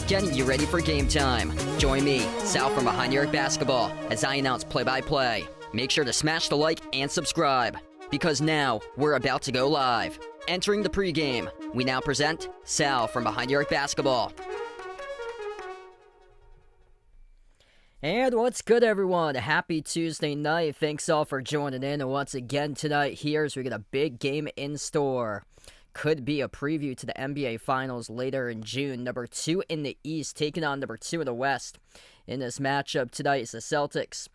Getting you ready for game time. Join me, Sal from Behind Your Basketball, as I announce play-by-play. Make sure to smash the like and subscribe, because now we're about to go live. Entering the pregame, we now present Sal from Behind Your Basketball. And what's good, everyone? Happy Tuesday night. Thanks all for joining in. And once again tonight, we got a big game in store. Could be a preview to the NBA Finals later in June. Number 2 in the East taking on number 2 in the West. In this matchup tonight is the Celtics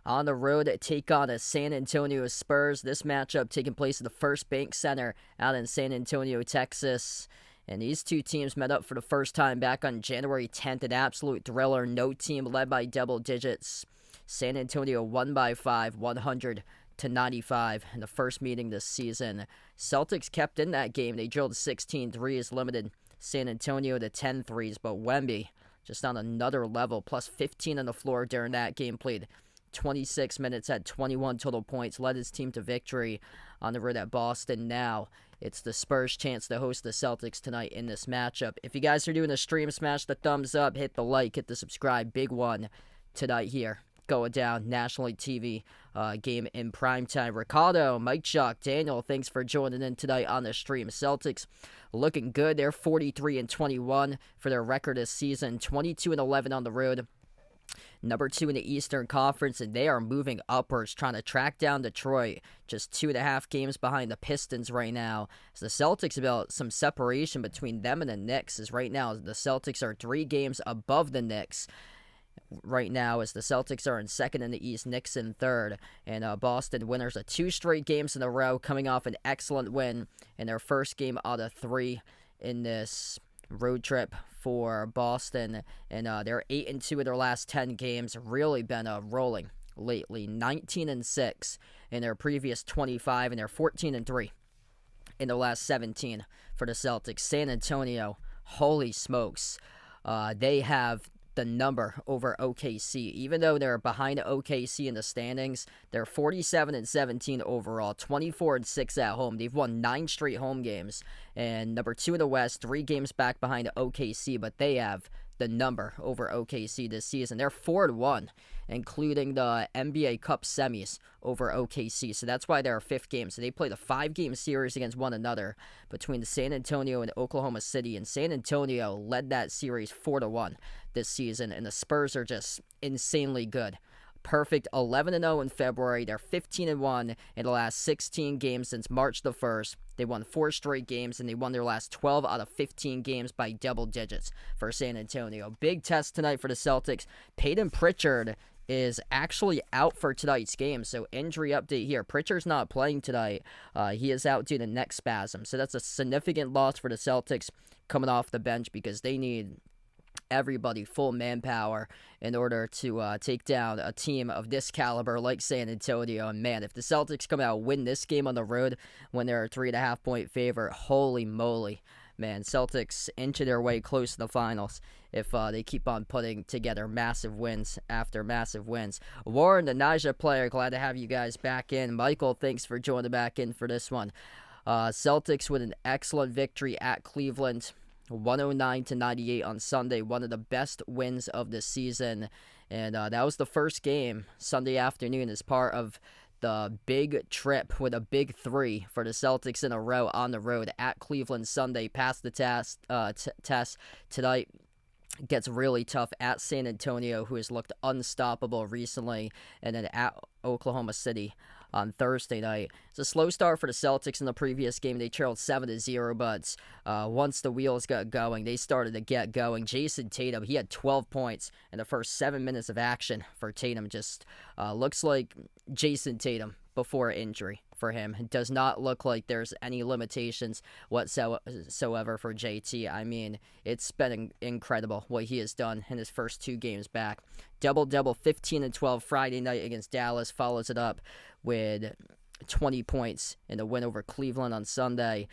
on the road to take on the San Antonio Spurs. This matchup taking place at the First Bank Center out in San Antonio, Texas. And these two teams met up for the first time back on January 10th. An absolute thriller. No team led by double digits. San Antonio won by 5, 100-95 in the first meeting this season. Celtics kept in that game. They drilled 16 threes, limited San Antonio to 10 threes. But Wemby just on another level, plus 15 on the floor during that game. Played 26 minutes, had 21 total points, led his team to victory on the road at Boston. Now it's the Spurs' chance to host the Celtics tonight in this matchup. If you guys are doing the stream, smash the thumbs up, hit the like, hit the subscribe. Big one tonight here. Going down, nationally TV game in primetime. Ricardo, Mike Chuck, Daniel, thanks for joining in tonight on the stream. Celtics looking good. They're 43-21 for their record this season, 22-11 on the road. Number 2 in the Eastern Conference, and they are moving upwards, trying to track down Detroit. Just 2.5 games behind the Pistons right now. So the Celtics about some separation between them and the Knicks, as right now the Celtics are 3 games above the Knicks. Right now, as the Celtics are in second in the East, Knicks in third, and Boston winners of 2 straight games in a row, coming off an excellent win in their first game out of 3 in this road trip for Boston, and they're 8-2 in their last 10 games. Really been rolling lately. 19-6 in their previous 25, and they're 14-3 in the last 17 for the Celtics. San Antonio, holy smokes, they have the number over OKC. Even though they're behind OKC in the standings, they're 47-17 overall, 24-6 at home. They've won 9 straight home games, and number 2 in the West, 3 games back behind OKC, but they have the number over OKC this season. They're 4-1, including the NBA Cup semis over OKC. So that's why they're a 5th game. So they played a 5-game series against one another between San Antonio and Oklahoma City. And San Antonio led that series 4-1 this season. And the Spurs are just insanely good. Perfect 11-0 in February. They're 15-1 in the last 16 games since March the 1st. They won 4 straight games, and they won their last 12 out of 15 games by double digits for San Antonio. Big test tonight for the Celtics. Peyton Pritchard is actually out for tonight's game. So injury update here. Pritchard's not playing tonight. He is out due to neck spasm. So that's a significant loss for the Celtics coming off the bench because they need everybody full manpower in order to take down a team of this caliber like San Antonio. And man, if the Celtics come out and win this game on the road when they're a 3.5 point favorite, holy moly. Man, Celtics inching their way close to the finals if they keep on putting together massive wins after massive wins. Warren, the Naja player, glad to have you guys back in. Michael, thanks for joining back in for this one. Celtics with an excellent victory at Cleveland, 109-98 on Sunday, one of the best wins of the season. And that was the first game Sunday afternoon as part of the big trip with a big 3 for the Celtics in a row on the road at Cleveland Sunday. Past the test tonight. Gets really tough at San Antonio, who has looked unstoppable recently, and then at Oklahoma City on Thursday night. It's a slow start for the Celtics in the previous game. They trailed 7-0, but once the wheels got going, they started to get going. Jason Tatum, he had 12 points in the first 7 minutes of action for Tatum. Just looks like Jason Tatum before injury for him. It does not look like there's any limitations whatsoever for JT. I mean, it's been incredible what he has done in his first 2 games back. Double-double, 15-12 Friday night against Dallas, follows it up with 20 points in the win over Cleveland on Sunday.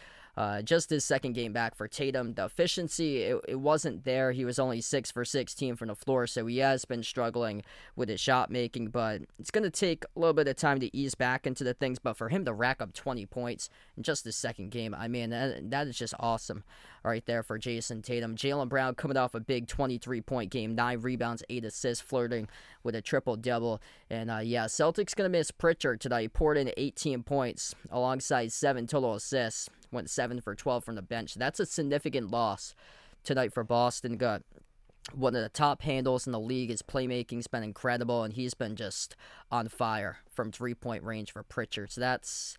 Just his second game back for Tatum. The efficiency, it wasn't there. He was only 6 for 16 from the floor, so he has been struggling with his shot making, but it's going to take a little bit of time to ease back into the things. But for him to rack up 20 points in just his second game, I mean, that is just awesome right there for Jason Tatum. Jaylen Brown coming off a big 23-point game, 9 rebounds, 8 assists, flirting with a triple-double. And Celtics going to miss Pritchard tonight. He poured in 18 points alongside 7 total assists. Went 7 for 12 from the bench. That's a significant loss tonight for Boston. Got one of the top handles in the league. His playmaking's been incredible, and he's been just on fire from 3-point range for Pritchard. So that's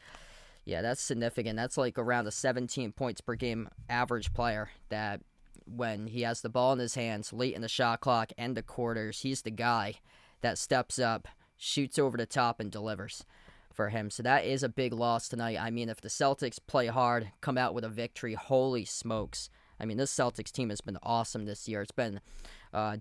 significant. That's like around a 17 points per game average player that when he has the ball in his hands late in the shot clock and the quarters, he's the guy that steps up, shoots over the top, and delivers for him. So that is a big loss tonight. I mean, if the Celtics play hard, come out with a victory, holy smokes. I mean, this Celtics team has been awesome this year. It's been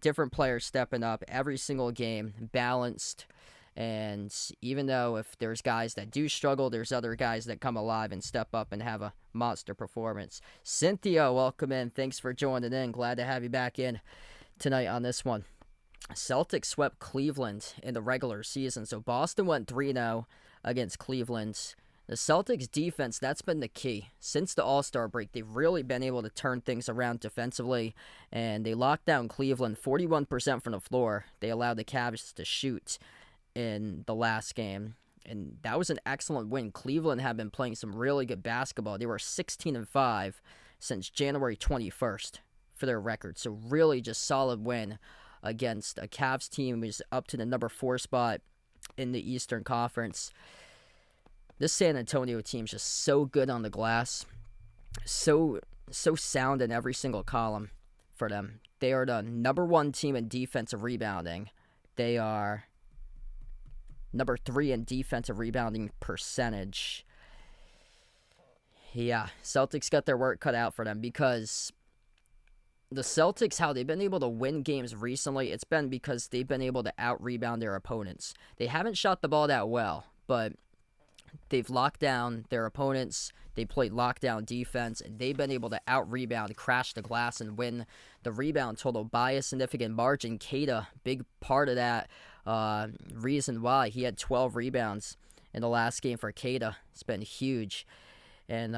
different players stepping up every single game, balanced. And even though if there's guys that do struggle, there's other guys that come alive and step up and have a monster performance. Cynthia, welcome in. Thanks for joining in. Glad to have you back in tonight on this one. Celtics swept Cleveland in the regular season. So Boston went 3-0 against Cleveland. The Celtics defense, that's been the key. Since the All-Star break, they've really been able to turn things around defensively, and they locked down Cleveland 41% from the floor. They allowed the Cavs to shoot in the last game, and that was an excellent win. Cleveland had been playing some really good basketball. They were 16-5 since January 21st for their record, so really just solid win against a Cavs team who's up to the number 4 spot in the Eastern Conference. This San Antonio team's just so good on the glass, so sound in every single column for them. They are the number 1 team in defensive rebounding. They are number 3 in defensive rebounding percentage. Yeah, Celtics got their work cut out for them because the Celtics, how they've been able to win games recently, it's been because they've been able to out-rebound their opponents. They haven't shot the ball that well, but they've locked down their opponents. They played lockdown defense, and they've been able to out-rebound, crash the glass, and win the rebound total by a significant margin. Keita, big part of that reason why. He had 12 rebounds in the last game for Keita. It's been huge. And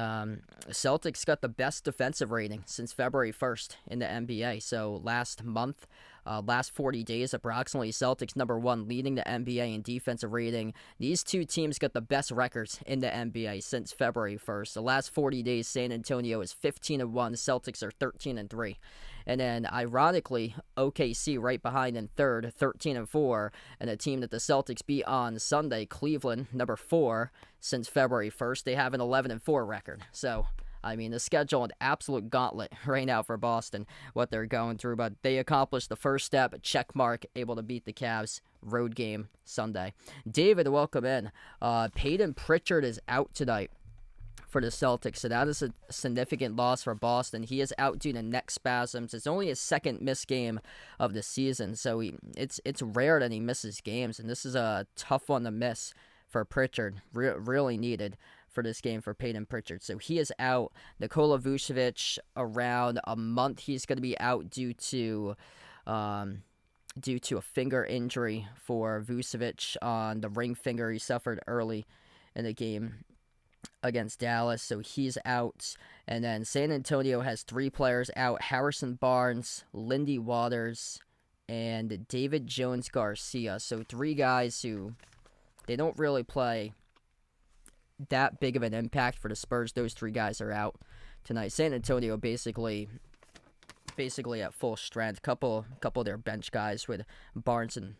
Celtics got the best defensive rating since February 1st in the NBA. So last month, last 40 days, approximately, Celtics number 1 leading the NBA in defensive rating. These two teams got the best records in the NBA since February 1st. The last 40 days, San Antonio is 15-1. Celtics are 13-3. And then, ironically, OKC right behind in third, 13-4. And a team that the Celtics beat on Sunday, Cleveland, number 4, since February 1st. They have an 11-4 record. So, I mean, the schedule an absolute gauntlet right now for Boston, what they're going through. But they accomplished the first step, check mark, able to beat the Cavs. Road game Sunday. David, welcome in. Peyton Pritchard is out tonight for the Celtics, so that is a significant loss for Boston. He is out due to neck spasms. It's only his second missed game of the season, so it's rare that he misses games, and this is a tough one to miss for Pritchard. Really needed for this game for Peyton Pritchard. So he is out. Nikola Vucevic, around a month, he's going to be out due to a finger injury for Vucevic on the ring finger he suffered early in the game against Dallas, so he's out. And then San Antonio has 3 players out: Harrison Barnes, Lindy Waters, and David Jones Garcia. So 3 guys who they don't really play that big of an impact for the Spurs. Those 3 guys are out tonight. San Antonio basically at full strength. Couple of their bench guys with Barnes and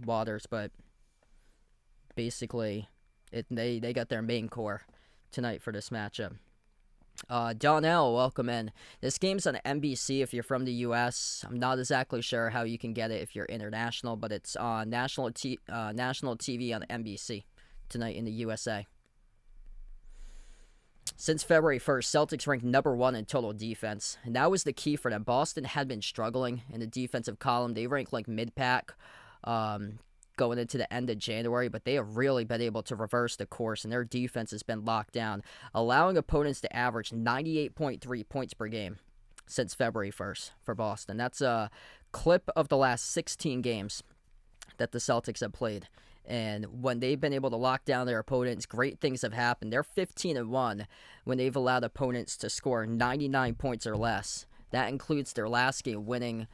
Waters, but basically they got their main core tonight for this matchup. Donnell, welcome in. This game's on NBC if you're from the U.S. I'm not exactly sure how you can get it if you're international, but it's on national TV on NBC tonight in the USA. Since February 1st, Celtics ranked number 1 in total defense, and that was the key for them. Boston had been struggling in the defensive column. They ranked like mid-pack going into the end of January, but they have really been able to reverse the course, and their defense has been locked down, allowing opponents to average 98.3 points per game since February 1st for Boston. That's a clip of the last 16 games that the Celtics have played. And when they've been able to lock down their opponents, great things have happened. They're 15-1 when they've allowed opponents to score 99 points or less. That includes their last game winning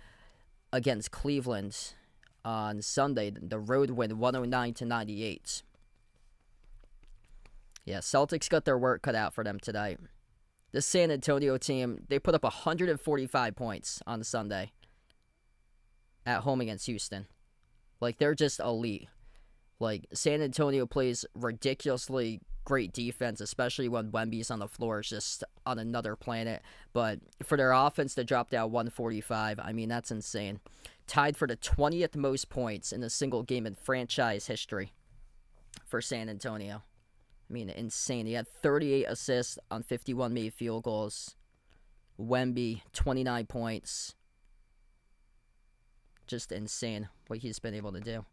against Cleveland on Sunday, the road win 109-98. Yeah, Celtics got their work cut out for them tonight. This San Antonio team, they put up 145 points on Sunday at home against Houston. Like, they're just elite. Like, San Antonio plays ridiculously great defense, especially when Wemby's on the floor. It's just on another planet. But for their offense to drop down 145, I mean, that's insane. Tied for the 20th most points in a single game in franchise history for San Antonio. I mean, insane. He had 38 assists on 51 made field goals. Wemby, 29 points. Just insane what he's been able to do.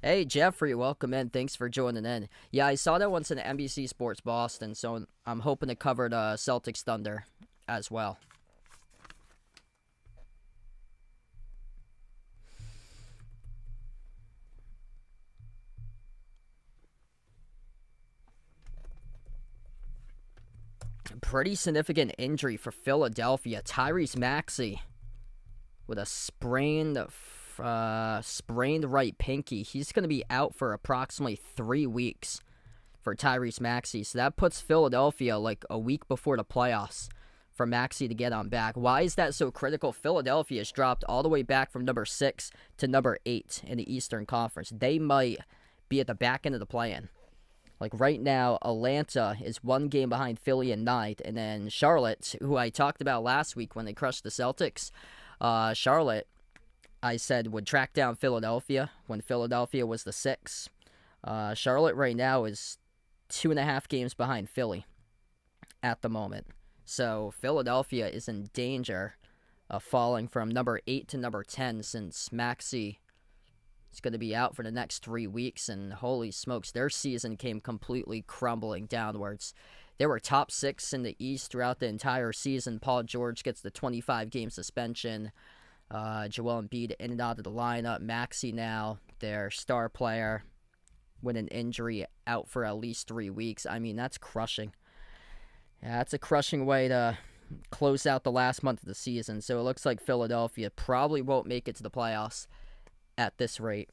Hey, Jeffrey, welcome in. Thanks for joining in. Yeah, I saw that once in NBC Sports Boston, so I'm hoping to cover the Celtics Thunder as well. Pretty significant injury for Philadelphia. Tyrese Maxey with a sprained right pinky. He's going to be out for approximately 3 weeks for Tyrese Maxey. So that puts Philadelphia like a week before the playoffs for Maxey to get on back. Why is that so critical? Philadelphia's dropped all the way back from number 6 to number 8 in the Eastern Conference. They might be at the back end of the play-in. Like right now, Atlanta is 1 game behind Philly in 9th, and then Charlotte, who I talked about last week when they crushed the Celtics, Charlotte, I said, would track down Philadelphia when Philadelphia was the 6. Charlotte right now is 2.5 games behind Philly at the moment. So Philadelphia is in danger of falling from number 8 to number 10 since Maxey is going to be out for the next 3 weeks. And holy smokes, their season came completely crumbling downwards. They were top 6 in the East throughout the entire season. Paul George gets the 25-game suspension. Joel Embiid in and out of the lineup. Maxey now, their star player, with an injury, out for at least 3 weeks. I mean, that's crushing. Yeah, that's a crushing way to close out the last month of the season. So it looks like Philadelphia probably won't make it to the playoffs at this rate.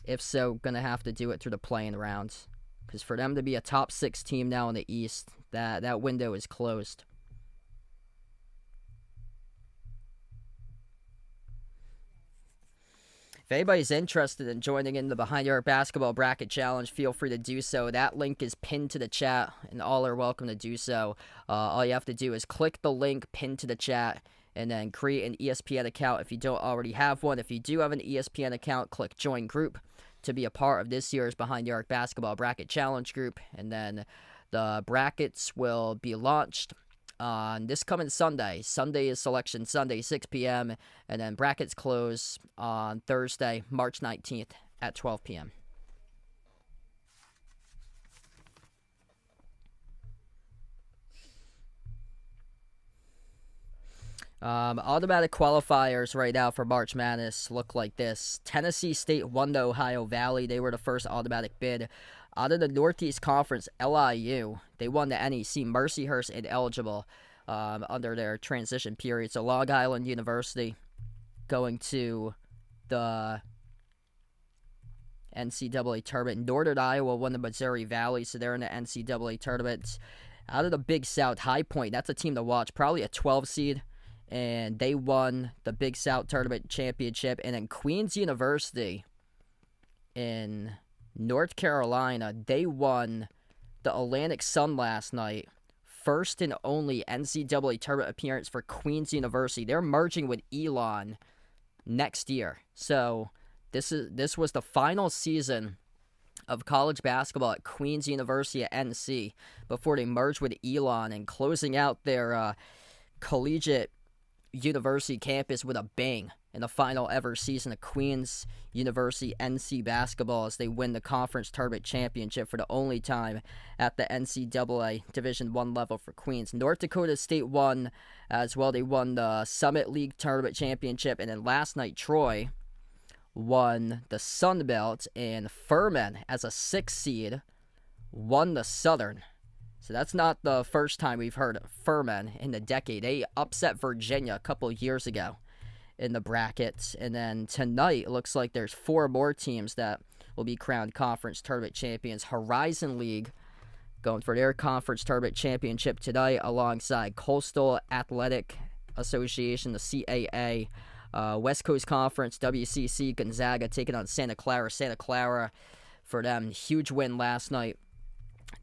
If so, gonna have to do it through the play-in rounds. Because for them to be a top 6 team now in the East, that window is closed. If anybody's interested in joining in the Behind the Arc Basketball Bracket Challenge, feel free to do so. That link is pinned to the chat, and all are welcome to do so. All you have to do is click the link pinned to the chat, and then create an ESPN account if you don't already have one. If you do have an ESPN account, click Join Group to be a part of this year's Behind the Arc Basketball Bracket Challenge group, and then the brackets will be launched on this coming Sunday. Sunday is Selection Sunday, 6 p.m., and then brackets close on Thursday, March 19th at 12 p.m. Automatic qualifiers right now for March Madness look like this. Tennessee State won the Ohio Valley. They were the first automatic bid. Out of the Northeast Conference, LIU, they won the NEC. Mercyhurst ineligible under their transition period. So Long Island University going to the NCAA tournament. Northern Iowa won the Missouri Valley, so they're in the NCAA tournament. Out of the Big South, High Point, that's a team to watch. Probably a 12 seed. And they won the Big South Tournament Championship. And then Queens University in North Carolina, they won the Atlantic Sun last night. First and only NCAA Tournament appearance for Queens University. They're merging with Elon next year. So this was the final season of college basketball at Queens University at NC before they merged with Elon and closing out their collegiate university campus with a bang in the final ever season of Queens University NC basketball as they win the conference tournament championship for the only time at the NCAA Division I level for Queens. North Dakota State won as well. They won the Summit League tournament championship, and then last night Troy won the Sun Belt, and Furman as a 6th seed won the Southern. So that's not the first time we've heard Furman in the decade. They upset Virginia a couple years ago in the brackets. And then tonight, it looks like there's 4 more teams that will be crowned conference tournament champions. Horizon League going for their conference tournament championship tonight alongside Coastal Athletic Association, the CAA. West Coast Conference, WCC, Gonzaga taking on Santa Clara. Santa Clara, for them, huge win last night.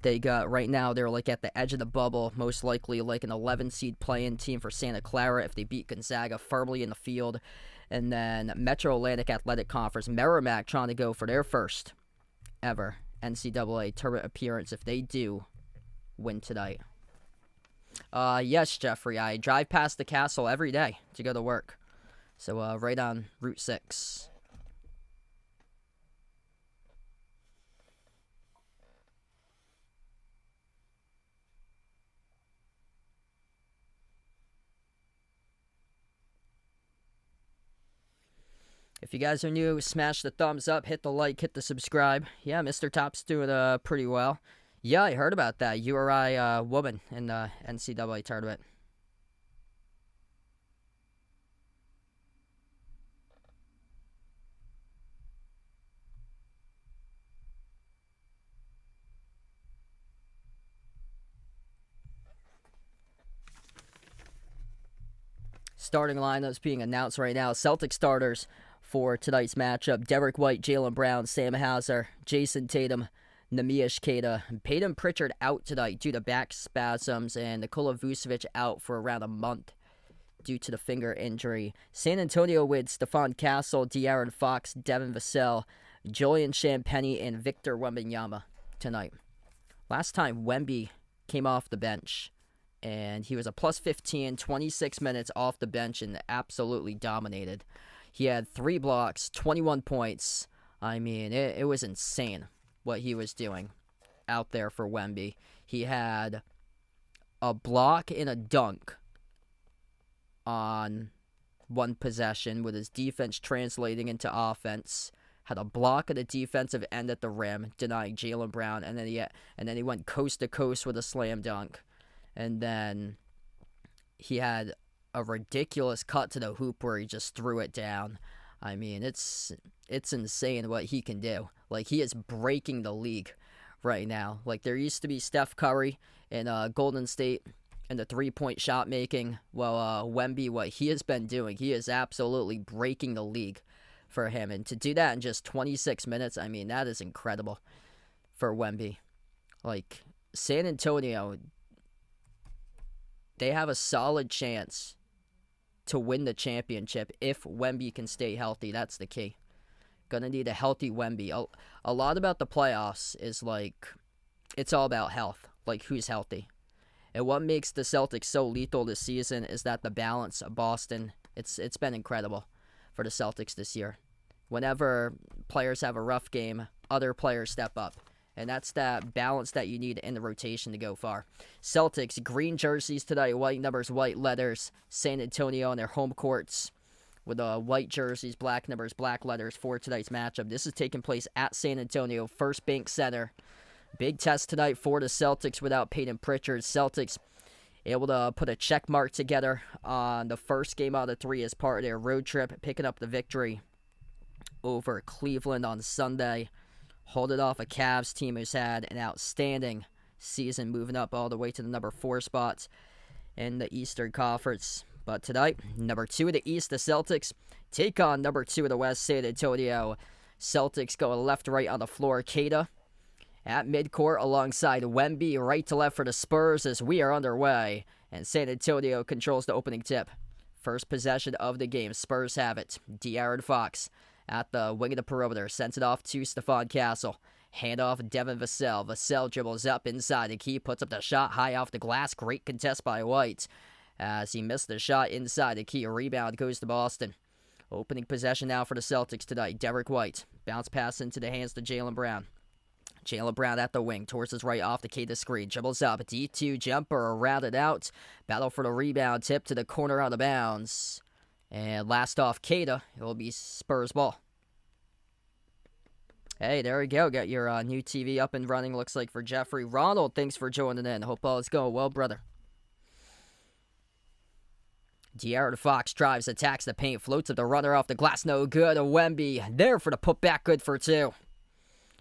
They got, right now, they're like at the edge of the bubble, most likely like an 11-seed play-in team for Santa Clara if they beat Gonzaga firmly in the field. And then Metro Atlantic Athletic Conference, Merrimack trying to go for their first ever NCAA tournament appearance if they do win tonight. Yes, Jeffrey, I drive past the castle every day to go to work. So right on Route 6. If you guys are new, smash the thumbs up, hit the like, hit the subscribe. Yeah, Mr. Top's doing pretty well. Yeah, I heard about that. URI woman in the NCAA tournament. Starting lineups being announced right now. Celtic starters for tonight's matchup: Derek White, Jaylen Brown, Sam Hauser, Jason Tatum, Neemias Queta. Peyton Pritchard out tonight due to back spasms, and Nikola Vucevic out for around a month due to the finger injury. San Antonio with Stephon Castle, De'Aaron Fox, Devin Vassell, Julian Champagnie, and Victor Wembanyama tonight. Last time Wemby came off the bench, and he was a plus 15, 26 minutes off the bench and absolutely dominated. He had 3 blocks, 21 points. I mean, it was insane what he was doing out there for Wemby. He had a block and a dunk on one possession with his defense translating into offense. Had a block at the defensive end at the rim, denying Jaylen Brown, and then he went coast to coast with a slam dunk. And then he had a ridiculous cut to the hoop where he just threw it down. I mean, it's insane what he can do. Like, he is breaking the league right now. Like, there used to be Steph Curry in Golden State and the three-point shot making. Well, Wemby, what he has been doing, he is absolutely breaking the league for him. And to do that in just 26 minutes, I mean, that is incredible for Wemby. Like, San Antonio, they have a solid chance to win the championship if Wemby can stay healthy. That's the key. Gonna need a healthy Wemby. A lot about the playoffs is, like, it's all about health. Like, who's healthy. And what makes the Celtics so lethal this season is that the balance of Boston, it's been incredible for the Celtics this year. Whenever players have a rough game, other players step up. And that's that balance that you need in the rotation to go far. Celtics, green jerseys tonight, white numbers, white letters. San Antonio on their home courts with white jerseys, black numbers, black letters for tonight's matchup. This is taking place at San Antonio, First Bank Center. Big test tonight for the Celtics without Peyton Pritchard. Celtics able to put a check mark together on the first game out of 3 as part of their road trip, picking up the victory over Cleveland on Sunday. Holding off a Cavs team who's had an outstanding season, moving up all the way to the number 4 spots in the Eastern Conference. But tonight, number 2 of the East, the Celtics, take on number 2 of the West, San Antonio. Celtics go left to right on the floor. Kata at midcourt alongside Wemby, right to left for the Spurs as we are underway. And San Antonio controls the opening tip. First possession of the game. Spurs have it. De'Aaron Fox at the wing of the perimeter. Sends it off to Stephon Castle. Handoff Devin Vassell. Vassell dribbles up inside the key. Puts up the shot high off the glass. Great contest by White as he missed the shot inside the key. A rebound goes to Boston. Opening possession now for the Celtics tonight. Derek White. Bounce pass into the hands to Jaylen Brown. Jaylen Brown at the wing, towards his right off the Kata screen. Dribbles up, D2 jumper, rounded out. Battle for the rebound, tip to the corner out of bounds. And last off Kata, it will be Spurs ball. Hey, there we go. Got your new TV up and running, looks like, for Jeffrey. Ronald, thanks for joining in. Hope all is going well, brother. De'Aaron Fox drives, attacks the paint, floats up the runner off the glass, no good. Wemby there for the putback, good for 2.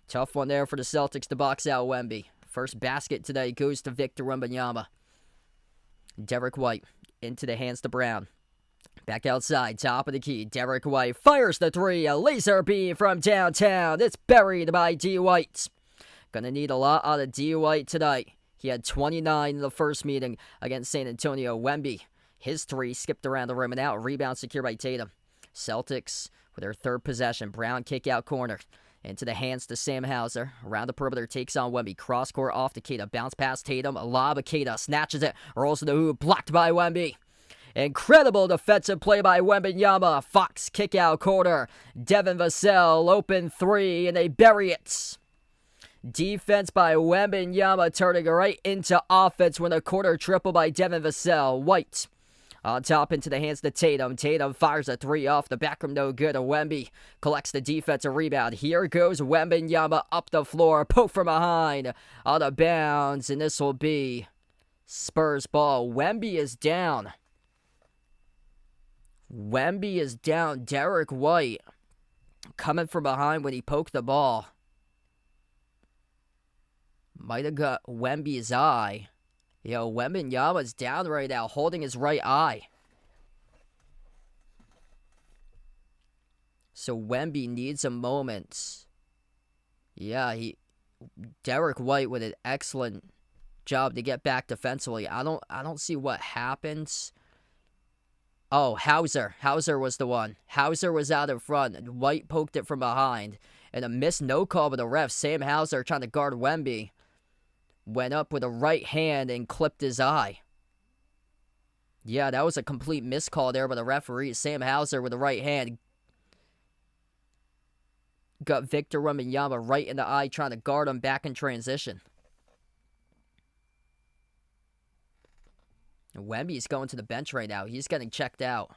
Tough one there for the Celtics to box out Wemby. First basket today goes to Victor Wembanyama. Derek White into the hands to Brown. Back outside, top of the key. Derek White fires the 3. A laser beam from downtown. It's buried by D. White. Gonna need a lot out of D. White tonight. He had 29 in the first meeting against San Antonio. Wemby, his 3 skipped around the rim and out. Rebound secured by Tatum. Celtics with their third possession. Brown kick out corner. Into the hands to Sam Hauser. Around the perimeter, takes on Wemby. Cross court off to Kata. Bounce past Tatum. A lob of Kata. Snatches it. Rolls to the hoop. Blocked by Wemby. Incredible defensive play by Wembanyama. Fox kick out corner. Devin Vassell open 3, and they bury it. Defense by Wembanyama turning right into offense when a quarter triple by Devin Vassell. White on top into the hands to Tatum. Tatum fires a 3 off the back rim, no good. Wemby collects the defensive rebound. Here goes Wembanyama up the floor. Poke from behind. Out of bounds, and this will be Spurs ball. Wemby is down. Wemby is down. Derek White coming from behind when he poked the ball. Might have got Wemby's eye. Yo, Wembanyama's down right now, holding his right eye. So Wemby needs a moment. Yeah, Derek White with an excellent job to get back defensively. I don't see what happens. Oh, Hauser. Hauser was the one. Hauser was out in front. White poked it from behind. And a missed no call by the ref. Sam Hauser trying to guard Wemby. Went up with a right hand and clipped his eye. Yeah, that was a complete miscall there by the referee. Sam Hauser with the right hand got Victor Wembanyama right in the eye, trying to guard him back in transition. Wemby's going to the bench right now. He's getting checked out.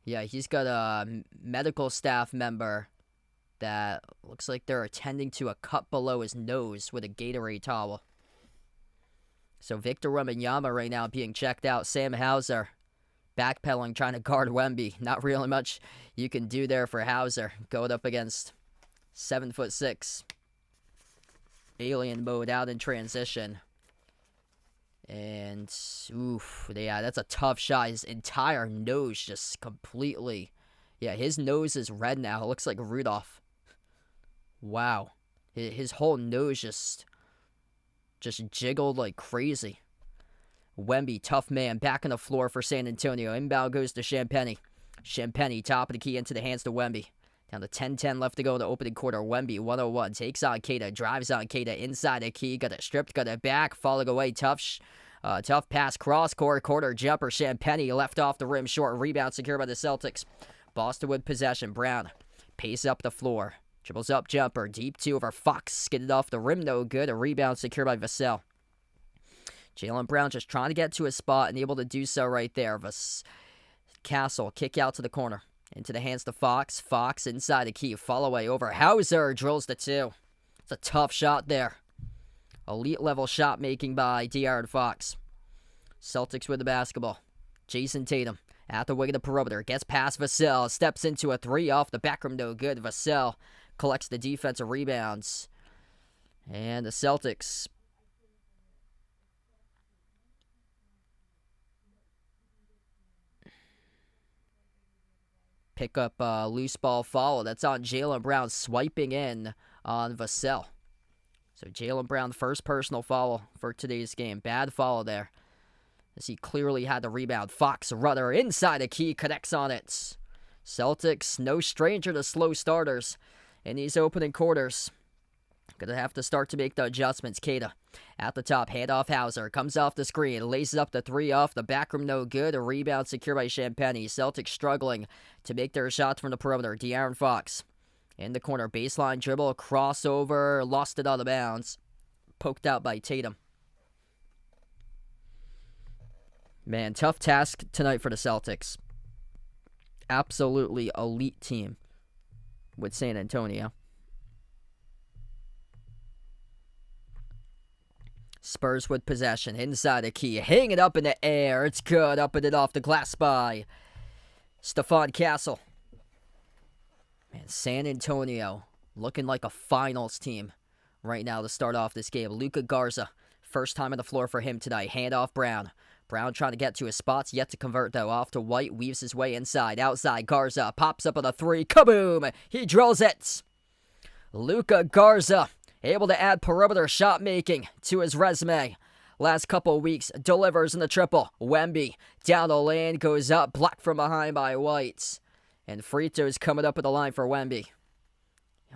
Yeah, he's got a medical staff member that looks like they're attending to a cut below his nose with a Gatorade towel. So Victor Wembanyama right now being checked out. Sam Hauser backpedaling, trying to guard Wemby. Not really much you can do there for Hauser. Going up against 7'6". Alien mode out in transition. And, oof, yeah, that's a tough shot. His entire nose just completely Yeah, his nose is red now. It looks like Rudolph. Wow. His whole nose just jiggled like crazy. Wemby, tough man, back on the floor for San Antonio. Inbound goes to Champagnie. Champagnie, top of the key into the hands to Wemby. Down to 10-10 left to go in the opening quarter. Wemby, 101, takes on Keita, drives on Keita, inside the key, got it stripped, got it back, falling away, tough pass, cross-court, quarter jumper. Champagnie left off the rim, short rebound secured by the Celtics. Boston with possession. Brown, pace up the floor, dribbles up, jumper, deep two over Fox, skidded off the rim, no good. A rebound secured by Vassell. Jaylen Brown just trying to get to his spot and able to do so right there. Castle, kick out to the corner. Into the hands to Fox. Fox inside the key. Fall away over Hauser. Drills the two. It's a tough shot there. Elite level shot making by De'Aaron Fox. Celtics with the basketball. Jason Tatum at the wing of the perimeter. Gets past Vassell. Steps into a three off the back rim. No good. Vassell collects the defensive rebounds. And the Celtics pick up a loose ball follow. That's on Jaylen Brown swiping in on Vassell. So Jaylen Brown, first personal foul for today's game. Bad follow there, as he clearly had the rebound. Fox, rudder inside the key, connects on it. Celtics, no stranger to slow starters in these opening quarters. Gonna have to start to make the adjustments. Keita at the top, handoff Hauser, comes off the screen, laces up the three off the back rim, no good. A rebound secured by Champagnie. Celtics struggling to make their shots from the perimeter. De'Aaron Fox in the corner, baseline dribble, crossover, lost it out of bounds, poked out by Tatum. Man, tough task tonight for the Celtics. Absolutely elite team with San Antonio. Spurs with possession, inside the key, hang it up in the air, it's good, up and it off the glass by Stephon Castle. Man, San Antonio looking like a finals team right now to start off this game. Luka Garza, first time on the floor for him tonight, handoff Brown. Brown trying to get to his spots, yet to convert though, off to White, weaves his way inside, outside, Garza, pops up on a three, kaboom, he drills it. Luka Garza, able to add perimeter shot making to his resume. Last couple of weeks, delivers in the triple. Wemby down the lane, goes up, blocked from behind by White. And free throws coming up at the line for Wemby.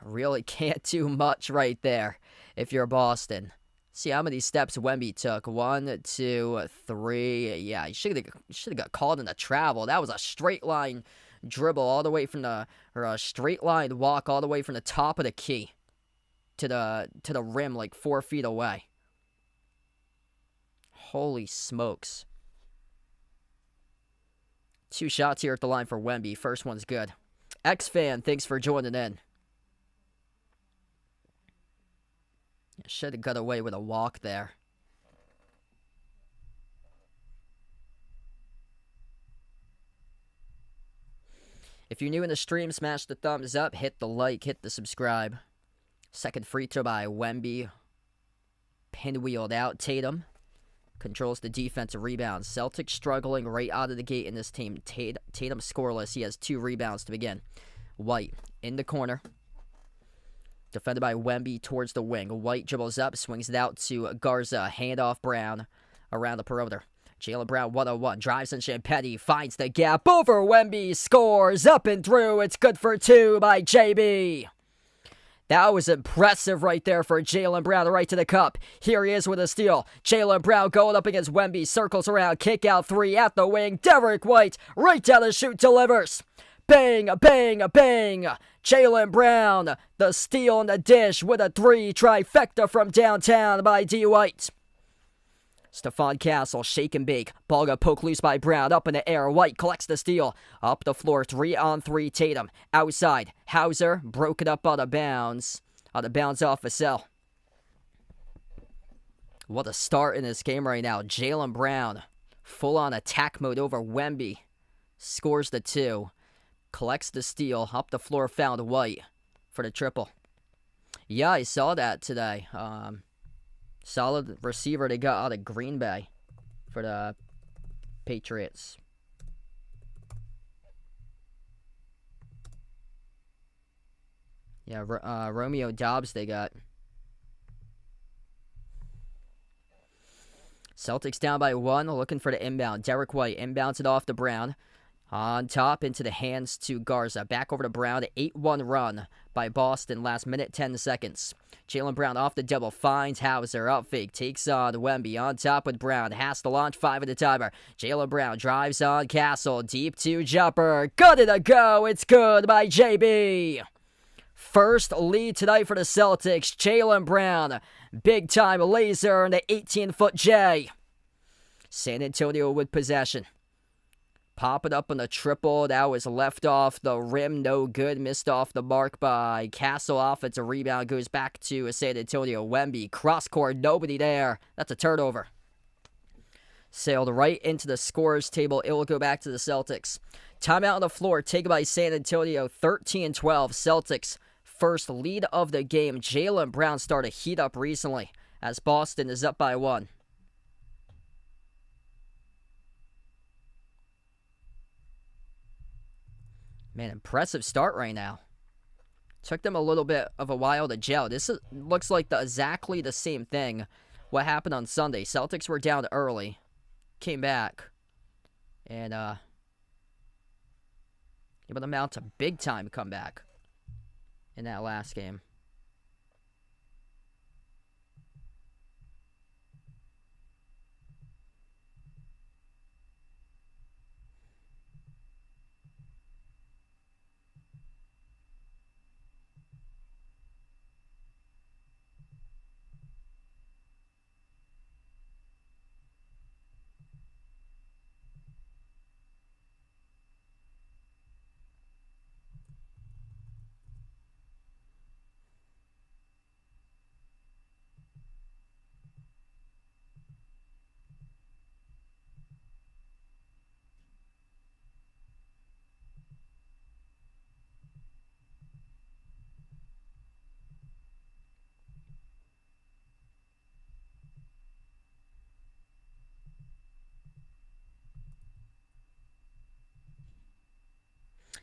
Really can't do much right there if you're Boston. See how many steps Wemby took. 1, 2, 3. Yeah, he should have got called in the travel. That was a straight line dribble all the way from a straight line walk all the way from the top of the key to the rim, like 4 feet away. Holy smokes. 2 shots here at the line for Wemby. First one's good. X-Fan, thanks for joining in. Should have got away with a walk there. If you're new in the stream, smash the thumbs up, hit the like, hit the subscribe. Second free throw by Wemby. Pinwheeled out. Tatum controls the defensive rebound. Celtics struggling right out of the gate in this team. Tatum scoreless. He has 2 rebounds to begin. White in the corner. Defended by Wemby towards the wing. White dribbles up, swings it out to Garza. Handoff Brown around the perimeter. Jaylen Brown 101. Drives in Champagnie. Finds the gap over Wemby. Scores up and through. It's good for 2 by JB. That was impressive right there for Jaylen Brown, right to the cup. Here he is with a steal. Jaylen Brown going up against Wemby, circles around, kick out 3 at the wing. Derek White, right down the chute, delivers. Bang, bang, bang. Jaylen Brown, the steal on the dish with a 3 trifecta from downtown by D. White. Stephon Castle, shake and bake. Ball got poked loose by Brown. Up in the air. White collects the steal. Up the floor. 3-on-3 Tatum. Outside. Hauser broke it up out of bounds. Out of bounds off Vassell. What a start in this game right now. Jaylen Brown, full on attack mode over Wemby. Scores the 2. Collects the steal. Up the floor found White for the triple. Yeah, I saw that today. Solid receiver they got out of Green Bay for the Patriots. Yeah, Romeo Dobbs they got. Celtics down by 1, looking for the inbound. Derek White inbounds it off to Brown. On top, into the hands to Garza. Back over to Brown. 8-1 run by Boston. Last minute, 10 seconds. Jaylen Brown off the double. Finds Hauser. Up fake. Takes on Wemby. On top with Brown. Has to launch. 5 at the timer. Jaylen Brown drives on Castle. Deep 2 jumper. Good to go. It's good by JB. First lead tonight for the Celtics. Jaylen Brown. Big time laser in the 18-foot J. San Antonio with possession. Pop it up on the triple. That was left off the rim. No good. Missed off the mark by Castle. Offensive rebound goes back to San Antonio. Wemby. Cross court. Nobody there. That's a turnover. Sailed right into the scorers table. It will go back to the Celtics. Timeout on the floor. Taken by San Antonio. 13-12. Celtics. First lead of the game. Jaylen Brown started to heat up recently as Boston is up by 1. Man, impressive start right now. Took them a little bit of a while to gel. Looks like exactly the same thing what happened on Sunday. Celtics were down early. Came back. And able to mount a big-time comeback in that last game.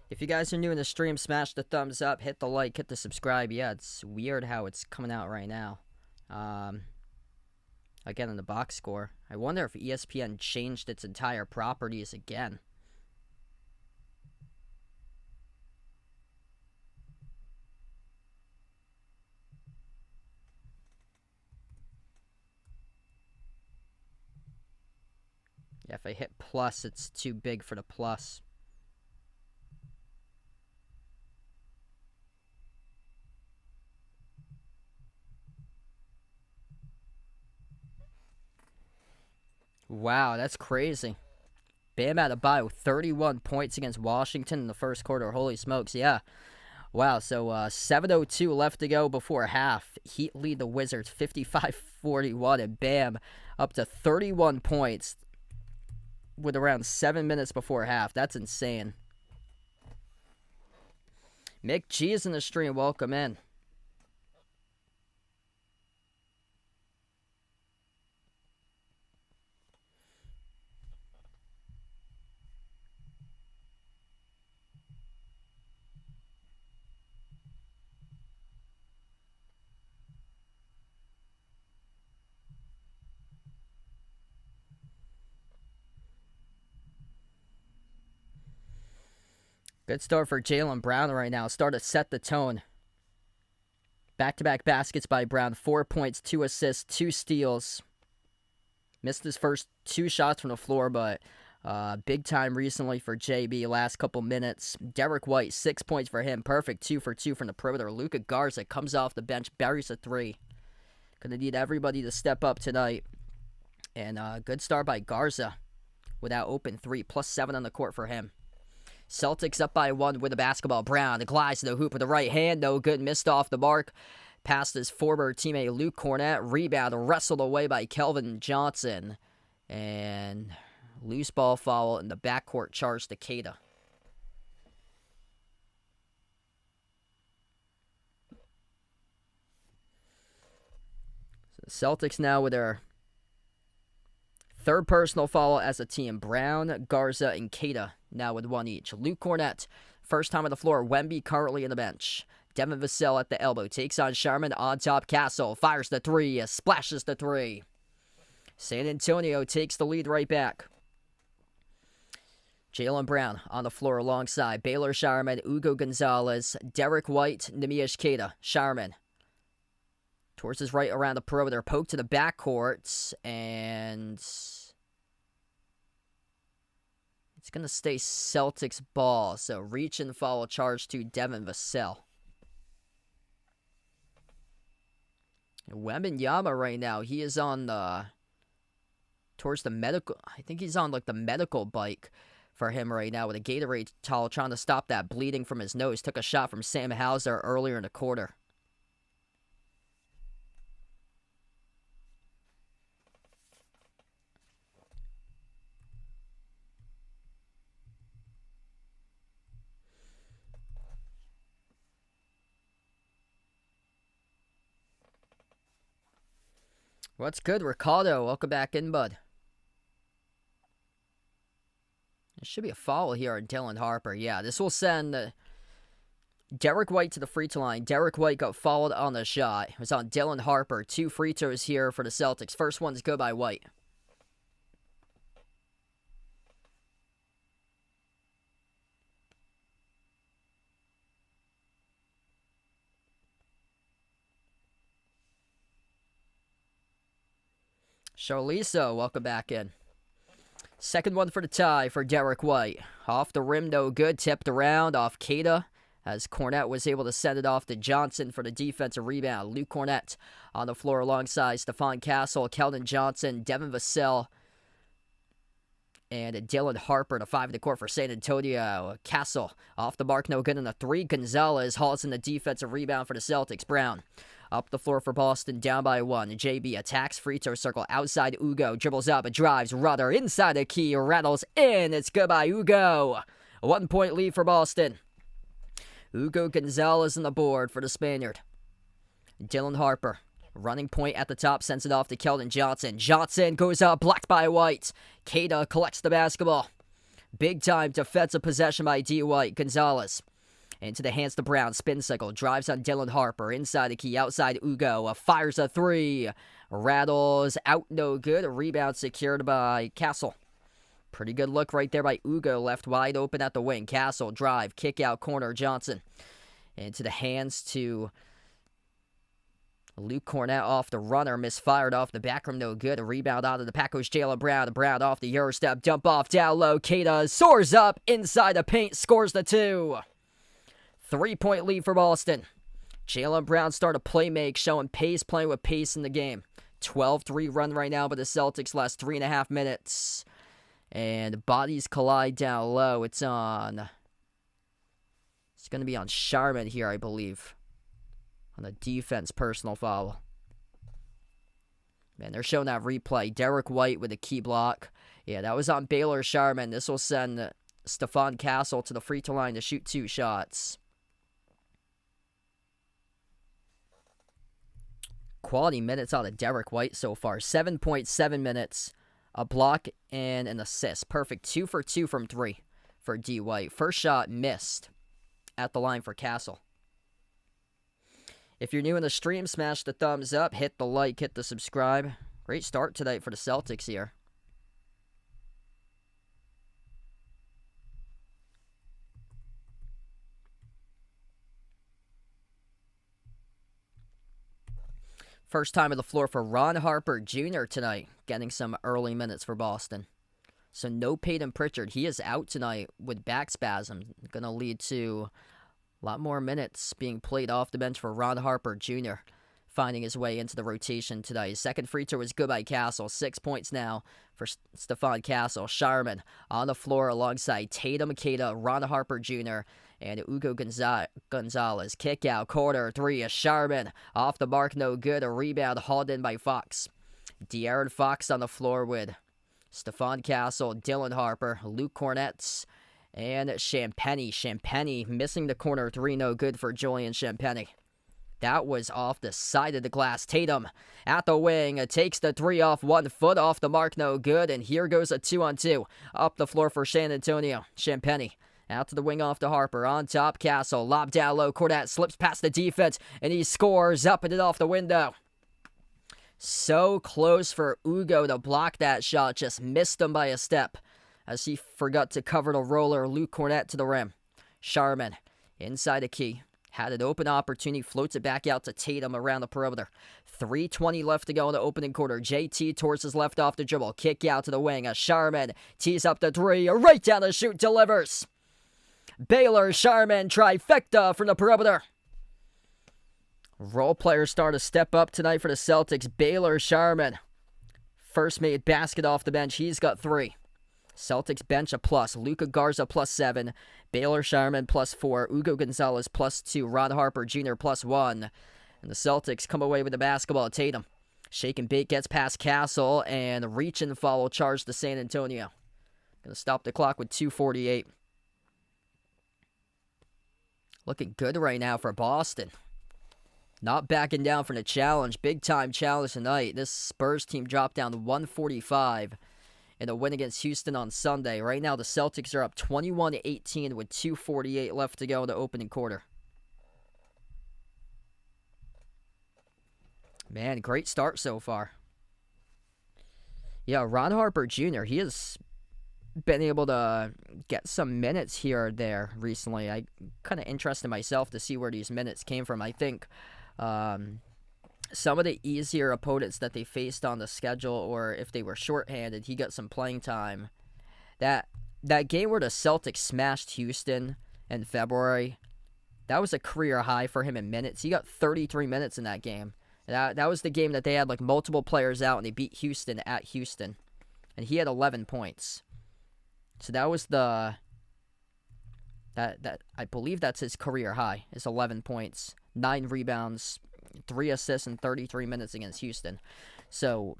If you guys are new in the stream, smash the thumbs up, hit the like, hit the subscribe. Yeah, it's weird how it's coming out right now. Again, in the box score. I wonder if ESPN changed its entire properties again. Yeah, if I hit plus, it's too big for the plus. Wow, that's crazy. Bam had a bye with 31 points against Washington in the first quarter. Holy smokes, yeah. Wow, so 7:02 left to go before half. Heat lead the Wizards 55-41, and Bam up to 31 points with around 7 minutes before half. That's insane. Mick G is in the stream. Welcome in. Good start for Jaylen Brown right now. Start to set the tone. Back-to-back baskets by Brown. 4 points, 2 assists, 2 steals. Missed his first 2 shots from the floor, but big time recently for JB. Last couple minutes. Derek White, 6 points for him. Perfect 2 for 2 from the perimeter. Luka Garza comes off the bench, buries a 3. Gonna need everybody to step up tonight. And good start by Garza with that open 3, +7 on the court for him. Celtics up by 1 with the basketball. Brown glides to the hoop with the right hand. No good. Missed off the mark. Past his former teammate Luke Cornett. Rebound wrestled away by Kelvin Johnson. And loose ball foul in the backcourt charge to Keita. So the Celtics now with their third personal foul as a team. Brown, Garza, and Keita now with 1 each. Luke Cornett, first time on the floor. Wemby currently in the bench. Devin Vassell at the elbow. Takes on Sharman on top. Castle fires the three. Splashes the three. San Antonio takes the lead right back. Jaylen Brown on the floor alongside Baylor Sharman, Ugo Gonzalez, Derek White, Neemias Queta. Sharman towards his right around the perimeter. Poke to the backcourt. And it's going to stay Celtics ball. So reach and foul charge to Devin Vassell. Wembanyama right now, he is on towards the medical. I think he's on like the medical bike for him right now with a Gatorade towel trying to stop that bleeding from his nose. Took a shot from Sam Hauser earlier in the quarter. What's good, Ricardo? Welcome back in, bud. There should be a foul here on Dylan Harper. Yeah, this will send Derek White to the free throw line. Derek White got fouled on the shot. It was on Dylan Harper. 2 free throws here for the Celtics. First one's go by White. Charliso, welcome back in. Second one for the tie for Derek White. Off the rim, no good. Tipped around off Queta as Cornette was able to send it off to Johnson for the defensive rebound. Luke Cornette on the floor alongside Stephon Castle, Keldon Johnson, Devin Vassell, and Dylan Harper, the 5 in the court for San Antonio. Castle off the mark, no good on the 3. Gonzalez hauls in the defensive rebound for the Celtics. Brown up the floor for Boston, down by 1. JB attacks free throw circle outside Ugo. Dribbles up, drives, Rudder inside the key, rattles in. It's good by Ugo. A 1-point lead for Boston. Ugo Gonzalez on the board for the Spaniard. Dylan Harper, running point at the top, sends it off to Keldon Johnson. Johnson goes up, blocked by White. Queta collects the basketball. Big time defensive possession by D. White. Gonzalez into the hands to Brown. Spin cycle. Drives on Dylan Harper. Inside the key. Outside Ugo. Fires a 3. Rattles out. No good. A rebound secured by Castle. Pretty good look right there by Ugo. Left wide open at the wing. Castle. Drive. Kick out corner. Johnson. Into the hands to Luke Cornette off the runner. Misfired off the back rim. No good. A rebound out of the pack goes Jaylen Brown. Brown off the Euro step. Dump off down low. Queta soars up inside the paint. Scores the 2. 3-point lead for Boston. Jaylen Brown started play make, showing pace, playing with pace in the game. 12-3 run right now, but the Celtics last 3.5 minutes. And bodies collide down low. It's going to be on Sharman here, I believe. On the defense personal foul. Man, they're showing that replay. Derek White with a key block. Yeah, that was on Baylor Sharman. This will send Stephon Castle to the free throw line to shoot 2 shots. Quality minutes out of Derek White so far. 7.7 minutes, a block, and an assist. Perfect. 2 for 2 from 3 for D. White. First shot missed at the line for Castle. If you're new in the stream, smash the thumbs up, hit the like, hit the subscribe. Great start tonight for the Celtics here. First time on the floor for Ron Harper Jr. tonight, getting some early minutes for Boston. So no Peyton Pritchard. He is out tonight with back spasm. Going to lead to a lot more minutes being played off the bench for Ron Harper Jr., finding his way into the rotation tonight. His second free throw was good by Castle. 6 points now for Stephon Castle. Sharman on the floor alongside Tatum, Queta, Ron Harper Jr., and Ugo Gonzalez. Kick out, corner 3. Sharman off the mark, no good. A rebound hauled in by Fox. De'Aaron Fox on the floor with Stephon Castle, Dylan Harper, Luke Cornette, and Champagnie. Champagnie missing the corner 3, no good for Julian Champagnie. That was off the side of the glass. Tatum at the wing. Takes the 3 off 1 foot. Off the mark, no good. And here goes a 2-on-2. Up the floor for San Antonio. Champagnie Out to the wing off to Harper. On top, Castle. Lob down low. Cornette slips past the defense, and he scores up and it off the window. So close for Ugo to block that shot. Just missed him by a step as he forgot to cover the roller. Luke Cornette to the rim. Sharman inside the key. Had an open opportunity. Floats it back out to Tatum around the perimeter. 3:20 left to go in the opening quarter. JT towards his left off the dribble. Kick out to the wing. Sharman tees up the three. Right down the chute. Delivers. Baylor, Sharman, trifecta from the perimeter. Role players start to step up tonight for the Celtics. Baylor, Sharman. First made basket off the bench. He's got 3. Celtics bench a plus. Luka Garza +7. Baylor, Sharman +4. Ugo Gonzalez +2. Ron Harper Jr. +1. And the Celtics come away with the basketball. Tatum. Shake and bait gets past Castle. And reach and follow charge to San Antonio. Going to stop the clock with 2:48. Looking good right now for Boston. Not backing down from the challenge. Big time challenge tonight. This Spurs team dropped down to 145 in a win against Houston on Sunday. Right now the Celtics are up 21-18 with 2:48 left to go in the opening quarter. Man, great start so far. Yeah, Ron Harper Jr., he has been able to get some minutes here or there recently. I kind of interested myself to see where these minutes came from. I think some of the easier opponents that they faced on the schedule, or if they were shorthanded, he got some playing time. That game where the Celtics smashed Houston in February, that was a career high for him in minutes. He got 33 minutes in that game. That was the game that they had like multiple players out and they beat Houston at Houston. And he had 11 points. So that was that I believe that's his career high. It's 11 points, 9 rebounds, 3 assists in 33 minutes against Houston. So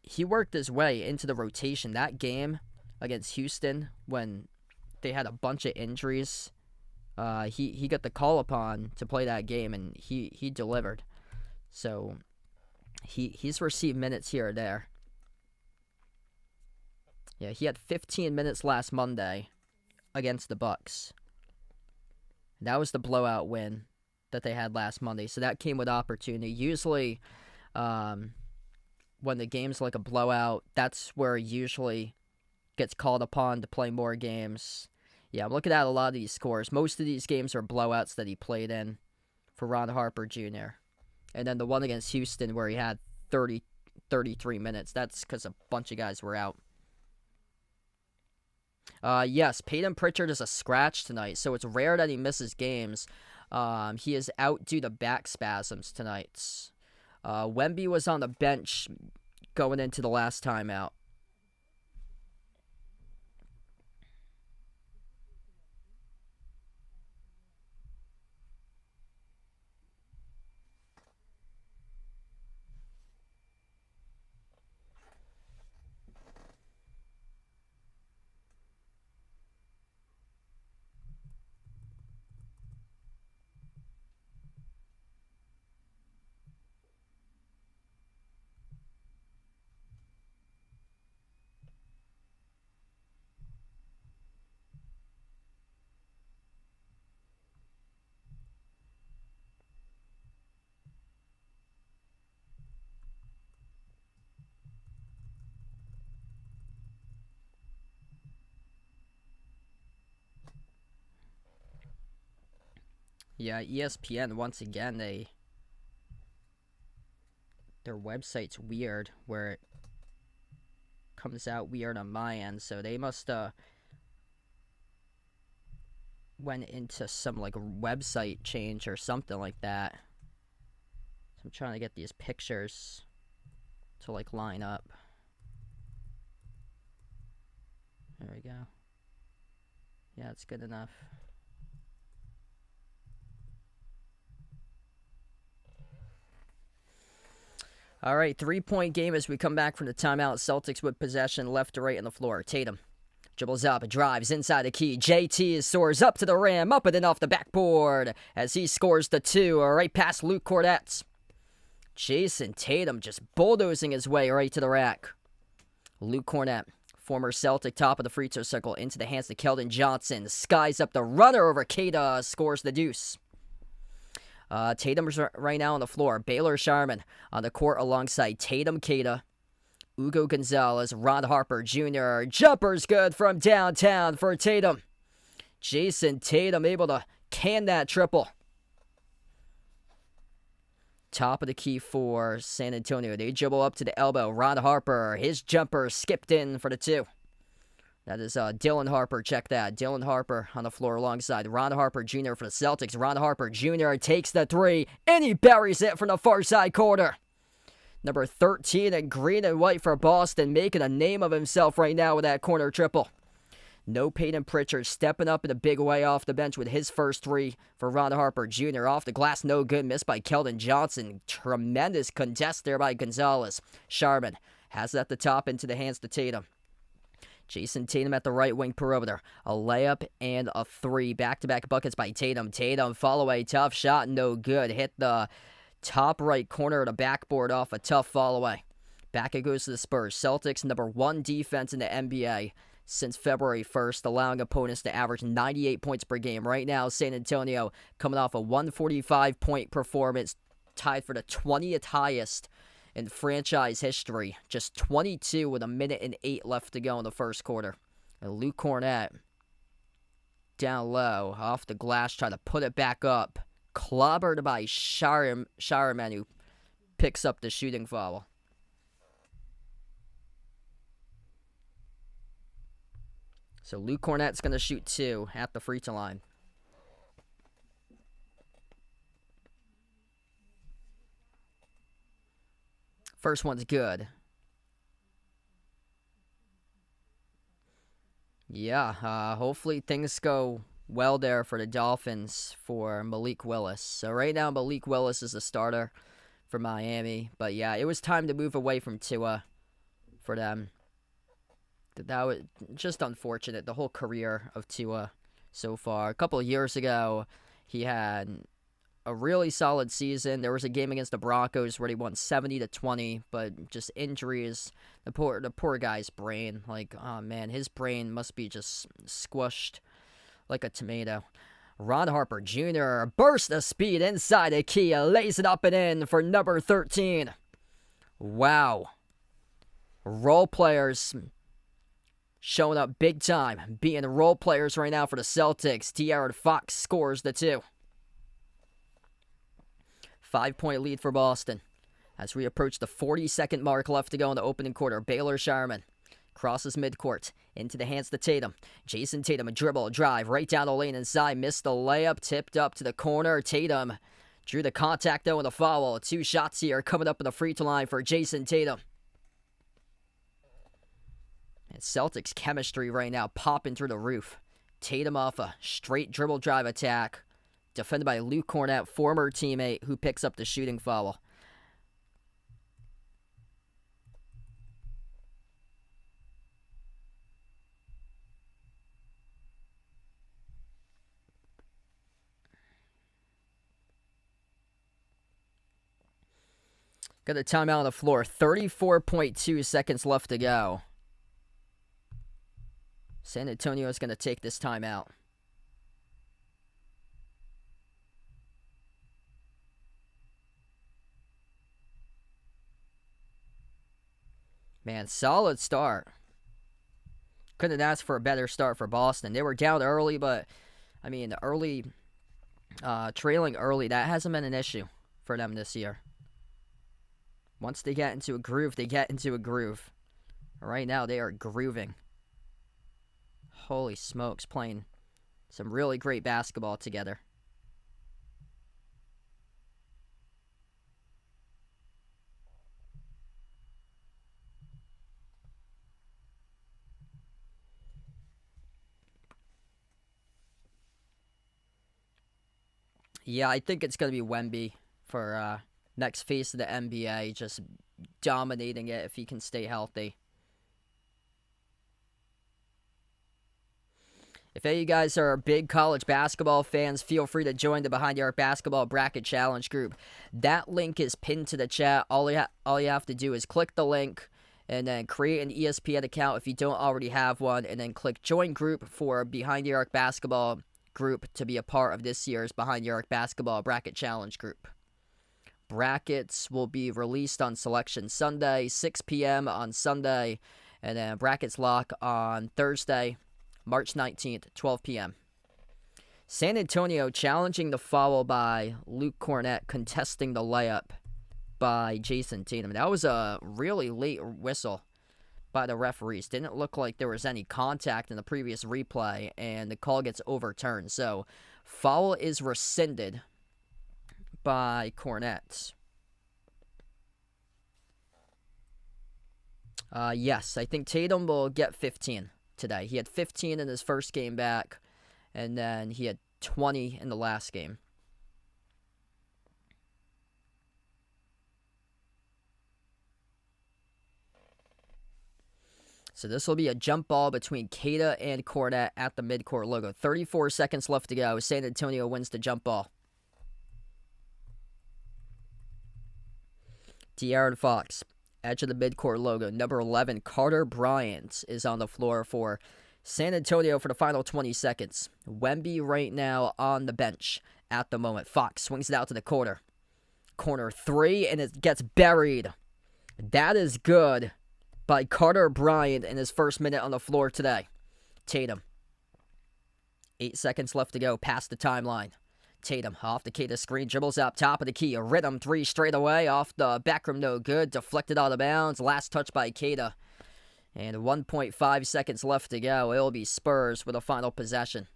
he worked his way into the rotation. That game against Houston, when they had a bunch of injuries, he got the call upon to play that game, and he delivered. So he's received minutes here or there. Yeah, he had 15 minutes last Monday against the Bucks. That was the blowout win that they had last Monday. So that came with opportunity. Usually, when the game's like a blowout, that's where he usually gets called upon to play more games. Yeah, I'm looking at a lot of these scores. Most of these games are blowouts that he played in for Ron Harper Jr. And then the one against Houston where he had 33 minutes, that's because a bunch of guys were out. Yes, Peyton Pritchard is a scratch tonight, so it's rare that he misses games. He is out due to back spasms tonight. Wemby was on the bench going into the last timeout. Yeah, ESPN, once again, their website's weird, where it comes out weird on my end, so they must went into some like website change or something like that. So I'm trying to get these pictures to like line up. There we go. Yeah, it's good enough. All right, 3-point game as we come back from the timeout. Celtics with possession left to right on the floor. Tatum dribbles up, drives inside the key. JT soars up to the rim, up and then off the backboard as he scores the 2 right past Luke Cornette. Jason Tatum just bulldozing his way right to the rack. Luke Cornette Former Celtic, top of the free throw circle, into the hands of Keldon Johnson. Skies up the runner over Keita, scores the deuce. Tatum's right now on the floor. Baylor Sharman on the court alongside Tatum, Keita, Ugo Gonzalez, Ron Harper Jr. Jumper's good from downtown for Tatum. Jason Tatum able to can that triple. Top of the key for San Antonio. They dribble up to the elbow. Ron Harper, his jumper skipped in for the 2. That is Dylan Harper. Check that. Dylan Harper on the floor alongside Ron Harper Jr. for the Celtics. Ron Harper Jr. takes the 3, and he buries it from the far side corner. Number 13 in green and white for Boston, making a name of himself right now with that corner triple. No Peyton Pritchard stepping up in a big way off the bench with his first 3 for Ron Harper Jr. Off the glass, no good. Missed by Keldon Johnson. Tremendous contest there by Gonzalez. Sharman has it at the top into the hands to Tatum. Jason Tatum at the right wing perimeter. A layup and a 3. Back-to-back buckets by Tatum. Tatum follow a tough shot, no good. Hit the top right corner of the backboard off a tough follow away. Back it goes to the Spurs. Celtics, number 1 defense in the NBA. Since February 1st, allowing opponents to average 98 points per game. Right now, San Antonio coming off a 145-point performance, tied for the 20th highest in franchise history. Just 22 with 1:08 left to go in the first quarter. And Luke Cornett, down low, off the glass, trying to put it back up. Clobbered by Sharman, who picks up the shooting foul. So Luke Cornett's going to shoot 2 at the free throw line. First one's good. Yeah, hopefully things go well there for the Dolphins for Malik Willis. So right now Malik Willis is the starter for Miami. But yeah, it was time to move away from Tua for them. That was just unfortunate, the whole career of Tua so far. A couple of years ago, he had a really solid season. There was a game against the Broncos where he won 70-20, but just injuries. The poor guy's brain, like, oh man, his brain must be just squished like a tomato. Ron Harper Jr. burst of speed inside the key, lays it up and in for number 13. Wow. Role players showing up big time, being role players right now for the Celtics. De'Aaron Fox scores the 2. 5-point lead for Boston. As we approach the 42nd mark left to go in the opening quarter, Baylor Sharman crosses midcourt into the hands of Tatum. Jason Tatum, a dribble, a drive, right down the lane inside, missed the layup, tipped up to the corner. Tatum drew the contact though in the foul. 2 shots here coming up in the free throw line for Jason Tatum. And Celtics chemistry right now popping through the roof. Tatum off a straight dribble drive attack, defended by Luke Cornett, former teammate, who picks up the shooting foul. Got a timeout on the floor. 34.2 seconds left to go. San Antonio is going to take this timeout. Man, solid start. Couldn't ask for a better start for Boston. They were down early, but, I mean, trailing early, that hasn't been an issue for them this year. Once they get into a groove, they get into a groove. Right now, they are grooving. Holy smokes, playing some really great basketball together. Yeah, I think it's going to be Wemby for next phase of the NBA, just dominating it if he can stay healthy. If any of you guys are big college basketball fans, feel free to join the Behind the Arc Basketball Bracket Challenge group. That link is pinned to the chat. All you have to do is click the link and then create an ESPN account if you don't already have one, and then click Join Group for Behind the Arc Basketball Group to be a part of this year's Behind the Arc Basketball Bracket Challenge Group. Brackets will be released on Selection Sunday, 6 p.m. on Sunday, and then brackets lock on Thursday, March 19th, 12 p.m. San Antonio challenging the foul by Luke Cornett, contesting the layup by Jason Tatum. That was a really late whistle by the referees. Didn't look like there was any contact in the previous replay, and the call gets overturned. So, foul is rescinded by Cornett. Yes, I think Tatum will get 15 today. He had 15 in his first game back, and then he had 20 in the last game. So this will be a jump ball between Queta and Cornett at the midcourt logo. 34 seconds left to go. San Antonio wins the jump ball. De'Aaron Fox, edge of the midcourt logo. Number 11, Carter Bryant, is on the floor for San Antonio for the final 20 seconds. Wemby right now on the bench at the moment. Fox swings it out to the corner. Corner three, and it gets buried. That is good by Carter Bryant in his first minute on the floor today. Tatum. 8 seconds left to go past the timeline. Tatum off the Queta screen, dribbles up top of the key. A rhythm three straight away off the back rim, no good. Deflected out of bounds. Last touch by Queta. And 1.5 seconds left to go. It'll be Spurs with a final possession.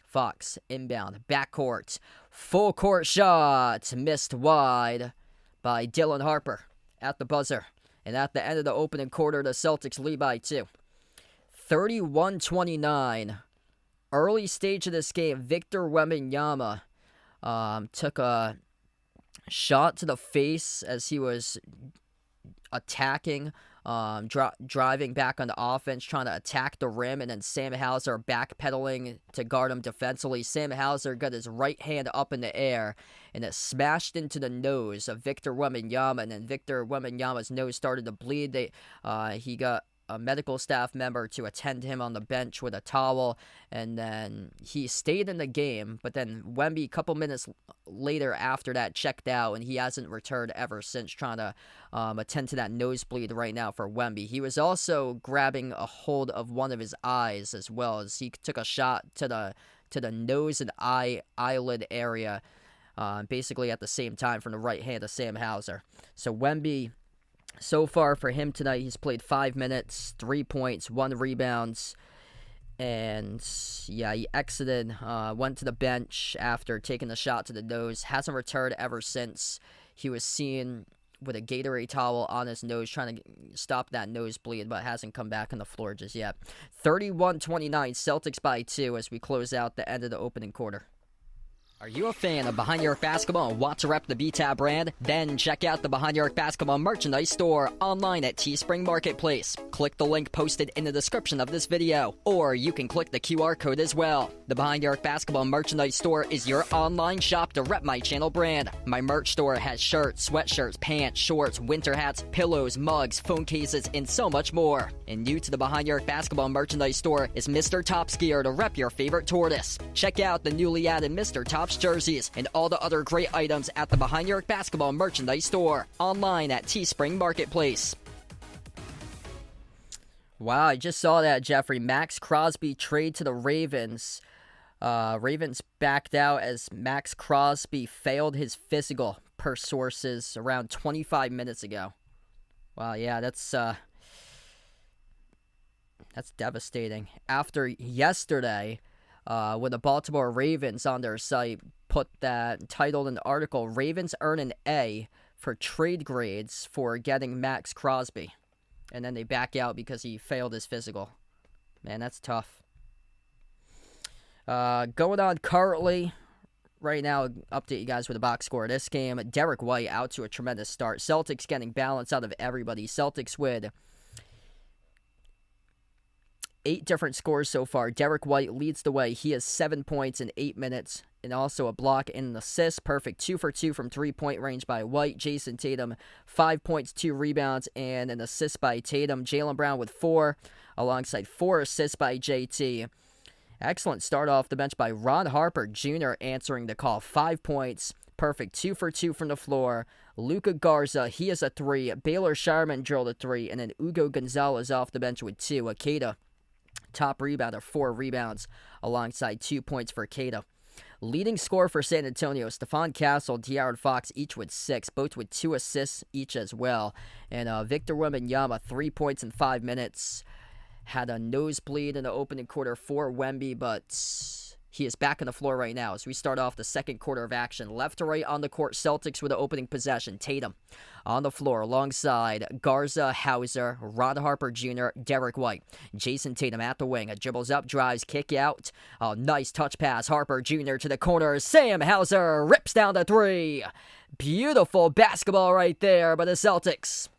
Fox inbound, backcourt. Full court shot. Missed wide by Dylan Harper at the buzzer. And at the end of the opening quarter, the Celtics lead by 2. 31-29. Early stage of this game, Victor Wembanyama took a shot to the face as he was attacking, driving back on the offense, trying to attack the rim, and then Sam Hauser backpedaling to guard him defensively. Sam Hauser got his right hand up in the air, and it smashed into the nose of Victor Wembanyama, and then Victor Wembanyama's nose started to bleed. He got a medical staff member to attend him on the bench with a towel, and then he stayed in the game, but then Wemby, a couple minutes later after that, checked out, and he hasn't returned ever since, trying to attend to that nosebleed right now for Wemby. He was also grabbing a hold of one of his eyes as well, as he took a shot to the nose and eyelid area, basically at the same time, from the right hand of Sam Hauser. So Wemby, so far for him tonight, he's played 5 minutes, 3 points, 1 rebound, and yeah, he exited, went to the bench after taking the shot to the nose. Hasn't returned ever since. He was seen with a Gatorade towel on his nose, trying to stop that nosebleed, but hasn't come back on the floor just yet. 31-29, Celtics by 2 as we close out the end of the opening quarter. Are you a fan of Behind the Arc Basketball and want to rep the BTAB brand? Then check out the Behind the Arc Basketball merchandise store online at Teespring Marketplace. Click the link posted in the description of this video, or you can click the QR code as well. The Behind the Arc Basketball merchandise store is your online shop to rep my channel brand. My merch store has shirts, sweatshirts, pants, shorts, winter hats, pillows, mugs, phone cases, and so much more. And new to the Behind the Arc Basketball merchandise store is Mr. Top's gear to rep your favorite tortoise. Check out the newly added Mr. Top's jerseys and all the other great items at the Behind the Arc Basketball merchandise store online at Teespring Marketplace. Wow, I just saw that, Jeffrey. Max Crosby trade to the Ravens. Ravens backed out as Max Crosby failed his physical, per sources, around 25 minutes ago. Wow, yeah, that's devastating. After yesterday, when the Baltimore Ravens on their site put that, titled an article, Ravens earn an A for trade grades for getting Max Crosby. And then they back out because he failed his physical. Man, that's tough. Going on currently, right now, update you guys with the box score of this game. Derek White out to a tremendous start. Celtics getting balance out of everybody. Celtics with 8 different scores so far. Derek White leads the way. He has 7 points in 8 minutes. and also a block and an assist. Perfect 2 for 2 from three-point range by White. Jason Tatum, 5 points, 2 rebounds, and an assist by Tatum. Jaylen Brown with 4, alongside 4 assists by JT. Excellent start off the bench by Ron Harper Jr. answering the call. 5 points. Perfect 2 for 2 from the floor. Luka Garza, he has a 3. Baylor Shireman drilled a 3. And then Ugo Gonzalez off the bench with 2. Akeda, top rebounder, 4 rebounds, alongside 2 points for Akeda. Leading scorer for San Antonio, Stephon Castle, De'Aaron Fox, each with 6, both with 2 assists each as well. And Victor Wembanyama, 3 points in 5 minutes. Had a nosebleed in the opening quarter for Wemby, but he is back on the floor right now as we start off the second quarter of action. Left to right on the court, Celtics with the opening possession. Tatum on the floor alongside Garza, Hauser, Ron Harper Jr., Derek White. Jason Tatum at the wing. Dribbles up, drives, kick out. Oh, nice touch pass. Harper Jr. to the corner. Sam Hauser rips down the 3. Beautiful basketball right there by the Celtics.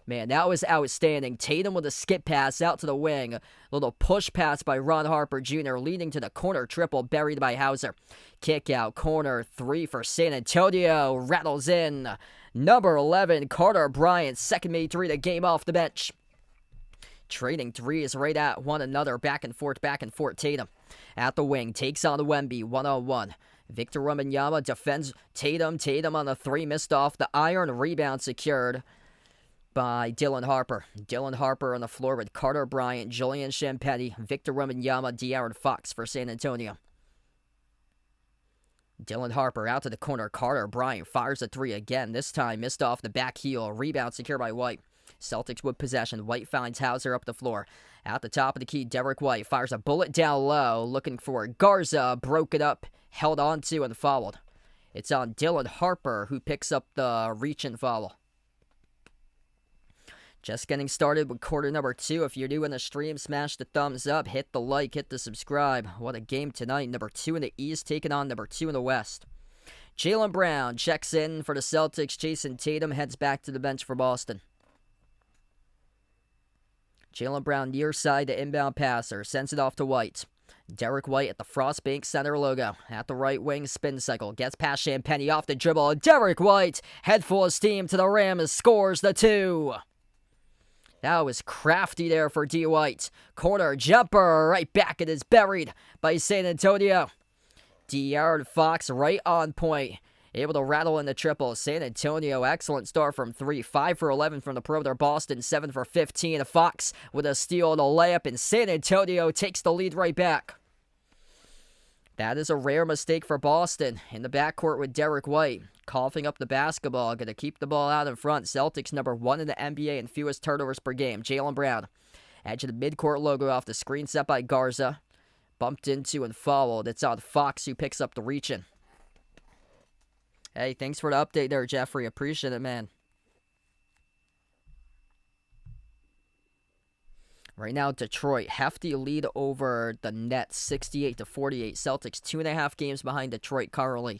Man, that was outstanding. Tatum with a skip pass out to the wing. A little push pass by Ron Harper Jr. leading to the corner triple buried by Hauser. Kick out, corner 3 for San Antonio. Rattles in. Number 11, Carter Bryant. Second made 3 to game off the bench. Trading 3s right at one another. Back and forth, Tatum. At the wing, takes on Wemby, 1-on-1. Victor Wembanyama defends Tatum. Tatum on the 3, missed off the iron. Rebound secured by Dylan Harper. Dylan Harper on the floor with Carter Bryant, Julian Champetti, Victor Wembanyama, De'Aaron Fox for San Antonio. Dylan Harper out to the corner. Carter Bryant fires a 3 again. This time missed off the back heel. Rebound secured by White. Celtics with possession. White finds Hauser up the floor. At the top of the key, Derek White fires a bullet down low. Looking for Garza. Broke it up. Held onto and fouled. It's on Dylan Harper who picks up the reach and foul. Just getting started with quarter number 2. If you're new in the stream, smash the thumbs up, hit the like, hit the subscribe. What a game tonight. Number 2 in the East taking on number 2 in the West. Jaylen Brown checks in for the Celtics. Jason Tatum heads back to the bench for Boston. Jaylen Brown near side to inbound passer. Sends it off to White. Derek White at the Frostbank Center logo. At the right wing, spin cycle. Gets past Champetti off the dribble. Derek White, head full of steam to the rim, scores the 2. That was crafty there for D. White. Corner jumper, right back. It is buried by San Antonio. De'Aaron Fox right on point. Able to rattle in the triple. San Antonio, excellent start from 3. 5 for 11 from the perimeter. Boston, 7 for 15. Fox with a steal and a layup, and San Antonio takes the lead right back. That is a rare mistake for Boston in the backcourt with Derek White. Coughing up the basketball, going to keep the ball out in front. Celtics number 1 in the NBA in fewest turnovers per game. Jaylen Brown, edge of the midcourt logo off the screen set by Garza. Bumped into and fouled. It's on Fox who picks up the reach-in. Hey, thanks for the update there, Jeffrey. Appreciate it, man. Right now, Detroit, hefty lead over the Nets, 68-48. Celtics, 2.5 games behind Detroit currently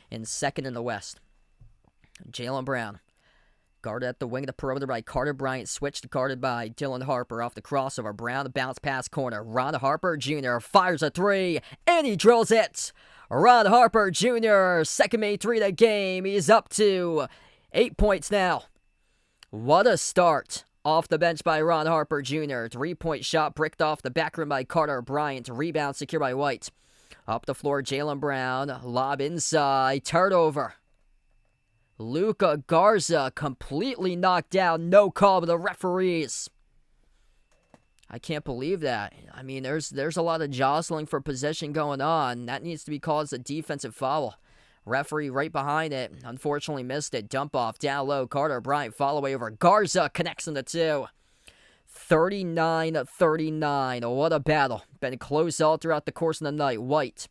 in second in the West. Jaylen Brown, guarded at the wing of the perimeter by Carter Bryant, switched guarded by Dylan Harper off the crossover. Brown, bounce pass corner. Ron Harper Jr. fires a 3, and he drills it. Ron Harper Jr., second made 3 of the game. He's up to 8 points now. What a start. Off the bench by Ron Harper Jr. 3-point shot bricked off the back rim by Carter Bryant. Rebound secured by White. Up the floor, Jaylen Brown. Lob inside. Turnover. Luka Garza completely knocked down. No call by the referees. I can't believe that. I mean, there's a lot of jostling for possession going on. That needs to be called as a defensive foul. Referee right behind it. Unfortunately missed it. Dump off down low. Carter Bryant fall away over. Garza connects on the 2. 39-39. What a battle. Been close all throughout the course of the night. White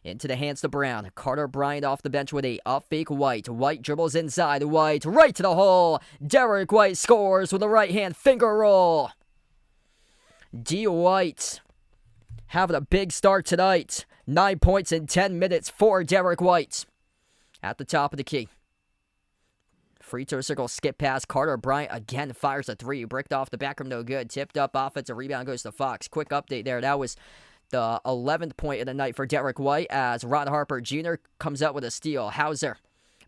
into the hands to Brown. Carter Bryant off the bench with 8. Up fake White. White dribbles inside. White right to the hole. Derek White scores with a right hand finger roll. D. White having a big start tonight. 9 points in 10 minutes for Derek White. At the top of the key. Free throw circle skip pass. Carter Bryant again fires a 3. Bricked off the back rim, no good. Tipped up offensive rebound goes to Fox. Quick update there. That was The 11th point of the night for Derek White as Ron Harper Jr. comes out with a steal. Hauser.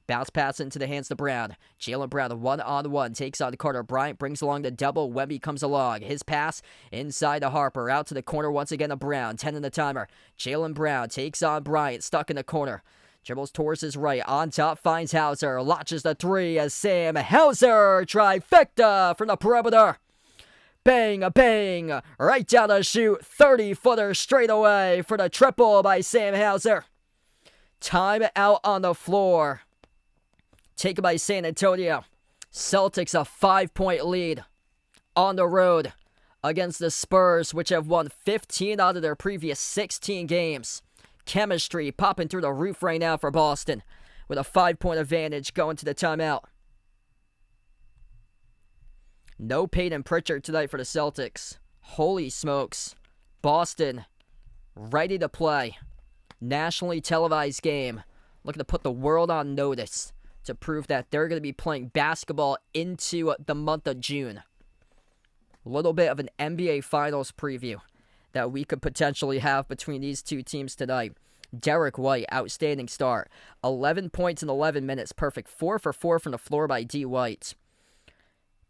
Bounce pass into the hands to Brown. Jaylen Brown one-on-one takes on Carter Bryant, brings along the double. Wemby comes along. His pass inside to Harper. Out to the corner once again to Brown. 10 in the timer. Jaylen Brown takes on Bryant, stuck in the corner. Dribbles towards his right. On top finds Hauser. Launches the three as Sam Hauser. Trifecta from the perimeter. Bang, bang. Right down the chute. 30-footer straight away for the triple by Sam Hauser. Time out on the floor. Taken by San Antonio. Celtics a 5-point lead on the road against the Spurs, which have won 15 out of their previous 16 games. Chemistry popping through the roof right now for Boston with a 5-point advantage going to the timeout. No Peyton Pritchard tonight for the Celtics. Holy smokes. Boston ready to play. Nationally televised game. Looking to put the world on notice to prove that they're going to be playing basketball into the month of June. A little bit of an NBA Finals preview that we could potentially have between these two teams tonight. Derek White, outstanding start. 11 points in 11 minutes. Perfect. 4 for 4 from the floor by D. White.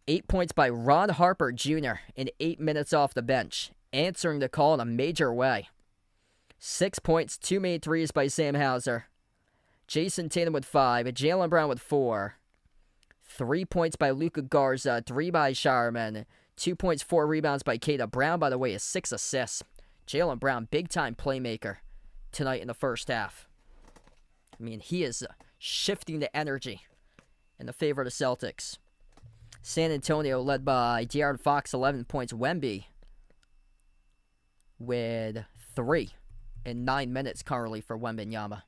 8 points by Ron Harper Jr. in 8 minutes off the bench. Answering the call in a major way. 6 points, 2 made threes by Sam Hauser. Jason Tatum with 5. Jaylen Brown with 4. 3 points by Luka Garza. 3 by Sharman. 2 points, 4 rebounds by Kata. Brown, by the way, is 6 assists. Jaylen Brown, big-time playmaker tonight in the first half. I mean, he is shifting the energy in the favor of the Celtics. San Antonio led by De'Aaron Fox, 11 points. Wemby with 3 in 9 minutes currently for Wembanyama.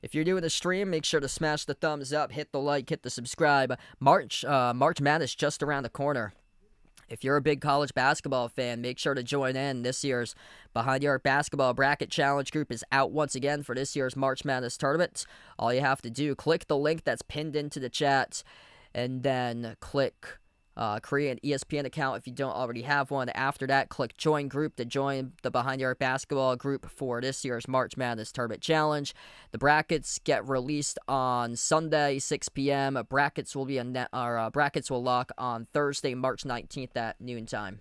If you're doing the stream, make sure to smash the thumbs up, hit the like, hit the subscribe. March Madness just around the corner. If you're a big college basketball fan, make sure to join in. This year's Behind the Arc Basketball Bracket Challenge group is out once again for this year's March Madness tournament. All you have to do, click the link that's pinned into the chat, and then click create an ESPN account if you don't already have one. After that, click Join Group to join the Behind the Arc Basketball group for this year's March Madness Tournament Challenge. The brackets get released on Sunday, 6 p.m. Brackets will lock on Thursday, March 19th at noontime.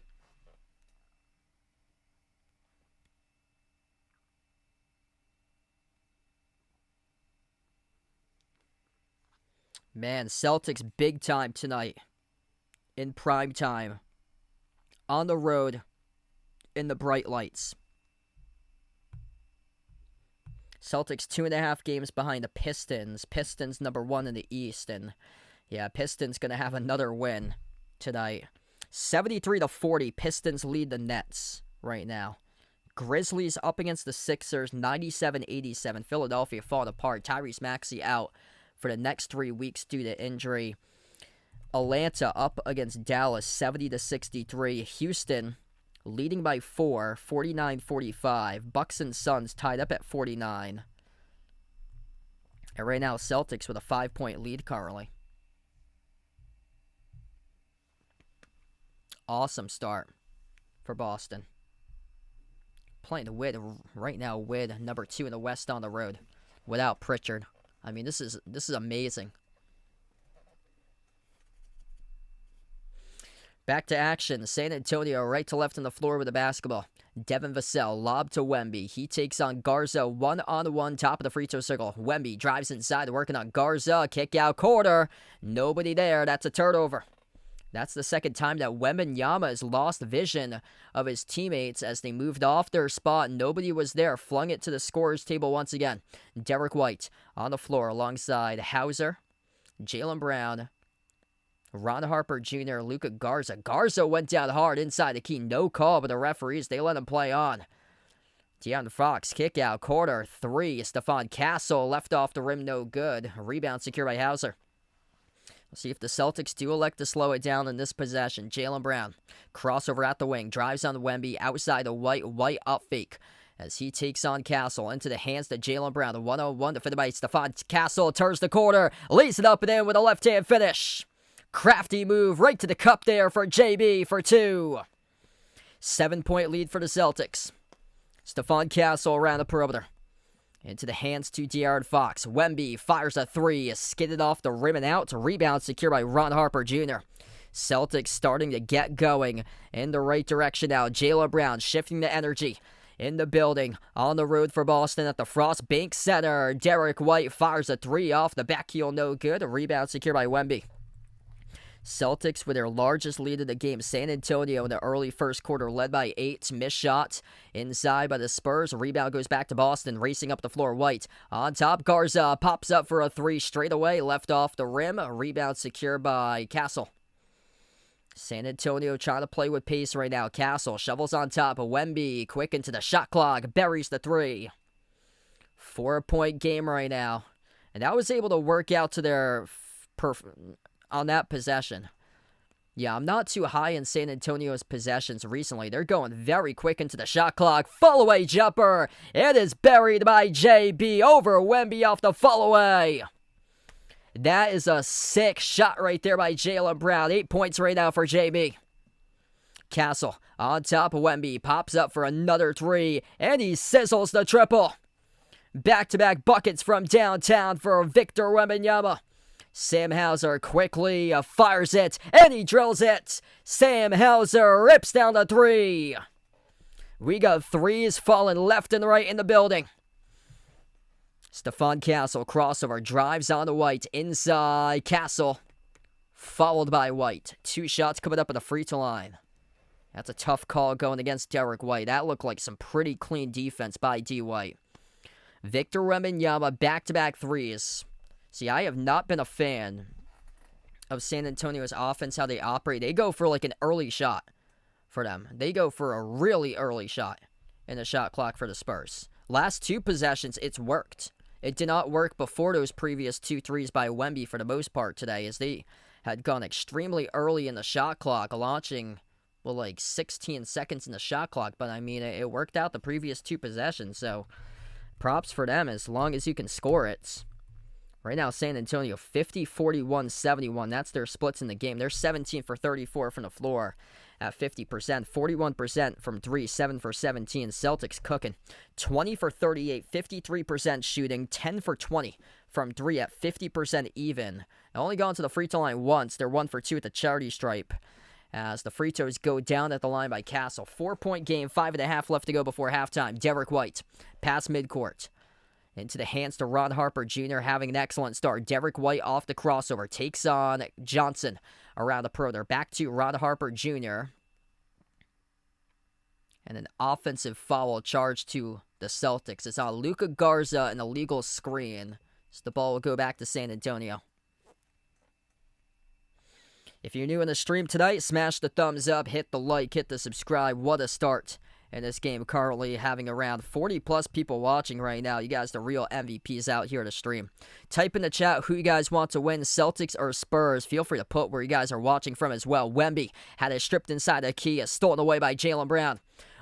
Man, Celtics big time tonight. In prime time, on the road, in the bright lights. Celtics 2.5 games behind the Pistons. Pistons number 1 in the East, and yeah, Pistons gonna have another win tonight. 73-40, Pistons lead the Nets right now. Grizzlies up against the Sixers, 97-87. Philadelphia falling apart. Tyrese Maxey out for the next 3 weeks due to injury. Atlanta up against Dallas, 70-63. Houston leading by 4, 49-45. Bucks and Suns tied up at 49. And right now, Celtics with a 5-point lead currently. Awesome start for Boston. Playing right now with number 2 in the West on the road without Pritchard. I mean, this is amazing. Back to action. San Antonio right to left on the floor with the basketball. Devin Vassell, lob to Wemby. He takes on Garza, one-on-one, top of the free throw circle. Wemby drives inside, working on Garza. Kick out quarter. Nobody there. That's a turnover. That's the second time that Wembanyama has lost vision of his teammates as they moved off their spot. Nobody was there. Flung it to the scorer's table once again. Derek White on the floor alongside Hauser, Jaylen Brown, Ron Harper Jr., Luka Garza. Garza went down hard inside the key. No call, but the referees, they let him play on. De'Aaron Fox, kick out, quarter 3. Stephon Castle left off the rim, no good. Rebound secured by Hauser. We'll see if the Celtics do elect to slow it down in this possession. Jaylen Brown, crossover at the wing, drives on Wemby, outside the White up fake. as he takes on Castle into the hands of Jaylen Brown. The 1-on-1 defended by Stephon Castle. Turns the corner, lays it up and in with a left-hand finish. Crafty move right to the cup there for JB for 2. 7-point lead for the Celtics. Stephon Castle around the perimeter. Into the hands to De'Aaron Fox. Wemby fires a 3, skidded off the rim and out. Rebound secured by Ron Harper Jr. Celtics starting to get going in the right direction now. Jaylen Brown shifting the energy in the building. On the road for Boston at the Frost Bank Center. Derek White fires a 3 off the back heel, no good. A rebound secured by Wemby. Celtics with their largest lead of the game. San Antonio in the early first quarter led by 8. Missed shots inside by the Spurs. Rebound goes back to Boston. Racing up the floor. White on top. Garza pops up for a 3 straight away. Left off the rim. A rebound secured by Castle. San Antonio trying to play with pace right now. Castle shovels on top of Wemby. Quick into the shot clock. Buries the 3. 4-point game right now. And that was able to work out to their on that possession. Yeah, I'm not too high in San Antonio's possessions recently. They're going very quick into the shot clock. Fall-away jumper. It is buried by JB over Wemby off the fall-away. That is a sick shot right there by Jaylen Brown. 8 points right now for JB. Castle on top of Wemby. Pops up for another 3. And he sizzles the triple. Back-to-back buckets from downtown for Victor Wembanyama. Sam Hauser quickly fires it, and he drills it. Sam Hauser rips down the 3. We got 3s falling left and right in the building. Stephon Castle crossover, drives on to White, inside Castle, followed by White. 2 shots coming up at the free throw line. That's a tough call going against Derek White. That looked like some pretty clean defense by D. White. Victor Wembanyama, back-to-back 3s. See, I have not been a fan of San Antonio's offense, how they operate. They go for like an early shot for them. They go for a really early shot in the shot clock for the Spurs. Last 2 possessions, it's worked. It did not work before those previous 2 threes by Wemby for the most part today, as they had gone extremely early in the shot clock, launching, well, like 16 seconds in the shot clock. But, I mean, it worked out the previous 2 possessions, so props for them as long as you can score it. Right now, San Antonio, 50, 41, 71. That's their splits in the game. They're 17 for 34 from the floor at 50%. 41% from 3, 7 for 17. Celtics cooking. 20 for 38, 53% shooting. 10 for 20 from 3 at 50% even. Now, only gone to the free throw line once. They're 1 for 2 at the charity stripe, as the free throws go down at the line by Castle. 4-point game, 5.5 left to go before halftime. Derek White, pass midcourt. Into the hands to Ron Harper Jr., having an excellent start. Derek White off the crossover. Takes on Johnson around the perimeter. Back to Ron Harper Jr. And an offensive foul charge to the Celtics. It's on Luka Garza, an illegal screen. So the ball will go back to San Antonio. If you're new in the stream tonight, smash the thumbs up, hit the like, hit the subscribe. What a start in this game, currently having around 40-plus people watching right now. You guys, the real MVPs out here to stream. Type in the chat who you guys want to win, Celtics or Spurs. Feel free to put where you guys are watching from as well. Wemby had it stripped inside the key, stolen away by Jaylen Brown.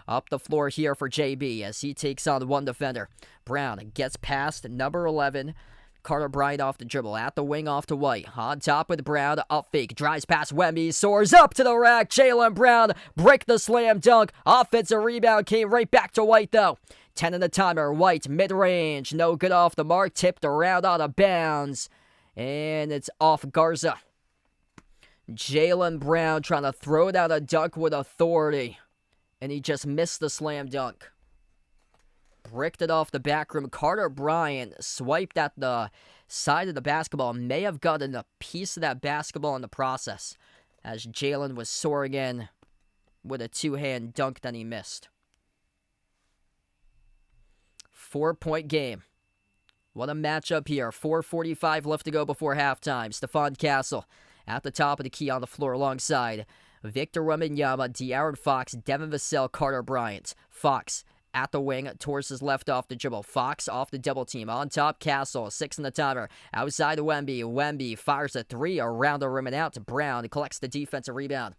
Up the floor here for JB as he takes on 1 defender. Brown gets past number 11. Carter Bryant off the dribble, at the wing off to White. On top with Brown, up fake, drives past Wemby, soars up to the rack. Jaylen Brown, break the slam dunk. Offensive rebound came right back to White though. 10 in the timer, White, mid-range, no good off the mark, tipped around out of bounds. And it's off Garza. Jaylen Brown trying to throw down a dunk with authority. And he just missed the slam dunk. Bricked it off the back rim. Carter Bryant swiped at the side of the basketball. May have gotten a piece of that basketball in the process, as Jaylen was soaring in with a 2-hand dunk that he missed. 4-point game. What a matchup here. 4:45 left to go before halftime. Stephon Castle at the top of the key on the floor alongside Victor Wembanyama, De'Aaron Fox, Devin Vassell, Carter Bryant. Fox at the wing, towards his left off the dribble. Fox off the double team. On top, Castle. 6 in the timer. Outside of Wemby. Wemby fires a 3 around the rim and out to Brown. Collects the defensive rebound.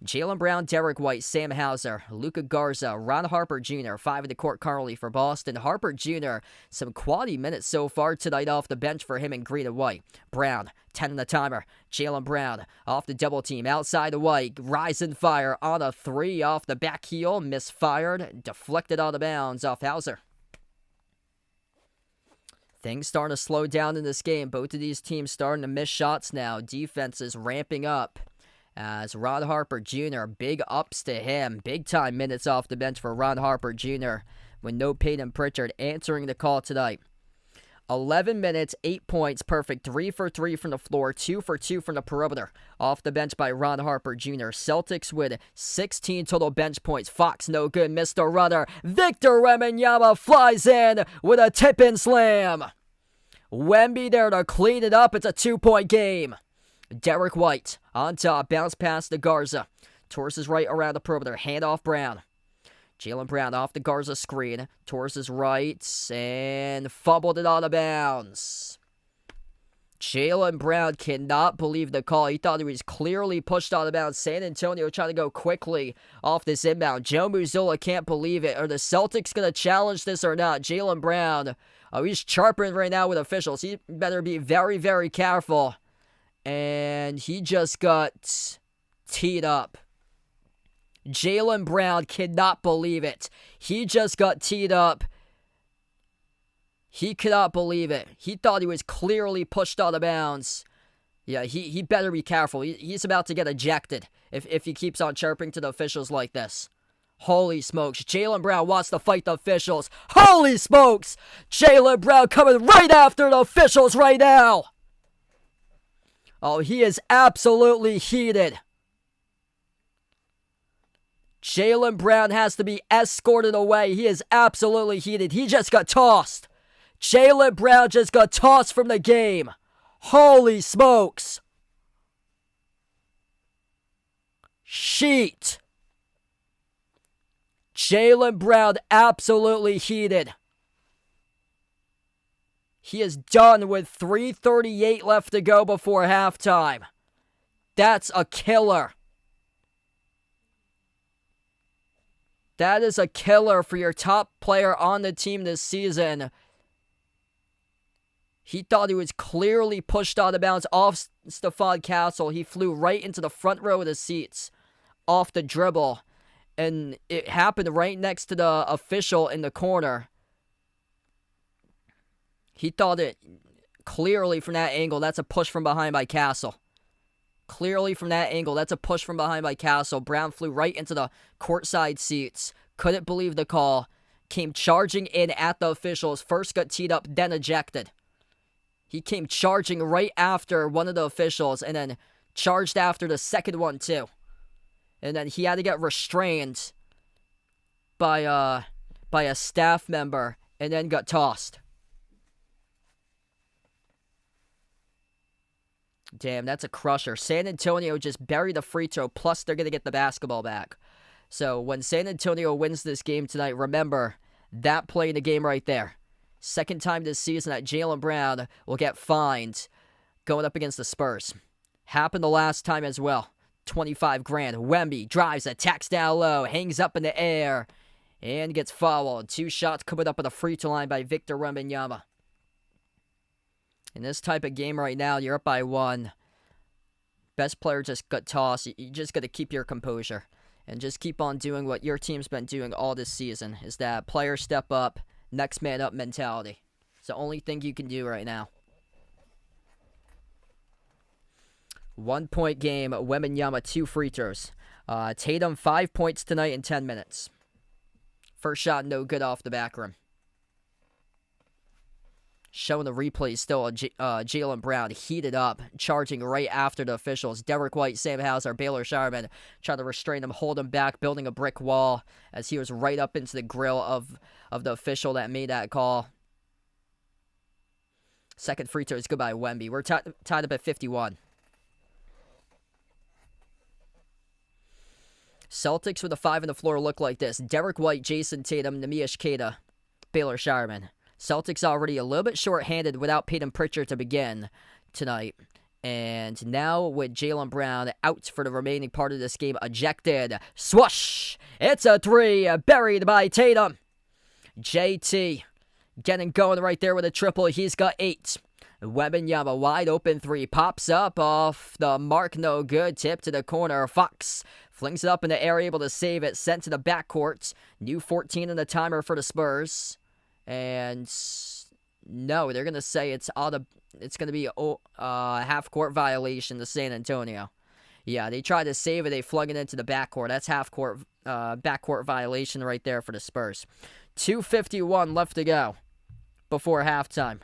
Jaylen Brown, Derek White, Sam Hauser, Luka Garza, Ron Harper Jr., 5 in the court currently for Boston. Harper Jr., some quality minutes so far tonight off the bench for him in green and white. Brown, 10 in the timer. Jaylen Brown off the double team outside the white. Rise and fire on a 3 off the back heel. Misfired. Deflected out of bounds off Hauser. Things starting to slow down in this game. Both of these teams starting to miss shots now. Defense is ramping up as Ron Harper Jr., big ups to him. Big time minutes off the bench for Ron Harper Jr. with no Peyton Pritchard answering the call tonight. 11 minutes, 8 points, perfect. 3 for 3 from the floor, 2 for 2 from the perimeter. Off the bench by Ron Harper Jr. Celtics with 16 total bench points. Fox no good, Mr. Runner. Victor Wembanyama flies in with a tip-in slam. Wemby there to clean it up. It's a 2-point game. Derek White on top, bounce pass to Garza. Towards his right around the perimeter, hand off Brown. Jaylen Brown off the Garza screen, towards his right, and fumbled it out of bounds. Jaylen Brown cannot believe the call. He thought he was clearly pushed out of bounds. San Antonio trying to go quickly off this inbound. Joe Mazzulla can't believe it. Are the Celtics going to challenge this or not? Jaylen Brown, he's chirping right now with officials. He better be very, very careful. And he just got teed up. Jaylen Brown cannot believe it. He just got teed up. He cannot believe it. He thought he was clearly pushed out of bounds. Yeah, he better be careful. He's about to get ejected if he keeps on chirping to the officials like this. Holy smokes. Jaylen Brown wants to fight the officials. Holy smokes. Jaylen Brown coming right after the officials right now. Oh, he is absolutely heated. Jaylen Brown has to be escorted away. He is absolutely heated. He just got tossed. Jaylen Brown just got tossed from the game. Holy smokes. Sheet. Jaylen Brown absolutely heated. He is done with 3:38 left to go before halftime. That's a killer. That is a killer for your top player on the team this season. He thought he was clearly pushed out of bounds off Stephon Castle. He flew right into the front row of the seats off the dribble. And it happened right next to the official in the corner. He thought it clearly from that angle, that's a push from behind by Castle. Clearly from that angle, that's a push from behind by Castle. Brown flew right into the courtside seats. Couldn't believe the call. Came charging in at the officials. First got teed up, then ejected. He came charging right after one of the officials and then charged after the second one too. And then he had to get restrained by a staff member and then got tossed. Damn, that's a crusher. San Antonio just buried the free throw, plus they're going to get the basketball back. So when San Antonio wins this game tonight, remember that play in the game right there. Second time this season that Jaylen Brown will get fined going up against the Spurs. Happened the last time as well. 25 grand. Wemby drives, attacks down low, hangs up in the air, and gets fouled. 2 shots coming up at the free throw line by Victor Wembanyama. In this type of game right now, you're up by 1. Best player just got tossed. You just got to keep your composure and just keep on doing what your team's been doing all this season, is that player step up, next man up mentality. It's the only thing you can do right now. 1-point game, Wembanyama 2 free throws. Tatum 5 points tonight in 10 minutes. First shot no good off the back rim. Showing the replay still, Jaylen Brown heated up, charging right after the officials. Derek White, Sam Hauser, Baylor Sharman trying to restrain him, hold him back, building a brick wall as he was right up into the grill of the official that made that call. Second free throw is good by Wemby. We're tied up at 51. Celtics with a 5 on the floor look like this. Derek White, Jason Tatum, Neemias Queta, Baylor Sharman. Celtics already a little bit short-handed without Peyton Pritchard to begin tonight. And now with Jaylen Brown out for the remaining part of this game, ejected. Swoosh! It's a three, buried by Tatum. JT getting going right there with a triple. He's got 8. Wembanyama wide open three. Pops up off the mark. No good. Tip to the corner. Fox flings it up in the air. Able to save it. Sent to the backcourt. New 14 in the timer for the Spurs. And no, they're going to say it's going to be a half-court violation to San Antonio. Yeah, they tried to save it. They flung it into the backcourt. That's backcourt violation right there for the Spurs. 2:51 left to go before halftime.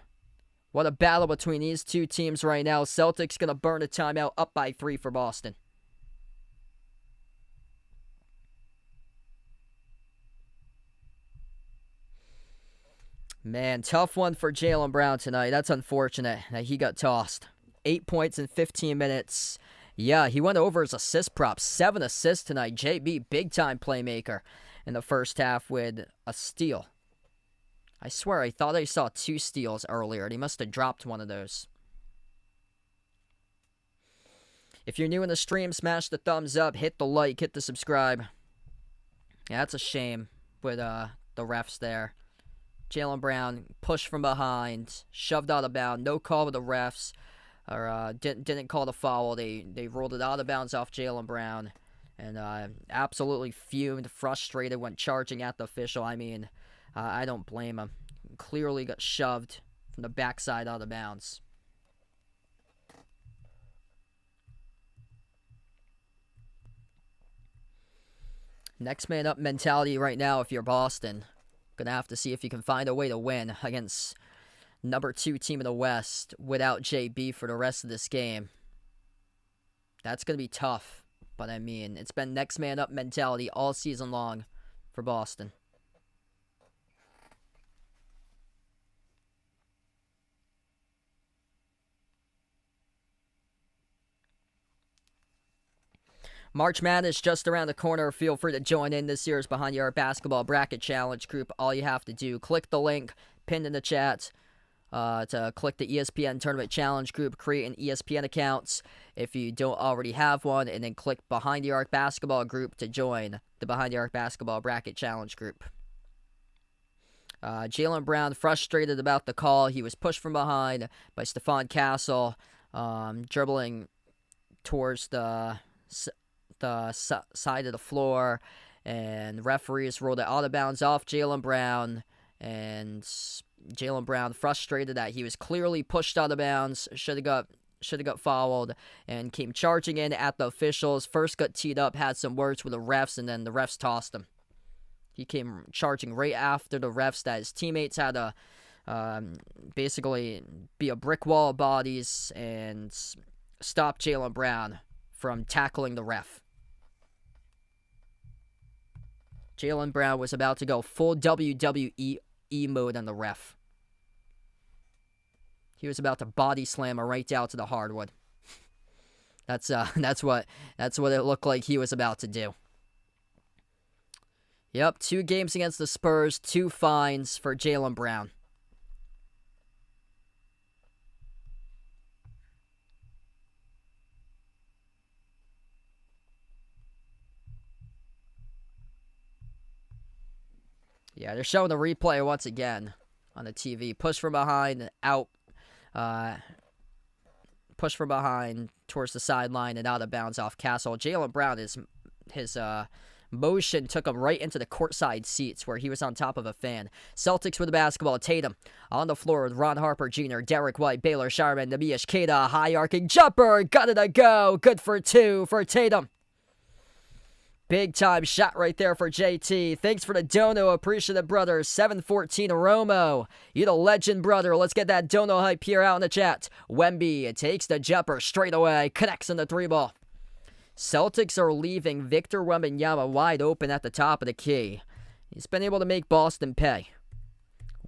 What a battle between these two teams right now. Celtics going to burn a timeout, up by 3 for Boston. Man, tough one for Jaylen Brown tonight. That's unfortunate that he got tossed. 8 points in 15 minutes. Yeah, he went over his assist prop. 7 assists tonight. JB, big-time playmaker in the first half with a steal. I swear, I thought I saw 2 steals earlier, and he must have dropped one of those. If you're new in the stream, smash the thumbs up, hit the like, hit the subscribe. Yeah, that's a shame with the refs there. Jaylen Brown pushed from behind, shoved out of bounds, no call with the refs, or didn't call the foul. They rolled it out of bounds off Jaylen Brown, and absolutely fumed, frustrated, went charging at the official. I mean, I don't blame him. Clearly got shoved from the backside out of bounds. Next man up mentality right now if you're Boston. Gonna have to see if you can find a way to win against number 2 team in the West without JB for the rest of this game. That's gonna be tough. But I mean, it's been next man up mentality all season long for Boston. March Madness just around the corner. Feel free to join in this year's Behind Your Basketball Bracket Challenge group. All you have to do, click the link pinned in the chat to click the ESPN Tournament Challenge group, create an ESPN account if you don't already have one, and then click Behind the Arc Basketball group to join the Behind the Arc Basketball Bracket Challenge group. Jaylen Brown frustrated about the call. He was pushed from behind by Stephon Castle, dribbling towards the side of the floor, and referees rolled it out of bounds off Jaylen Brown, and Jaylen Brown frustrated that he was clearly pushed out of bounds, should have got fouled, and came charging in at the officials. First got teed up, had some words with the refs, and then the refs tossed him. He came charging right after the refs that his teammates had to basically be a brick wall of bodies and stop Jaylen Brown from tackling the ref. Jaylen Brown was about to go full WWE mode on the ref. He was about to body slam her right down to the hardwood. That's what it looked like he was about to do. Yep, 2 games against the Spurs, 2 fines for Jaylen Brown. Yeah, they're showing the replay once again on the TV. Push from behind, out. Push from behind towards the sideline and out of bounds off Castle. Jaylen Brown, his motion took him right into the courtside seats where he was on top of a fan. Celtics with the basketball. Tatum on the floor with Ron Harper Jr., Derek White, Baylor Sharman, Neemias Queta, high arcing jumper. Got it to go. Good for 2 for Tatum. Big time shot right there for JT. Thanks for the dono. Appreciate it, brother. 714 Romo. You the legend, brother. Let's get that dono hype here out in the chat. Wemby takes the jumper straight away. Connects on the 3-ball. Celtics are leaving Victor Wembanyama wide open at the top of the key. He's been able to make Boston pay.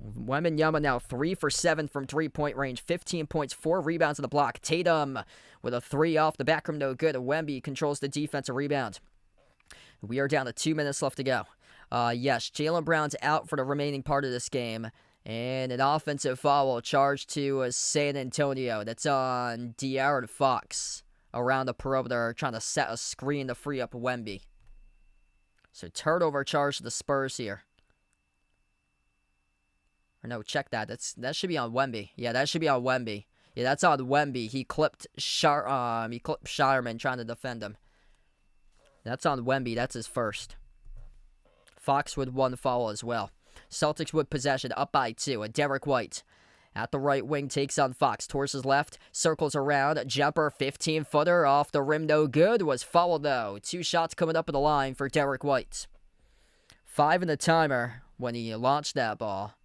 Wembanyama now 3 for 7 from 3-point range. 15 points, 4 rebounds on the block. Tatum with a 3 off the back rim, no good. Wemby controls the defensive rebound. We are down to 2 minutes left to go. Yes, Jaylen Brown's out for the remaining part of this game. And an offensive foul charged to San Antonio. That's on De'Aaron Fox around the perimeter, trying to set a screen to free up Wemby. So turnover charge to the Spurs here. Or no, check that. That should be on Wemby. Yeah, that should be on Wemby. Yeah, that's on Wemby. He clipped Shireman trying to defend him. That's on Wemby. That's his first. Fox with one foul as well. Celtics with possession, up by 2. Derek White at the right wing takes on Fox. Towards his left, circles around. Jumper, 15-footer off the rim, no good. Was fouled, though. 2 shots coming up in the line for Derek White. 5 in the timer when he launched that ball.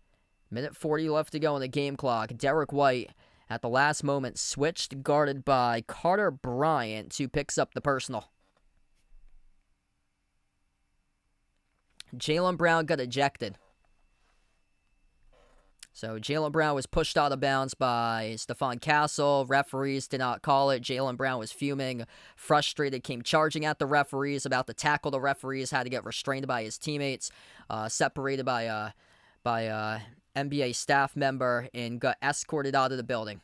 Minute 40 left to go in the game clock. Derek White, at the last moment, switched, guarded by Carter Bryant, who picks up the personal. Jaylen Brown got ejected. So Jaylen Brown was pushed out of bounds by Stephon Castle. Referees did not call it. Jaylen Brown was fuming, frustrated, came charging at the referees, about to tackle the referees, had to get restrained by his teammates, separated by NBA staff member, and got escorted out of the building.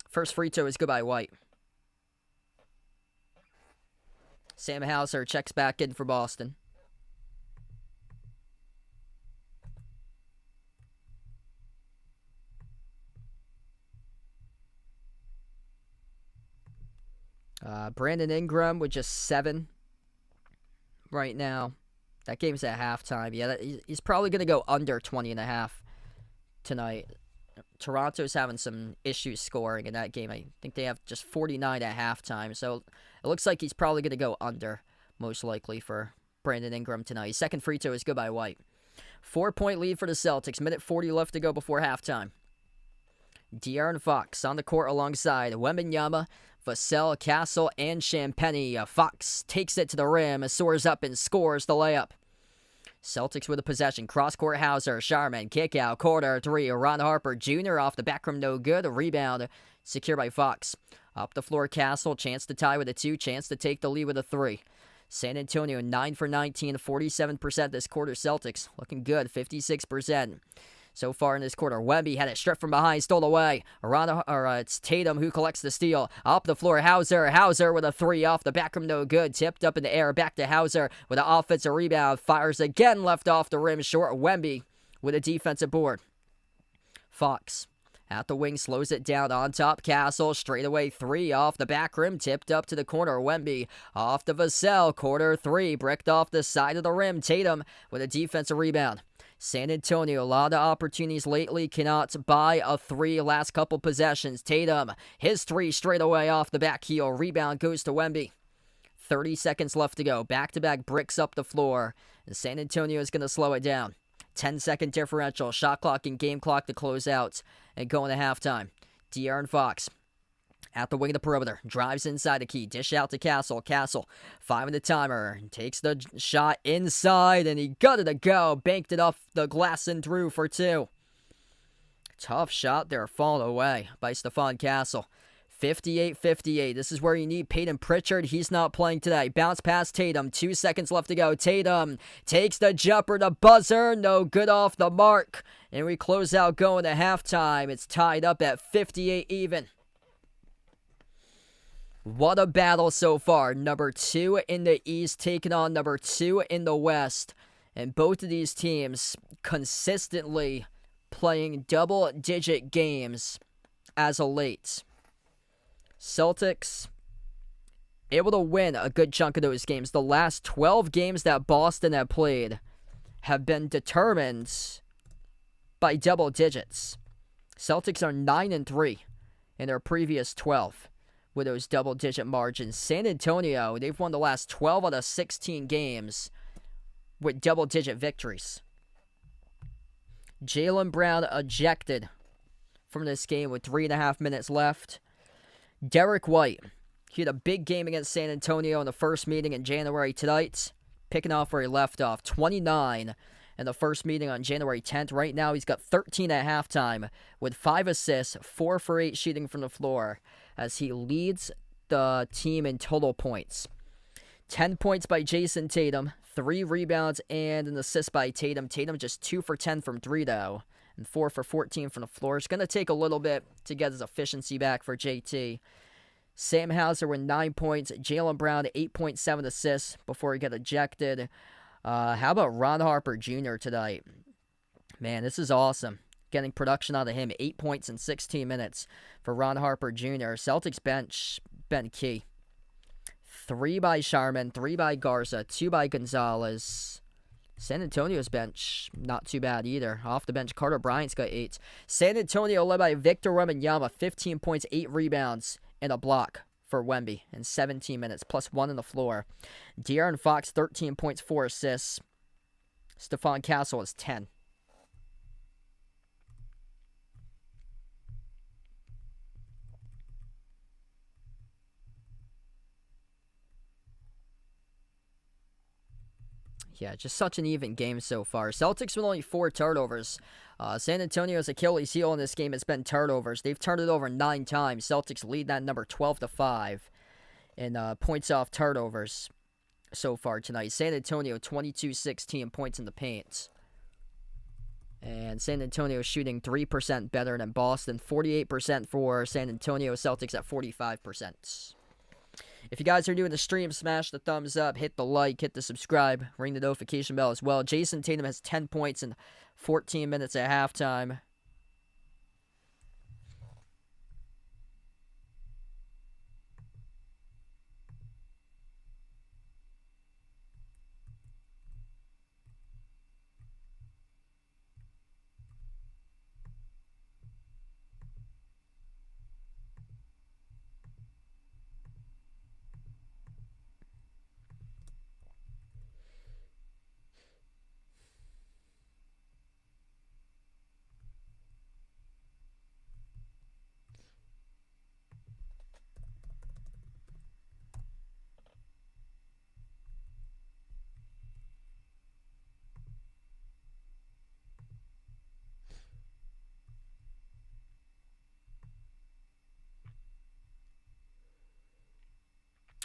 First free throw is good by White. Sam Hauser checks back in for Boston. Brandon Ingram with just 7 right now. That game's at halftime. Yeah, he's probably going to go under 20.5 tonight. Toronto's having some issues scoring in that game. I think they have just 49 at halftime. So it looks like he's probably going to go under, most likely, for Brandon Ingram tonight. His second free throw is good by White. 4-point lead for the Celtics. Minute 40 left to go before halftime. De'Aaron Fox on the court alongside Wembanyama, Vassell, Castle, and Champagnie. Fox takes it to the rim, soars up and scores the layup. Celtics with a possession. Cross-court Hauser, Sharman, kick out, corner 3. Ron Harper Jr. off the back rim, no good. A rebound secured by Fox. Up the floor, Castle, chance to tie with a 2, chance to take the lead with a 3. San Antonio 9 for 19, 47% this quarter. Celtics looking good, 56%. So far in this quarter, Wemby had it stripped from behind, stole away. It's Tatum who collects the steal. Up the floor, Hauser with a 3 off the back rim, no good. Tipped up in the air, back to Hauser with an offensive rebound. Fires again, left off the rim, short. Wemby with a defensive board. Fox at the wing, slows it down on top. Castle, straightaway 3 off the back rim, tipped up to the corner. Wemby off the Vassell, corner 3, bricked off the side of the rim. Tatum with a defensive rebound. San Antonio, a lot of opportunities lately, cannot buy a 3 last couple possessions. Tatum, his 3 straight away off the back heel. Rebound goes to Wemby. 30 seconds left to go. Back-to-back bricks up the floor. And San Antonio is going to slow it down. 10-second differential. Shot clock and game clock to close out and go into halftime. De'Aaron Fox at the wing of the perimeter. Drives inside the key. Dish out to Castle. Castle, 5 in the timer. Takes the shot inside, and he got it to go. Banked it off the glass and through for 2. Tough shot there, falling away by Stephon Castle. 58-58. This is where you need Peyton Pritchard. He's not playing today. Bounce past Tatum. 2 seconds left to go. Tatum takes the jumper, the buzzer. No good off the mark. And we close out going to halftime. It's tied up at 58 even. What a battle so far. Number 2 in the East taking on number 2 in the West. And both of these teams consistently playing double-digit games as of late. Celtics able to win a good chunk of those games. The last 12 games that Boston have played have been determined by double digits. Celtics are 9-3 in their previous 12 with those double-digit margins. San Antonio, they've won the last 12 out of 16 games with double-digit victories. Jaylen Brown ejected from this game with 3.5 minutes left. Derek White, he had a big game against San Antonio in the first meeting in January tonight, picking off where he left off. 29 in the first meeting on January 10th. Right now, he's got 13 at halftime with 5 assists, 4 for 8 shooting from the floor as he leads the team in total points. 10 points by Jason Tatum, 3 rebounds, and an assist by Tatum. Tatum just 2 for 10 from 3, though, and 4 for 14 from the floor. It's going to take a little bit to get his efficiency back for JT. Sam Hauser with 9 points. Jaylen Brown, 8.7 assists before he got ejected. How about Ron Harper Jr. tonight? Man, this is awesome. Getting production out of him. 8 points in 16 minutes for Ron Harper Jr. Celtics bench been key. 3 by Sharman, 3 by Garza, 2 by Gonzalez. San Antonio's bench, not too bad either. Off the bench, Carter Bryant's got 8. San Antonio led by Victor Wembanyama, 15 points, 8 rebounds, and a block for Wemby in 17 minutes, plus 1 on the floor. De'Aaron Fox, 13 points, 4 assists. Stephon Castle is 10. Yeah, just such an even game so far. Celtics with only 4 turnovers. San Antonio's Achilles heel in this game has been turnovers. They've turned it over 9 times. Celtics lead that number 12-5 in points off turnovers so far tonight. San Antonio 22-16 points in the paint. And San Antonio shooting 3% better than Boston. 48% for San Antonio. Celtics at 45%. If you guys are new to the stream, smash the thumbs up, hit the like, hit the subscribe, ring the notification bell as well. Jason Tatum has 10 points in 14 minutes at halftime.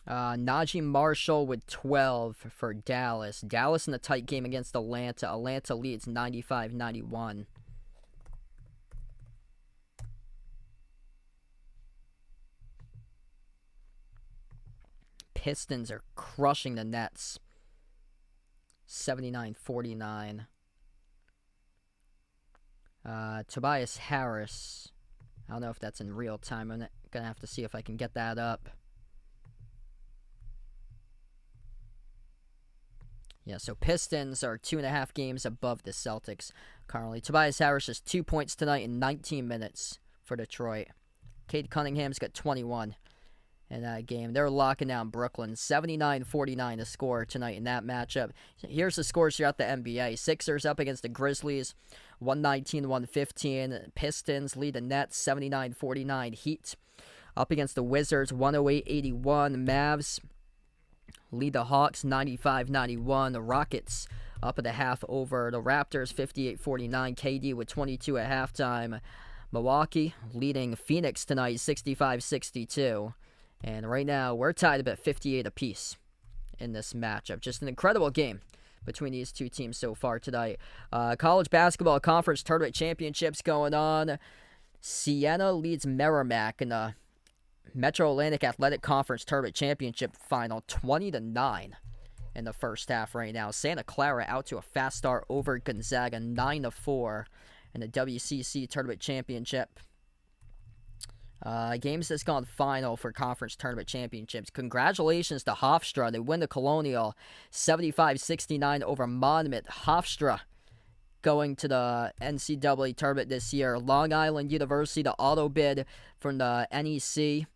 Najee Marshall with 12 for Dallas. Dallas in a tight game against Atlanta. Atlanta leads 95-91. Pistons are crushing the Nets. 79-49. Tobias Harris. I don't know if that's in real time. I'm going to have to see if I can get that up. Yeah, so Pistons are 2.5 games above the Celtics currently. Tobias Harris has 2 points tonight in 19 minutes for Detroit. Cade Cunningham's got 21 in that game. They're locking down Brooklyn. 79-49 the score tonight in that matchup. Here's the scores throughout the NBA. Sixers up against the Grizzlies, 119-115. Pistons lead the Nets, 79-49. Heat up against the Wizards, 108-81. Mavs lead the Hawks 95-91. The Rockets up at the half over the Raptors 58-49. KD with 22 at halftime. Milwaukee leading Phoenix tonight 65-62. And right now we're tied about 58 apiece in this matchup. Just an incredible game between these two teams so far tonight. College basketball conference tournament championships going on. Siena leads Merrimack in the Metro Atlantic Athletic Conference Tournament Championship Final 20-9 in the first half right now. Santa Clara out to a fast start over Gonzaga 9-4 in the WCC Tournament Championship. Games that's gone final for Conference Tournament Championships. Congratulations to Hofstra. They win the Colonial 75-69 over Monmouth. Hofstra going to the NCAA tournament this year. Long Island University, the auto bid from the NEC,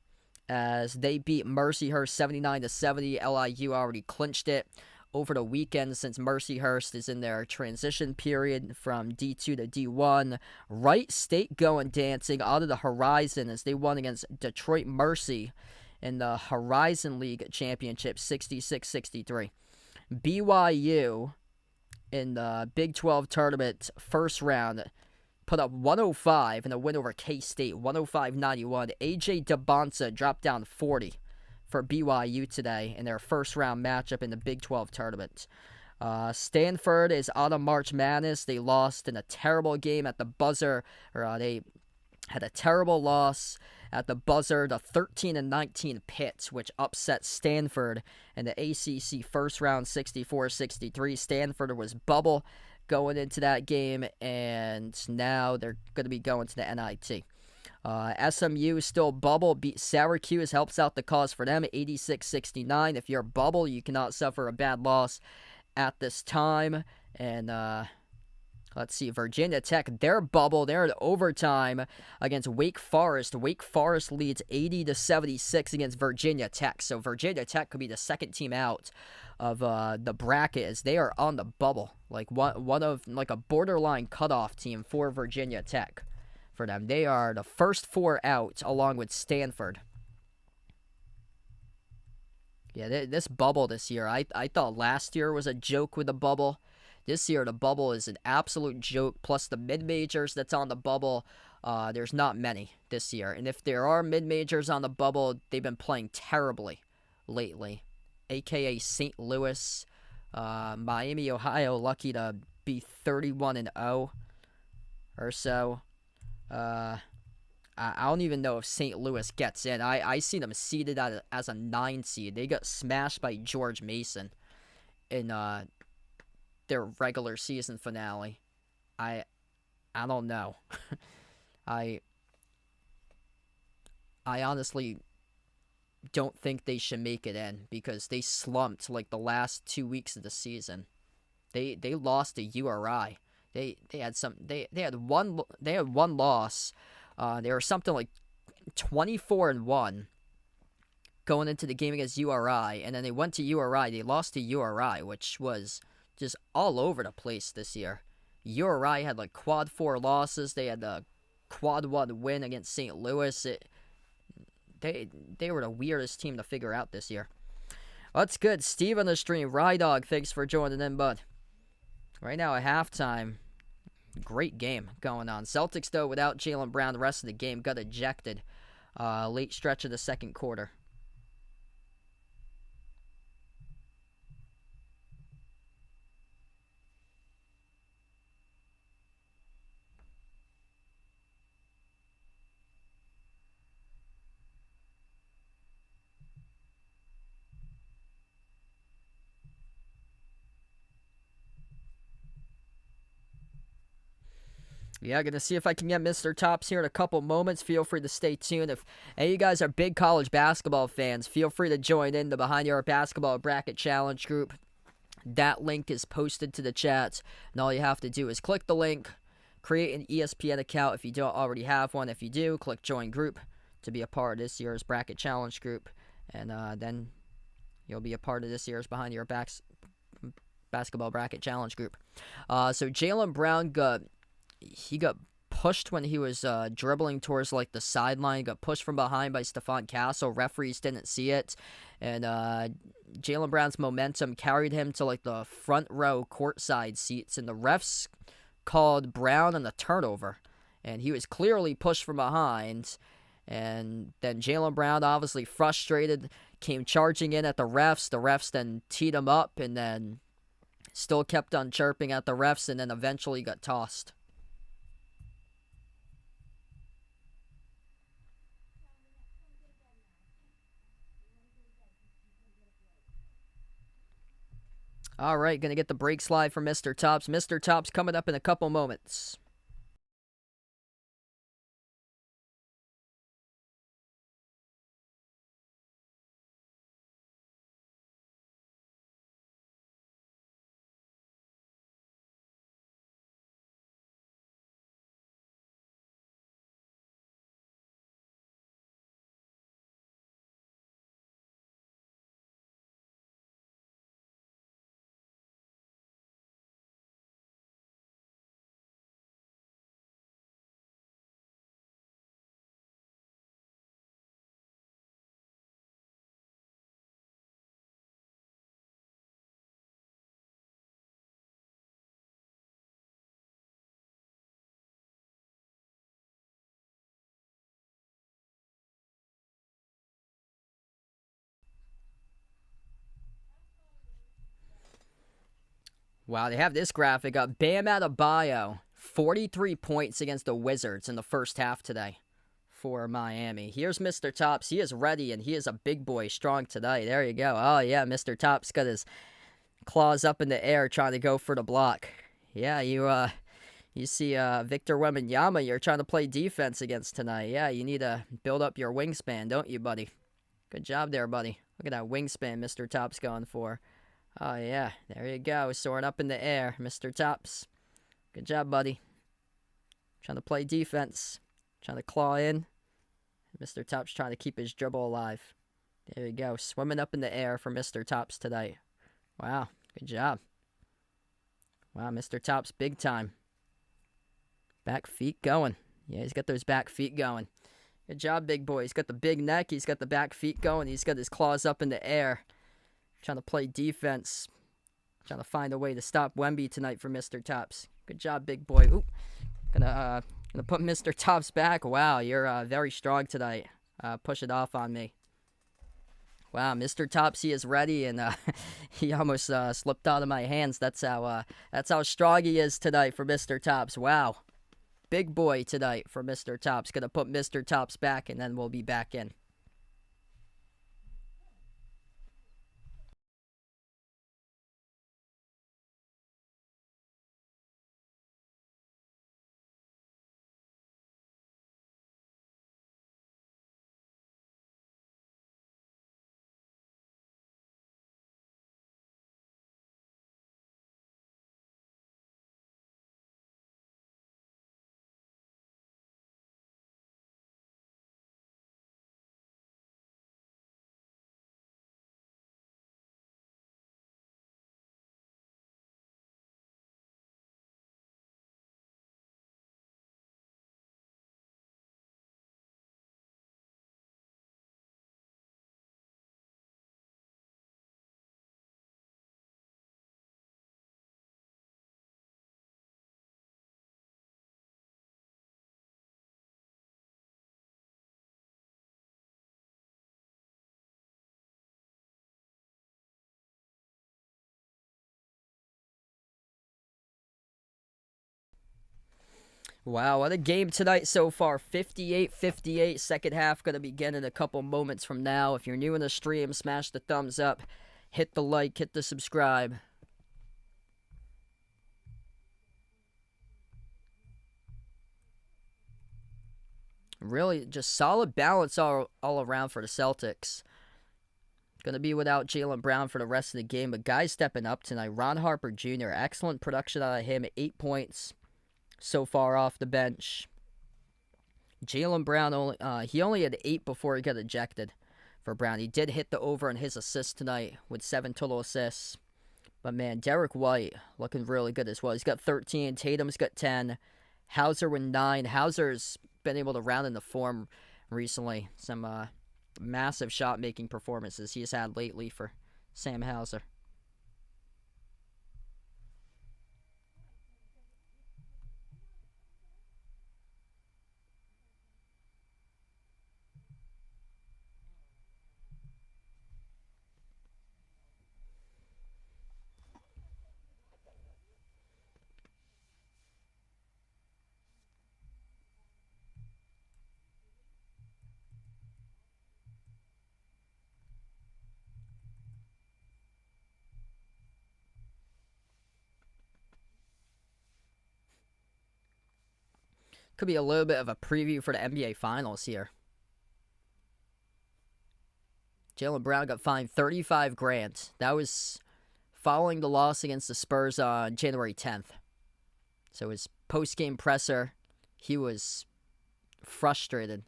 as they beat Mercyhurst 79-70. LIU already clinched it over the weekend since Mercyhurst is in their transition period from D2 to D1. Wright State going dancing out of the Horizon as they won against Detroit Mercy in the Horizon League Championship 66-63. BYU in the Big 12 tournament first round put up 105 in a win over K-State, 105-91. AJ DeBonsa dropped down 40 for BYU today in their first round matchup in the Big 12 tournament. Stanford is out of March Madness. They lost in a terrible game at the buzzer, they had a terrible loss at the buzzer to 13-19 Pitt, which upset Stanford in the ACC first round 64-63. Stanford was bubble going into that game, and now they're going to be going to the NIT. SMU is still bubble, beat Syracuse, helps out the cause for them, 86-69. If you're bubble, you cannot suffer a bad loss at this time. And let's see, Virginia Tech, their bubble, they're in overtime against Wake Forest. Wake Forest leads 80-76 against Virginia Tech. So Virginia Tech could be the second team out of the bracket, as they are on the bubble, like one of like a borderline cutoff team for Virginia Tech. For them, they are the first four out, along with Stanford. Yeah, this bubble this year, I thought last year was a joke with the bubble. This year, the bubble is an absolute joke. Plus the mid-majors that's on the bubble, there's not many this year. And if there are mid-majors on the bubble, they've been playing terribly lately. A.k.a. St. Louis, Miami, Ohio, lucky to be 31-0 or so. I don't even know if St. Louis gets in. I see them seeded as a 9 seed. They got smashed by George Mason in their regular season finale. I don't know. I honestly don't think they should make it in, because they slumped like the last 2 weeks of the season. They lost to URI. They had one loss. They were something like 24-1 going into the game against URI, and then they went to URI. They lost to URI, which was just all over the place this year. URI had like quad 4 losses. They had the quad 1 win against St. Louis. They were the weirdest team to figure out this year. That's good. Steve on the stream. Rydog, thanks for joining in, bud. Right now at halftime, great game going on. Celtics, though, without Jaylen Brown, the rest of the game got ejected late stretch of the second quarter. Yeah, gonna see if I can get Mr. Tops here in a couple moments. Feel free to stay tuned. If any of you guys are big college basketball fans, feel free to join in the Behind Your Basketball Bracket Challenge group. That link is posted to the chat, and all you have to do is click the link, create an ESPN account if you don't already have one. If you do, click Join Group to be a part of this year's Bracket Challenge group, and then you'll be a part of this year's Behind Your Basketball Bracket Challenge group. So Jaylen Brown got pushed when he was dribbling towards like the sideline. Got pushed from behind by Stephon Castle. Referees didn't see it, and Jaylen Brown's momentum carried him to like the front row courtside seats, and the refs called Brown on the turnover, and he was clearly pushed from behind. And then Jaylen Brown, obviously frustrated, came charging in at the refs. The refs then teed him up, and then still kept on chirping at the refs, and then eventually got tossed. All right, going to get the break slide from Mr. Tops. Mr. Tops coming up in a couple moments. Wow, they have this graphic up. Bam Adebayo, 43 points against the Wizards in the first half today for Miami. Here's Mr. Tops. He is ready, and he is a big boy, strong tonight. There you go. Oh, yeah, Mr. Tops got his claws up in the air trying to go for the block. Yeah, you see Victor Wembanyama you're trying to play defense against tonight. Yeah, you need to build up your wingspan, don't you, buddy? Good job there, buddy. Look at that wingspan Mr. Tops going for. Oh, yeah. There you go. Soaring up in the air, Mr. Tops. Good job, buddy. Trying to play defense. Trying to claw in. Mr. Tops trying to keep his dribble alive. There you go. Swimming up in the air for Mr. Tops tonight. Wow. Good job. Wow, Mr. Tops, big time. Back feet going. Yeah, he's got those back feet going. Good job, big boy. He's got the big neck. He's got the back feet going. He's got his claws up in the air. Trying to play defense. Trying to find a way to stop Wemby tonight for Mr. Tops. Good job, big boy. Ooh. Gonna put Mr. Tops back. Wow, you're very strong tonight. Push it off on me. Wow, Mr. Tops, he is ready, and he almost slipped out of my hands. That's how strong he is tonight for Mr. Tops. Wow. Big boy tonight for Mr. Tops. Gonna put Mr. Tops back, and then we'll be back in. Wow, what a game tonight so far. 58-58. Second half going to begin in a couple moments from now. If you're new in the stream, smash the thumbs up. Hit the like, hit the subscribe. Really, just solid balance all around for the Celtics. Going to be without Jaylen Brown for the rest of the game, but guys stepping up tonight. Ron Harper Jr., excellent production out of him. 8 points so far off the bench. Jaylen Brown, he only had 8 before he got ejected for Brown. He did hit the over on his assists tonight with 7 total assists. But, man, Derek White looking really good as well. He's got 13. Tatum's got 10. Hauser with 9. Hauser's been able to round into form recently. Some massive shot-making performances he's had lately for Sam Hauser. Could be a little bit of a preview for the NBA Finals here. Jaylen Brown got fined $35,000. That was following the loss against the Spurs on January 10th. So his post-game presser, he was frustrated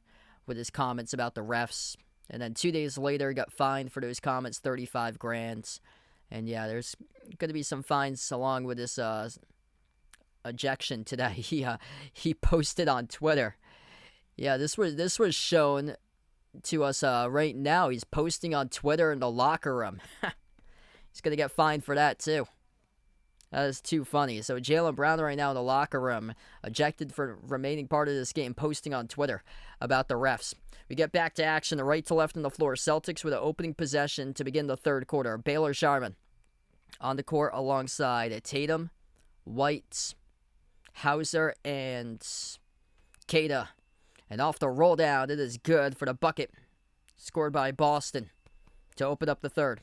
with his comments about the refs. And then 2 days later, he got fined for those comments, $35,000. And yeah, there's going to be some fines along with this ejection today. He posted on Twitter. Yeah, this was shown to us right now. He's posting on Twitter in the locker room. He's gonna get fined for that too. That is too funny. So Jaylen Brown right now in the locker room, ejected for remaining part of this game, posting on Twitter about the refs. We get back to action, the right to left on the floor. Celtics with an opening possession to begin the third quarter. Baylor Sharman on the court alongside Tatum, White, Hauser, and Keita. And off the roll down, it is good for the bucket. Scored by Boston to open up the third.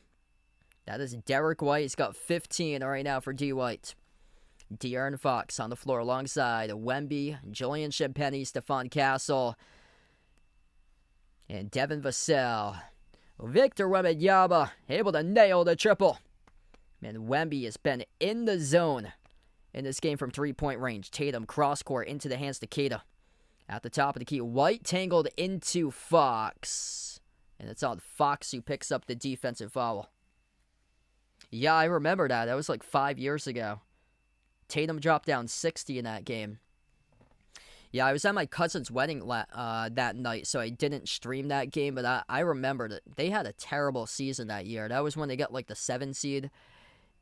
That is Derek White. He's got 15 right now for D. White. De'Aaron Fox on the floor alongside Wemby, Julian Champagnie, Stephon Castle, and Devin Vassell. Victor Wembanyama able to nail the triple. And Wemby has been in the zone in this game from three-point range. Tatum cross-court into the hands to Keita. At the top of the key, White tangled into Fox. And it's on Fox who picks up the defensive foul. Yeah, I remember that. That was like 5 years ago. Tatum dropped down 60 in that game. Yeah, I was at my cousin's wedding that night, so I didn't stream that game, but I remember that they had a terrible season that year. That was when they got like the 7 seed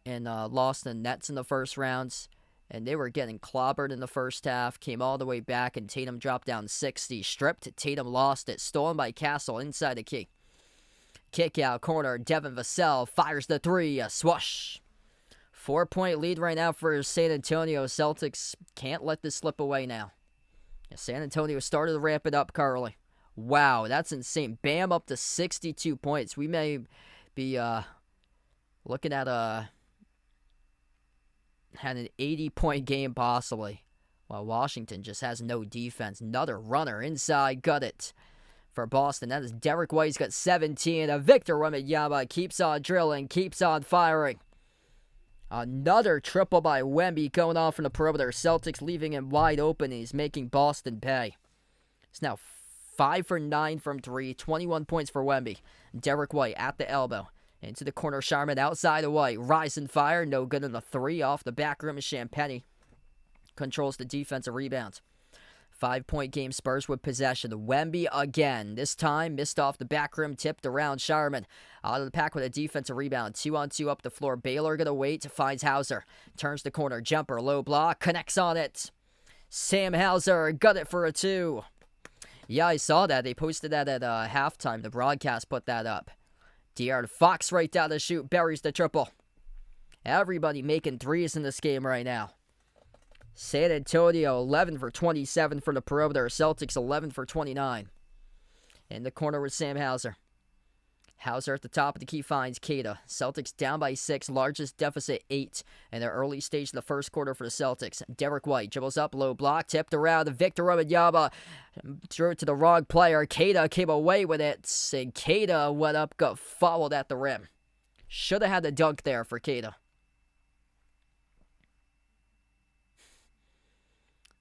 and lost the Nets in the first rounds, and they were getting clobbered in the first half, came all the way back, and Tatum dropped down 60. Stripped, Tatum lost it, stolen by Castle inside the key. Kick out corner, Devin Vassell fires the three, a swoosh. 4-point lead right now for San Antonio. Celtics can't let this slip away now. San Antonio started to ramp it up, Carly. Wow, that's insane. Bam up to 62 points. We may be looking at had an 80-point game possibly. While Washington just has no defense. Another runner inside, got it. For Boston, that is Derek White. He's got 17. Victor Wembanyama keeps on drilling, keeps on firing. Another triple by Wemby going off from the perimeter. Celtics leaving him wide open. He's making Boston pay. He's now 5 for 9 from 3. 21 points for Wemby. Derek White at the elbow. Into the corner, Sharman outside of White. Rise and fire. No good on the 3. Off the back rim is Champagnie. Controls the defensive rebound. 5-point game, Spurs with possession. Wemby again. This time, missed off the back rim, tipped around Sharman. Out of the pack with a defensive rebound. 2-on-2 up the floor. Baylor gonna wait, finds Hauser. Turns the corner, jumper, low block, connects on it. Sam Hauser got it for a 2. Yeah, I saw that. They posted that at halftime. The broadcast put that up. De'Aaron Fox right down the shoot, buries the triple. Everybody making threes in this game right now. San Antonio 11 for 27 from the perimeter. Celtics 11 for 29. In the corner with Sam Hauser. Hauser at the top of the key finds Keita. Celtics down by 6. Largest deficit 8 in the early stage of the first quarter for the Celtics. Derek White dribbles up, low block, tipped around. Victor Wembanyama threw it to the wrong player. Keita came away with it. And Keita went up, got fouled at the rim. Should have had the dunk there for Keita.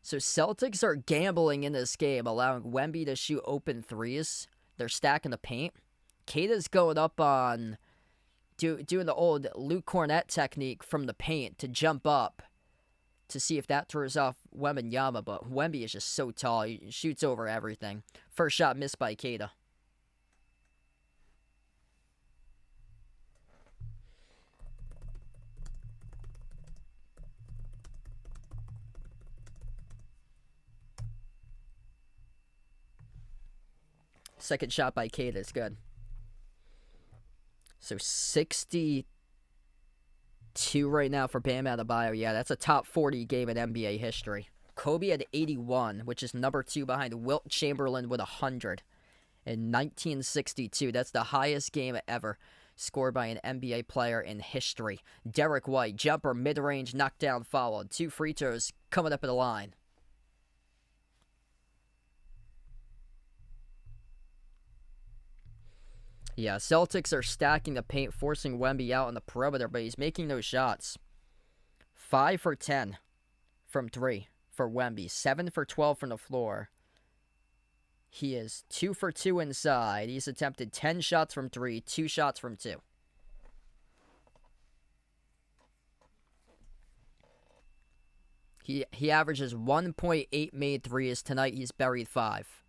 So Celtics are gambling in this game, allowing Wemby to shoot open threes. They're stacking the paint. Keita's going up on doing the old Luke Cornett technique from the paint to jump up to see if that throws off Wembanyama. But Wemby is just so tall. He shoots over everything. First shot missed by Keita. Second shot by Keita is good. So 62 right now for Bam Adebayo. Yeah, that's a top 40 game in NBA history. Kobe had 81, which is number 2 behind Wilt Chamberlain with 100 in 1962. That's the highest game ever scored by an NBA player in history. Derek White, jumper, mid-range, knockdown, followed. 2 free throws coming up at the line. Yeah, Celtics are stacking the paint, forcing Wemby out on the perimeter, but he's making those shots. 5 for 10 from 3 for Wemby. 7 for 12 from the floor. He is 2 for 2 inside. He's attempted 10 shots from 3, 2 shots from 2. He averages 1.8 made threes. Tonight he's buried 5.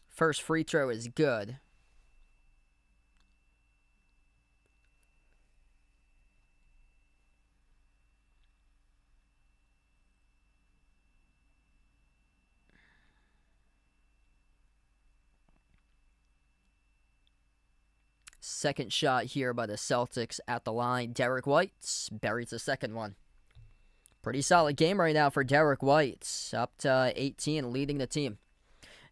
First free throw is good. Second shot here by the Celtics at the line. Derek White buries the second one. Pretty solid game right now for Derek White. Up to 18, leading the team.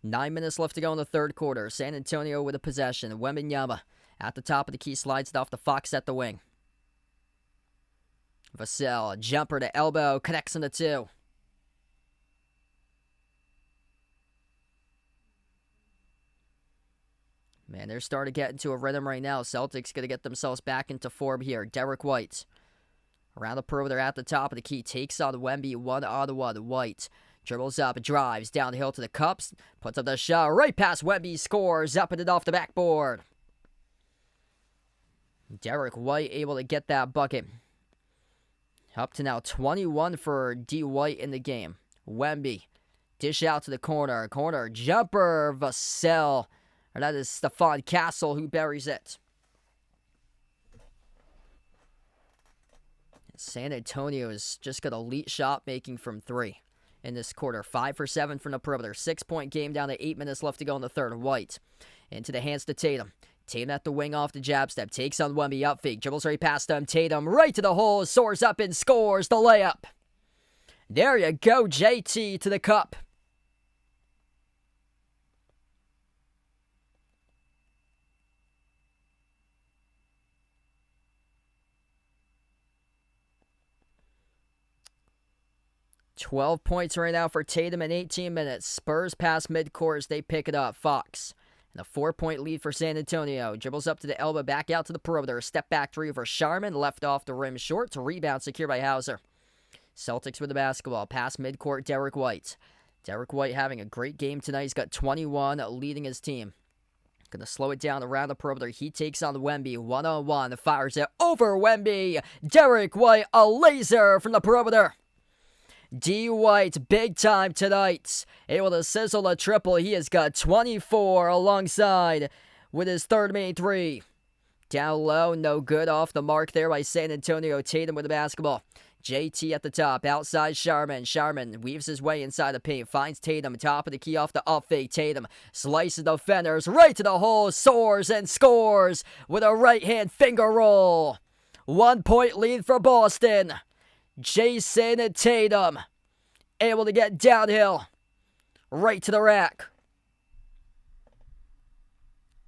9 minutes left to go in the third quarter. San Antonio with a possession. Wembanyama at the top of the key, slides it off to Fox at the wing. Vassell, jumper to elbow, connects on the two. Man, they're starting to get into a rhythm right now. Celtics going to get themselves back into form here. Derek White around the perimeter at the top of the key. Takes on Wemby, 1-on-1. White dribbles up, drives down the hill to the cups. Puts up the shot right past Wemby. Scores up and off the backboard. Derek White able to get that bucket. Up to now 21 for D. White in the game. Wemby, dish out to the corner. Corner jumper, Vassell. Or that is Stephon Castle who buries it. San Antonio is just got elite shot making from three in this quarter. 5 for 7 from the perimeter. 6-point game down to 8 minutes left to go in the third. White into the hands to Tatum. Tatum at the wing off the jab step. Takes on Wemby, up fake. Dribbles right past him. Tatum right to the hole. Soars up and scores the layup. There you go, JT to the cup. $12 points right now for Tatum in 18 minutes. Spurs pass midcourt as they pick it up. Fox. And a 4-point lead for San Antonio. Dribbles up to the elbow, back out to the perimeter. Step back three for Sharman. Left off the rim short. To rebound secured by Hauser. Celtics with the basketball. Pass midcourt, Derek White. Derek White having a great game tonight. He's got 21, leading his team. Gonna slow it down around the perimeter. He takes on Wemby. 1-on-1. Fires it over Wemby. Derek White, a laser from the perimeter. D. White, big time tonight. Able to sizzle a triple. He has got 24 alongside with his third main three. Down low, no good. Off the mark there by San Antonio. Tatum with the basketball. JT at the top. Outside Sharman. Sharman weaves his way inside the paint. Finds Tatum. Top of the key off the up fake. Tatum slices the defenders right to the hole. Soars and scores with a right hand finger roll. 1 point lead for Boston. Jason Tatum able to get downhill right to the rack.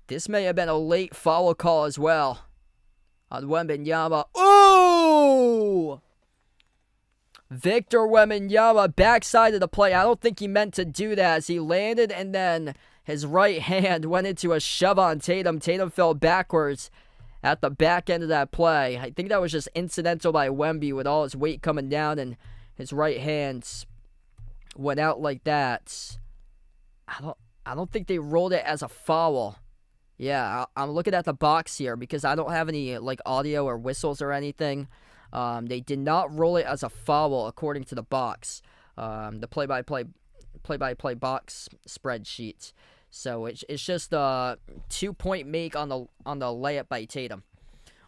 This may have been a late foul call as well on Wembanyama. Ooh! Victor Wembanyama backside of the play. I don't think he meant to do that as he landed and then his right hand went into a shove on Tatum. Tatum fell backwards at the back end of that play. I think that was just incidental by Wemby with all his weight coming down and his right hand went out like that. I don't think they rolled it as a foul. Yeah, I'm looking at the box here because I don't have any like audio or whistles or anything. They did not roll it as a foul according to the box. The play-by-play box spreadsheet. So it's just a 2-point make on the layup by Tatum.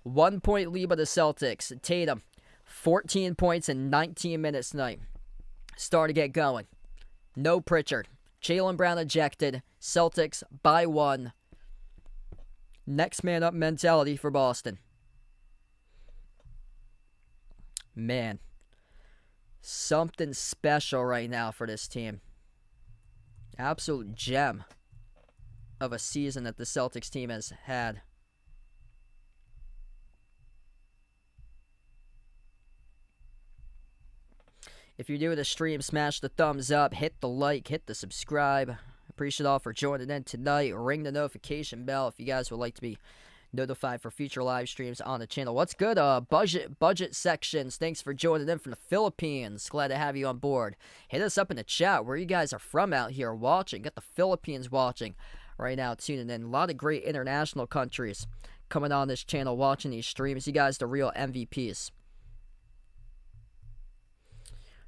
1 point lead by the Celtics. Tatum, 14 points in 19 minutes tonight. Starting to get going. No Pritchard. Jaylen Brown ejected. Celtics by 1. Next man up mentality for Boston. Man, something special right now for this team. Absolute gem of a season that the Celtics team has had. If you're new to the stream, smash the thumbs up, hit the like, hit the subscribe. Appreciate all for joining in tonight. Ring the notification bell if you guys would like to be notified for future live streams on the channel. What's good? Budget sections. Thanks for joining in from the Philippines. Glad to have you on board. Hit us up in the chat where you guys are from out here watching. Got the Philippines watching right now, tuning in. A lot of great international countries coming on this channel watching these streams. You guys the real MVPs.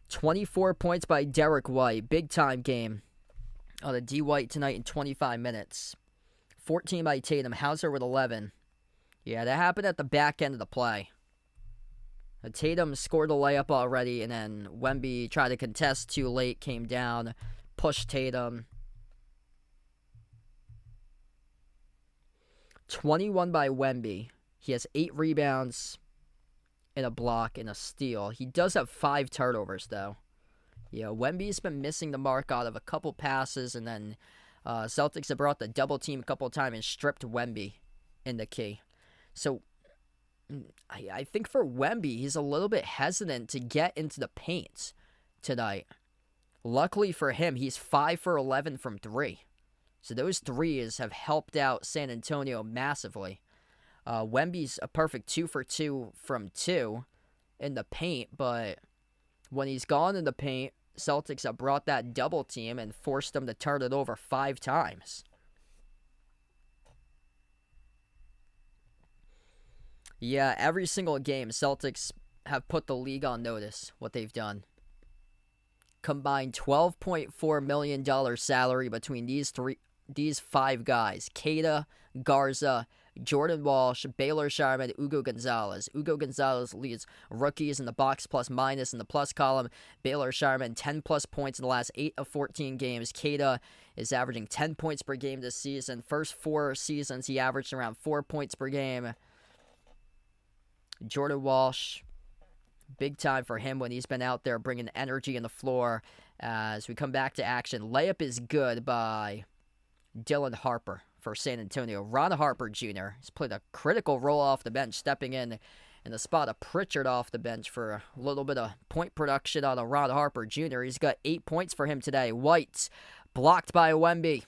24 points by Derek White. Big time game on the D. White tonight in 25 minutes. 14 by Tatum. Hauser with 11. Yeah, that happened at the back end of the play. Tatum scored a layup already, and then Wemby tried to contest too late, came down, pushed Tatum. 21 by Wemby. He has 8 rebounds and a block and a steal. He does have 5 turnovers, though. Yeah, Wemby's been missing the mark out of a couple passes, and then Celtics have brought the double team a couple of times and stripped Wemby in the key. So I think for Wemby, he's a little bit hesitant to get into the paint tonight. Luckily for him, he's 5 for 11 from 3. So those threes have helped out San Antonio massively. Wemby's a perfect 2 for 2 from 2 in the paint, but when he's gone in the paint, Celtics have brought that double team and forced them to turn it over 5 times. Yeah, every single game, Celtics have put the league on notice what they've done. Combined $12.4 million salary between these 5 guys: Queta, Garza, Jordan Walsh, Baylor Sharman, Ugo Gonzalez. Ugo Gonzalez leads rookies in the box plus minus in the plus column. Baylor Sharman, 10 plus points in the last 8 of 14 games. Queta is averaging 10 points per game this season. First 4 seasons, he averaged around 4 points per game. Jordan Walsh, big time for him when he's been out there bringing energy in the floor. As we come back to action, layup is good by Dylan Harper for San Antonio. Ron Harper Jr. has played a critical role off the bench, stepping in the spot of Pritchard off the bench for a little bit of point production on a Ron Harper Jr. He's got 8 points for him today. White blocked by Wemby.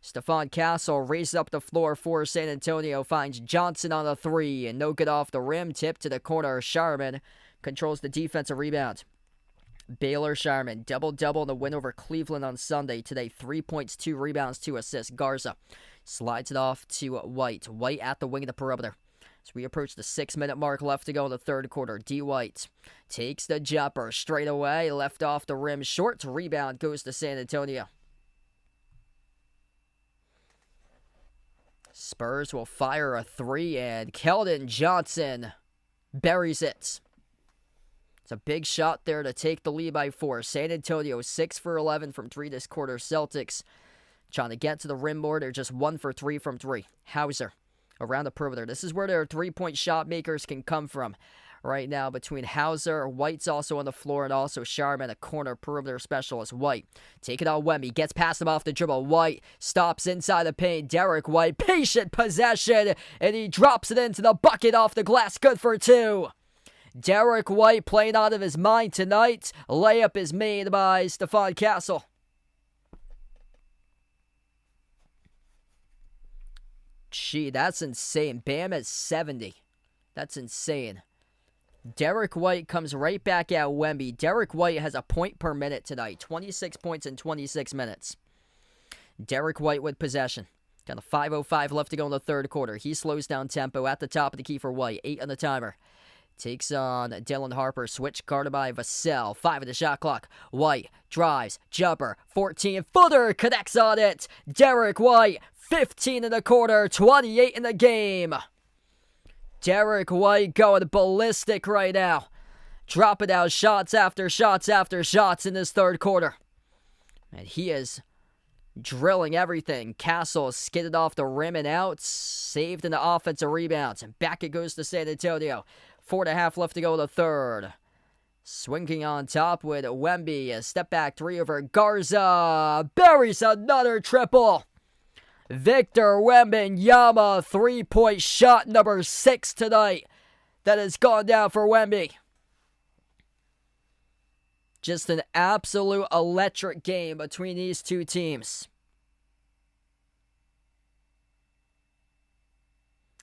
Stephon Castle raises up the floor for San Antonio, finds Johnson on a 3, and no good off the rim. Tip to the corner. Sharman controls the defensive rebound. Baylor Sharman, double-double in the win over Cleveland on Sunday. Today, 3 points, 2 rebounds, 2 assists. Garza slides it off to White. White at the wing of the perimeter. As we approach the 6-minute mark left to go in the third quarter, D. White takes the jumper straight away, left off the rim. Short rebound goes to San Antonio. Spurs will fire a 3, and Keldon Johnson buries it. It's a big shot there to take the lead by 4. San Antonio 6 for 11 from 3 this quarter. Celtics trying to get to the rim more. They're just 1 for 3 from 3. Hauser around the perimeter. This is where their 3-point shot makers can come from. Right now between Hauser, White's also on the floor, and also Sharman, a corner perimeter specialist. White, take it on Wemby, gets past him off the dribble. White stops inside the paint. Derek White, patient possession, and he drops it into the bucket off the glass. Good for 2. Derek White playing out of his mind tonight. Layup is made by Stephon Castle. Gee, that's insane. Bam at 70. That's insane. Derek White comes right back at Wemby. Derek White has a point per minute tonight. 26 points in 26 minutes. Derek White with possession. Got a 5:05 left to go in the third quarter. He slows down tempo at the top of the key for White. 8 on the timer. Takes on Dylan Harper. Switch guarded by Vassell. 5 of the shot clock. White drives. Jumper. 14-footer. Connects on it. Derek White. 15 in the quarter. 28 in the game. Derek White going ballistic right now. Dropping out shots after shots after shots in this third quarter. And he is drilling everything. Castle skidded off the rim and out. Saved in the offensive rebounds. And back it goes to San Antonio. 4.5 left to go in the third. Swinging on top with Wemby. A step back 3 over Garza. Buries another triple. Victor Wembanyama, 3-point shot number 6 tonight. That has gone down for Wemby. Just an absolute electric game between these two teams.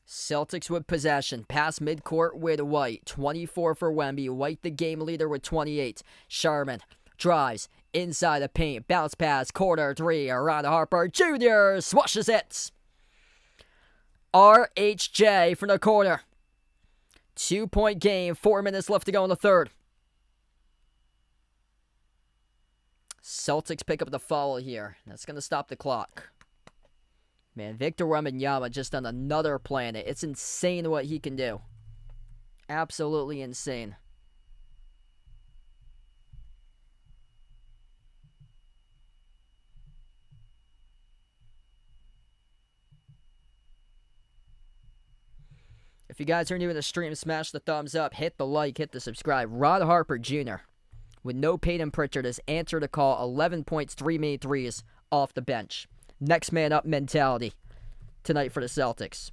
Celtics with possession. Pass midcourt with White. 24 for Wemby. White the game leader with 28. Sharman drives inside the paint. Bounce pass. Corner 3. Around Harper Jr. Swashes it. RHJ from the corner. 2-point game. 4 minutes left to go in the third. Celtics pick up the foul here. That's going to stop the clock. Man, Victor Wembanyama just on another planet. It's insane what he can do. Absolutely insane. If you guys are new to the stream, smash the thumbs up, hit the like, hit the subscribe. Ron Harper Jr., with no Peyton Pritchard, has answered a call, 11 points, 3 made threes off the bench. Next man up mentality tonight for the Celtics.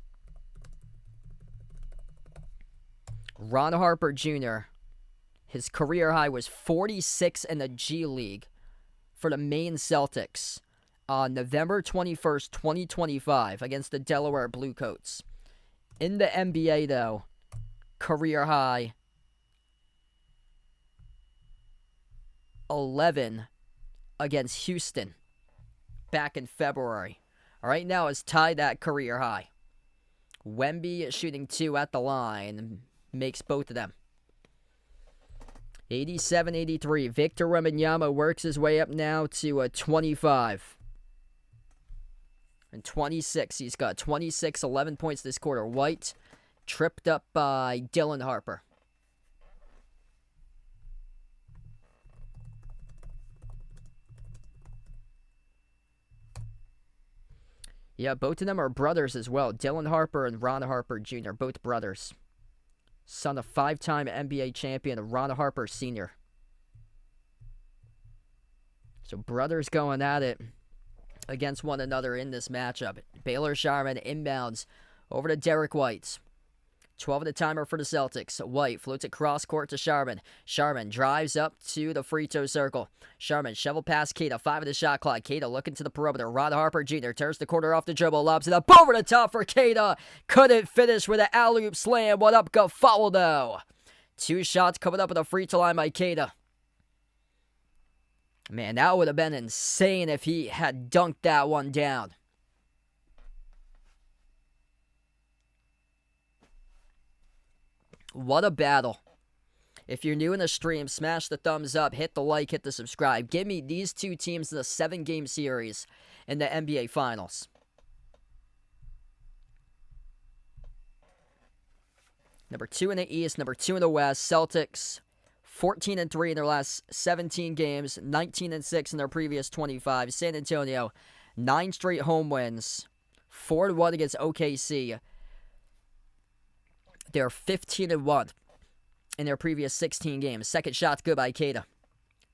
Ron Harper Jr., his career high was 46 in the G League for the Maine Celtics on November 21st, 2025 against the Delaware Bluecoats. In the NBA, though, career high 11 against Houston back in February. Right now is tied that career high. Wemby shooting 2 at the line makes both of them. 87-83. Victor Wembanyama works his way up now to a 25. And 26. He's got 26, 11 points this quarter. White tripped up by Dylan Harper. Yeah, both of them are brothers as well. Dylan Harper and Ron Harper Jr., both brothers. Son of 5-time NBA champion Ron Harper Sr. So brothers going at it against one another in this matchup. Baylor Sharman inbounds over to Derek White. 12 of the timer for the Celtics. White floats it cross court to Sharman. Sharman drives up to the free throw circle. Sharman shovel past Keita. 5 of the shot clock. Keita looking to the perimeter. Ron Harper Jr. turns the corner off the dribble. Lobs it up over the top for Keita. Couldn't finish with an alley-oop slam. What up, go foul though. 2 shots coming up at the free throw line by Keita. Man, that would have been insane if he had dunked that one down. What a battle. If you're new in the stream, smash the thumbs up, hit the like, hit the subscribe. Give me these two teams in a 7-game series in the NBA Finals. Number 2 in the East, number 2 in the West. Celtics 14-3 in their last 17 games, 19-6 in their previous 25. San Antonio, 9 straight home wins, 4-1 against OKC. They're 15-1 in their previous 16 games. Second shot's good by Keita.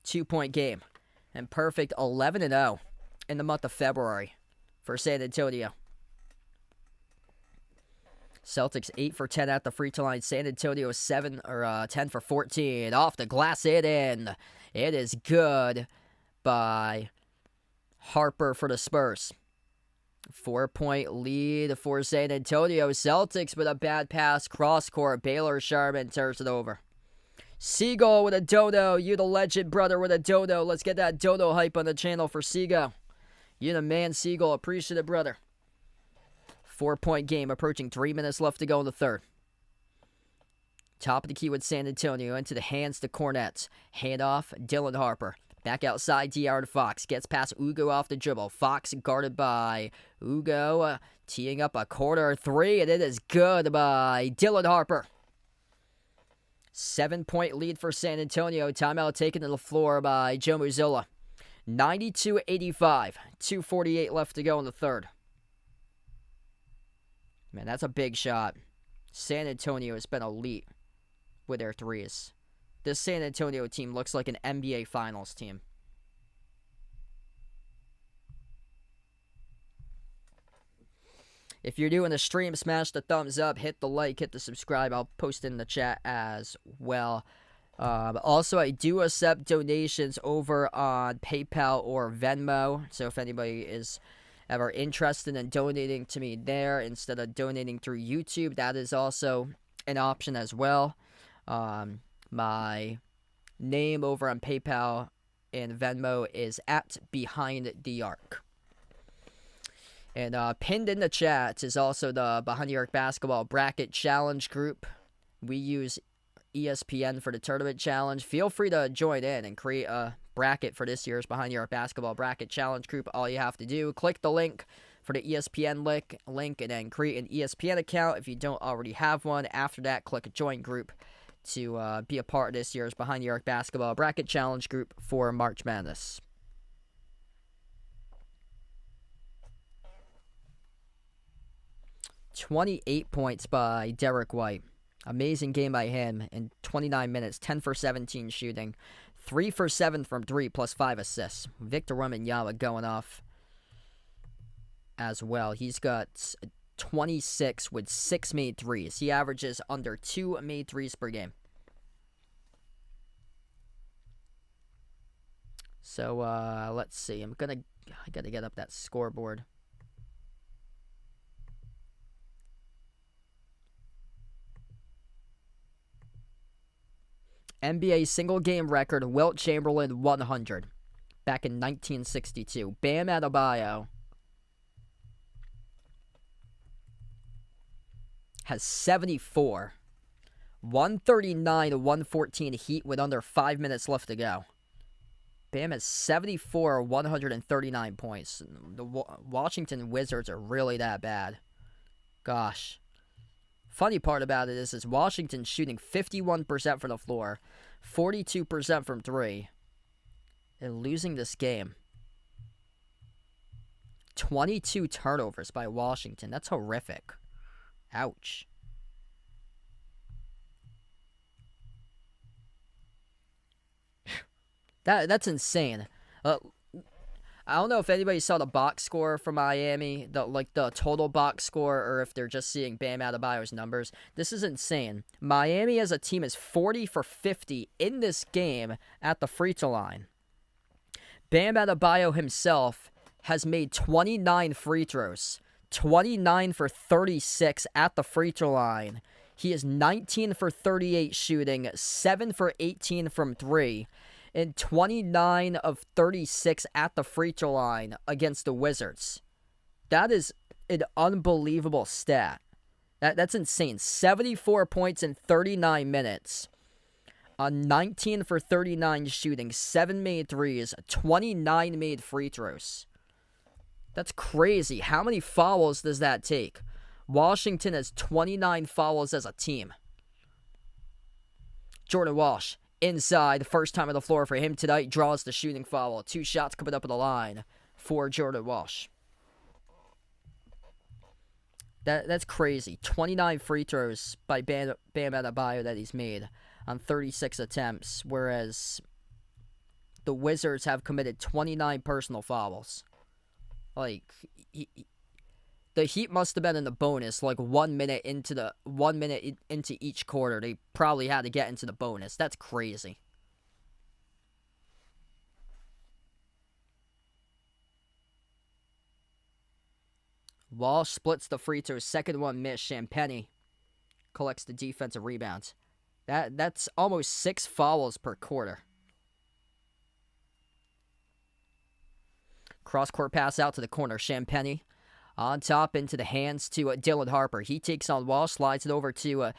2-point game. And perfect 11-0 in the month of February for San Antonio. Celtics 8 for 10 at the free throw line. San Antonio 10 for 14. Off the glass, it in. It is good by Harper for the Spurs. 4-point lead for San Antonio. Celtics with a bad pass. Cross court. Baylor Sharman turns it over. Seagull with a dodo. You the legend brother with a dodo. Let's get that dodo hype on the channel for Seagull. You the man, Seagull. Appreciate it, brother. 4-point game. Approaching 3 minutes left to go in the third. Top of the key with San Antonio. Into the hands to Cornette. Handoff. Dylan Harper. Back outside, DR to Fox. Gets past Ugo off the dribble. Fox guarded by Ugo. Teeing up a corner 3, and it is good by Dylan Harper. 7-point lead for San Antonio. Timeout taken to the floor by Joe Mazzola. 92-85. 2:48 left to go in the third. Man, that's a big shot. San Antonio has been elite with their threes. This San Antonio team looks like an NBA Finals team. If you're doing the stream, smash the thumbs up, hit the like, hit the subscribe. I'll post in the chat as well. Also, I do accept donations over on PayPal or Venmo. So if anybody is ever interested in donating to me there instead of donating through YouTube, that is also an option as well. My name over on PayPal and Venmo is at Behind the Arc. And pinned in the chat is also the Behind the Arc Basketball Bracket Challenge group. We use ESPN for the tournament challenge. Feel free to join in and create a bracket for this year's Behind the Arc Basketball Bracket Challenge group. All you have to do, click the link for the ESPN link and then create an ESPN account if you don't already have one. After that, click Join Group to be a part of this year's Behind the Arc Basketball Bracket Challenge group for March Madness. 28 points by Derek White. Amazing game by him in 29 minutes. 10 for 17 shooting. 3 for 7 from 3 plus 5 assists. Victor Wembanyama going off as well. He's got 26 with 6 made threes. He averages under 2 made threes per game. So, let's see. I gotta get up that scoreboard. NBA single game record, Wilt Chamberlain 100. Back in 1962. Bam Adebayo has 74. 139 to 114 Heat with under 5 minutes left to go. Bam has 74, 139 points. The Washington Wizards are really that bad. Gosh. Funny part about it is Washington shooting 51% from the floor, 42% from 3, and losing this game. 22 turnovers by Washington. That's horrific. Ouch. That's insane. I don't know if anybody saw the box score for Miami, the total box score, or if they're just seeing Bam Adebayo's numbers. This is insane. Miami as a team is 40 for 50 in this game at the free throw line. Bam Adebayo himself has made 29 free throws, 29 for 36 at the free throw line. He is 19 for 38 shooting, 7 for 18 from 3. And 29 of 36 at the free throw line against the Wizards. That is an unbelievable stat. That's insane. 74 points in 39 minutes. 19 for 39 shooting, 7 made threes, 29 made free throws. That's crazy. How many fouls does that take? Washington has 29 fouls as a team. Jordan Walsh. Inside, first time on the floor for him tonight, draws the shooting foul. 2 shots coming up on the line for Jordan Walsh. That's crazy. 29 free throws by Bam Adebayo that he's made on 36 attempts, whereas the Wizards have committed 29 personal fouls. The Heat must have been in the bonus 1 minute into each quarter. They probably had to get into the bonus. That's crazy. Walsh splits the free throw. Second one missed. Champagnie collects the defensive rebounds. That's almost 6 fouls per quarter. Cross-court pass out to the corner. Champagnie on top into the hands to Dylan Harper. He takes on Walsh, slides it over to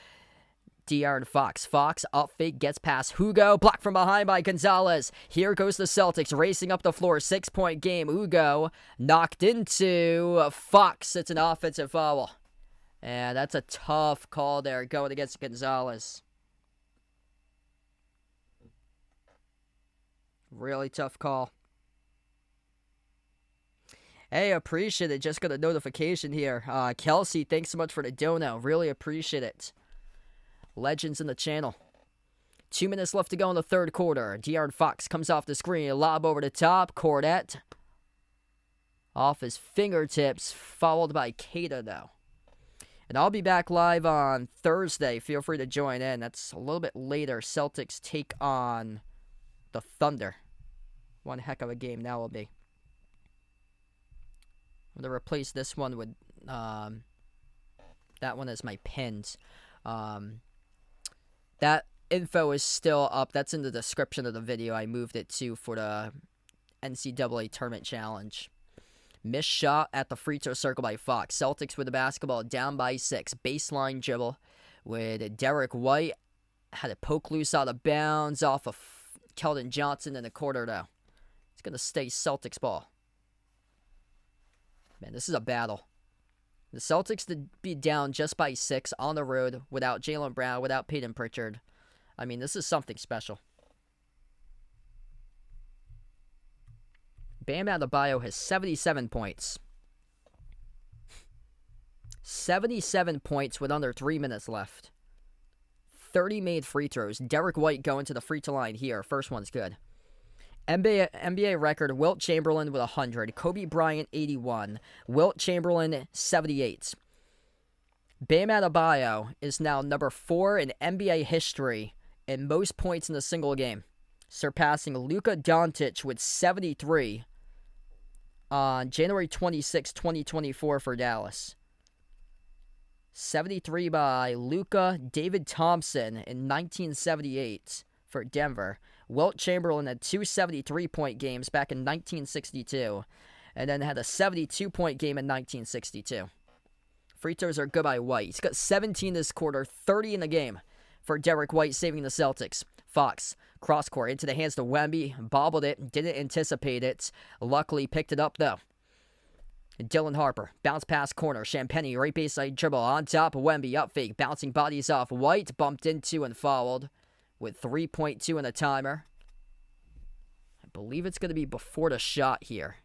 De'Aaron Fox. Fox up fake, gets past Hugo. Blocked from behind by Gonzalez. Here goes the Celtics racing up the floor. 6-point game. Hugo knocked into Fox. It's an offensive foul. And that's a tough call there going against Gonzalez. Really tough call. Hey, appreciate it. Just got a notification here. Kelsey, thanks so much for the dono. Really appreciate it. Legends in the channel. 2 minutes left to go in the third quarter. De'Aaron Fox comes off the screen. Lob over the top. Cordet. Off his fingertips. Followed by Keita, though. And I'll be back live on Thursday. Feel free to join in. That's a little bit later. Celtics take on the Thunder. One heck of a game that will be. I'm going to replace this one with that one as my pins. That info is still up. That's in the description of the video. I moved it to for the NCAA Tournament Challenge. Missed shot at the free throw circle by Fox. Celtics with the basketball down by 6. Baseline dribble with Derek White. Had it poke loose out of bounds off of Keldon Johnson in the quarter, though. It's going to stay Celtics ball. Man, this is a battle. The Celtics to be down just by 6 on the road without Jaylen Brown, without Peyton Pritchard. I mean, this is something special. Bam Adebayo has 77 points. 77 points with under 3 minutes left. 30 made free throws. Derek White going to the free throw line here. First one's good. NBA record, Wilt Chamberlain with 100. Kobe Bryant, 81. Wilt Chamberlain, 78. Bam Adebayo is now number 4 in NBA history in most points in a single game, surpassing Luka Doncic with 73 on January 26, 2024 for Dallas. 73 by Luka. David Thompson in 1978 for Denver. Wilt Chamberlain had 2 73-point games back in 1962, and then had a 72-point game in 1962. Free throws are good by White. He's got 17 this quarter, 30 in the game for Derek White, saving the Celtics. Fox, cross-court, into the hands to Wemby, bobbled it, didn't anticipate it. Luckily picked it up, though. Dylan Harper, bounce pass corner. Champagnie, right baseline dribble on top of Wemby, up fake, bouncing bodies off. White bumped into and fouled with 3.2 in the timer. I believe it's going to be before the shot here.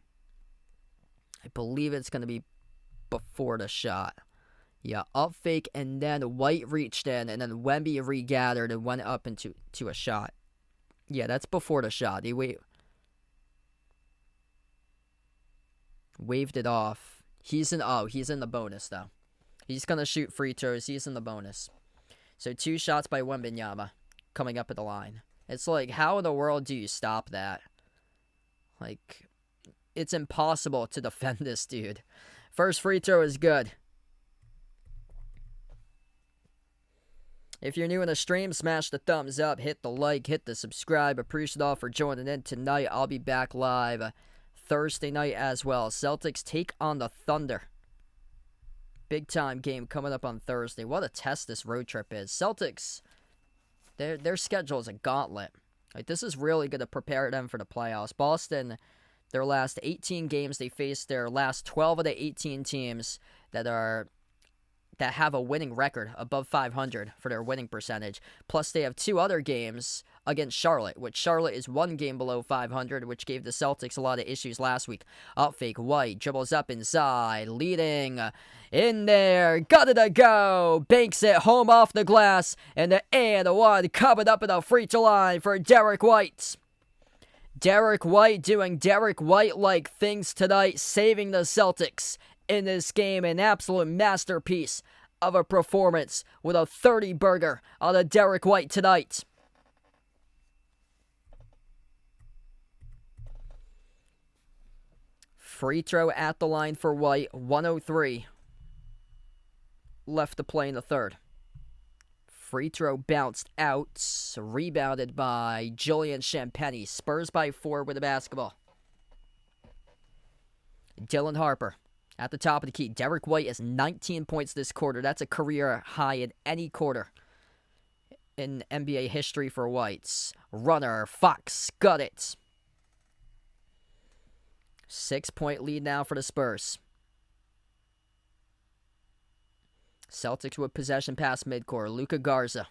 Yeah, up fake, and then White reached in, and then Wemby regathered and went up into a shot. Yeah, that's before the shot. He waved it off. He's in the bonus, though. He's going to shoot free throws. He's in the bonus. So 2 shots by Wembanyama coming up at the line. It's like, how in the world do you stop that? Like, it's impossible to defend this dude. First free throw is good. If you're new in the stream, smash the thumbs up, hit the like, hit the subscribe. Appreciate all for joining in tonight. I'll be back live Thursday night as well. Celtics take on the Thunder. Big time game coming up on Thursday. What a test this road trip is. Celtics, their schedule is a gauntlet. Like, this is really going to prepare them for the playoffs. Boston, their last 18 games, they faced their last 12 of the 18 teams that have a winning record above 500 for their winning percentage. Plus, they have 2 other games against Charlotte, which Charlotte is 1 game below 500, which gave the Celtics a lot of issues last week. Up fake, White dribbles up inside, leading in there, got it to go, banks it home off the glass, and the and one coming up in the free throw line for Derek White. Derek White doing Derek White-like things tonight, saving the Celtics in this game. An absolute masterpiece of a performance with a 30-burger on a Derek White tonight. Free throw at the line for White. 1:03 left to play in the third. Free throw bounced out. Rebounded by Julian Champagnie. Spurs by 4 with the basketball. Dylan Harper at the top of the key. Derek White has 19 points this quarter. That's a career high in any quarter in NBA history for Whites. Runner, Fox, got it. 6-point lead now for the Spurs. Celtics with possession past midcourt. Luka Garza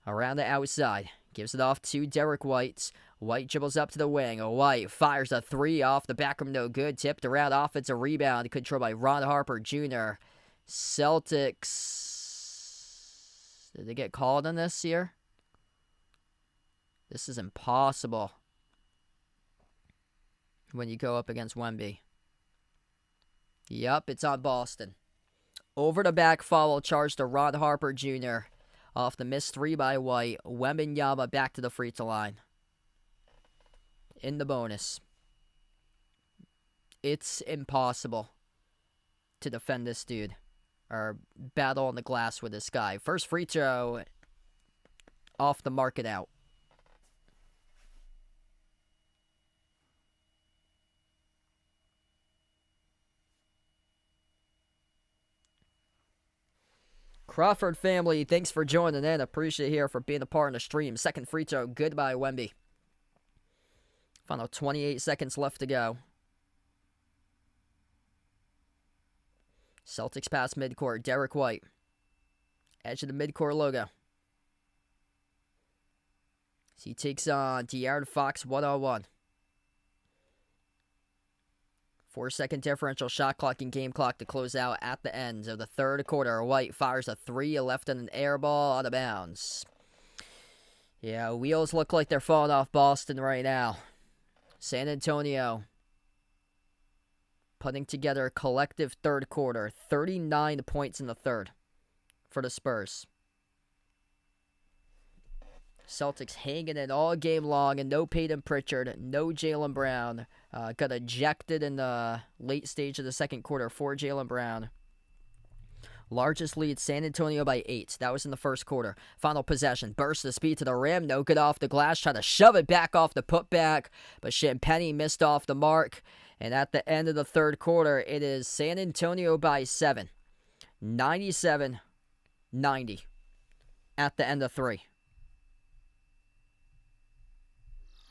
around the outside. Gives it off to Derek White. White dribbles up to the wing. White fires a 3 off the back rim. No good. Tipped around. Offensive rebound. Controlled by Ron Harper Jr. Celtics. Did they get called on this here? This is impossible when you go up against Wemby. Yup, it's on Boston. Over the back foul charge to Ron Harper Jr. Off the missed 3 by White. Wembanyama back to the free throw line. In the bonus. It's impossible to defend this dude. Or battle on the glass with this guy. First free throw. Off the mark and out. Crawford family, thanks for joining in. Appreciate it here for being a part of the stream. Second free throw, good by Wemby. Final 28 seconds left to go. Celtics pass midcourt. Derek White. Edge of the midcourt logo. So he takes on De'Aaron Fox 1-on-1. 4-second differential shot clock and game clock to close out at the end of the third quarter. White fires a three, left in an air ball out of bounds. Yeah, wheels look like they're falling off Boston right now. San Antonio putting together a collective third quarter. 39 points in the third for the Spurs. Celtics hanging it all game long, and no Peyton Pritchard, no Jaylen Brown. Got ejected in the late stage of the second quarter for Jaylen Brown. Largest lead, San Antonio by 8. That was in the first quarter. Final possession. Burst of speed to the rim. No good off the glass. Trying to shove it back off the putback. But Champagnie missed off the mark. And at the end of the third quarter, it is San Antonio by 7. 97-90. At the end of 3.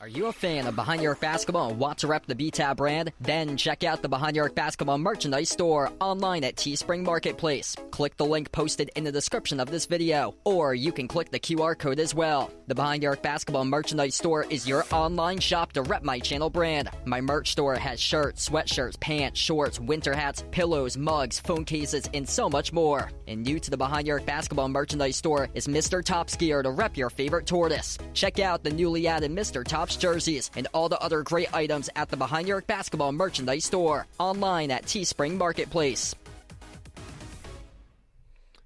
Are you a fan of Behind Your Arc Basketball and want to rep the B-Tab brand? Then check out the Behind Your Arc Basketball merchandise store online at Teespring Marketplace. Click the link posted in the description of this video, or you can click the QR code as well. The Behind Your Arc Basketball merchandise store is your online shop to rep my channel brand. My merch store has shirts, sweatshirts, pants, shorts, winter hats, pillows, mugs, phone cases, and so much more. And new to the Behind Your Arc Basketball merchandise store is Mr. Top's gear to rep your favorite tortoise. Check out the newly added Mr. Top's jerseys and all the other great items at the Behind Your Arc Basketball merchandise store online at Teespring Marketplace.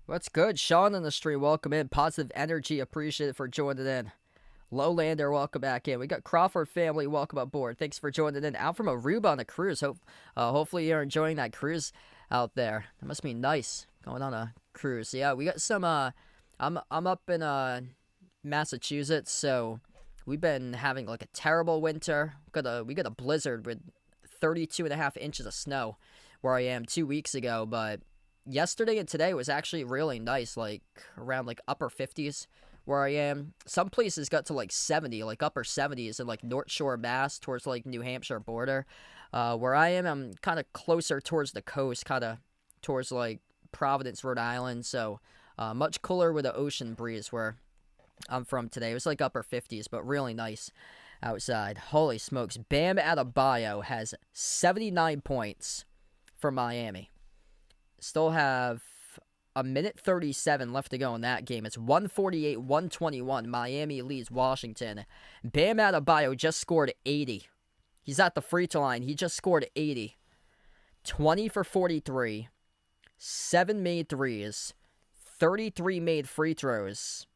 What's good? Sean on the stream, welcome in. Positive energy, appreciated for joining in. Lowlander, welcome back in. We got Crawford family, welcome aboard. Thanks for joining in. Out from Aruba on a cruise. Hopefully you're enjoying that cruise out there. It must be nice going on a cruise. Yeah, we got some. I'm up in Massachusetts, so we've been having like a terrible winter. We got a blizzard with 32.5 inches of snow where I am 2 weeks ago, but yesterday and today was actually really nice, like around like upper 50s where I am. Some places got to like 70, like upper 70s in like North Shore, Mass, towards like New Hampshire border. Where I am, I'm kind of closer towards the coast, kind of towards like Providence, Rhode Island, so much cooler with the ocean breeze where I'm from today. It was like upper 50s, but really nice outside. Holy smokes. Bam Adebayo has 79 points for Miami. Still have a minute 37 left to go in that game. It's 148-121. Miami leads Washington. Bam Adebayo just scored 80. He's at the free throw line. He just scored 80. 20 for 43. 7 made threes. 33 made free throws.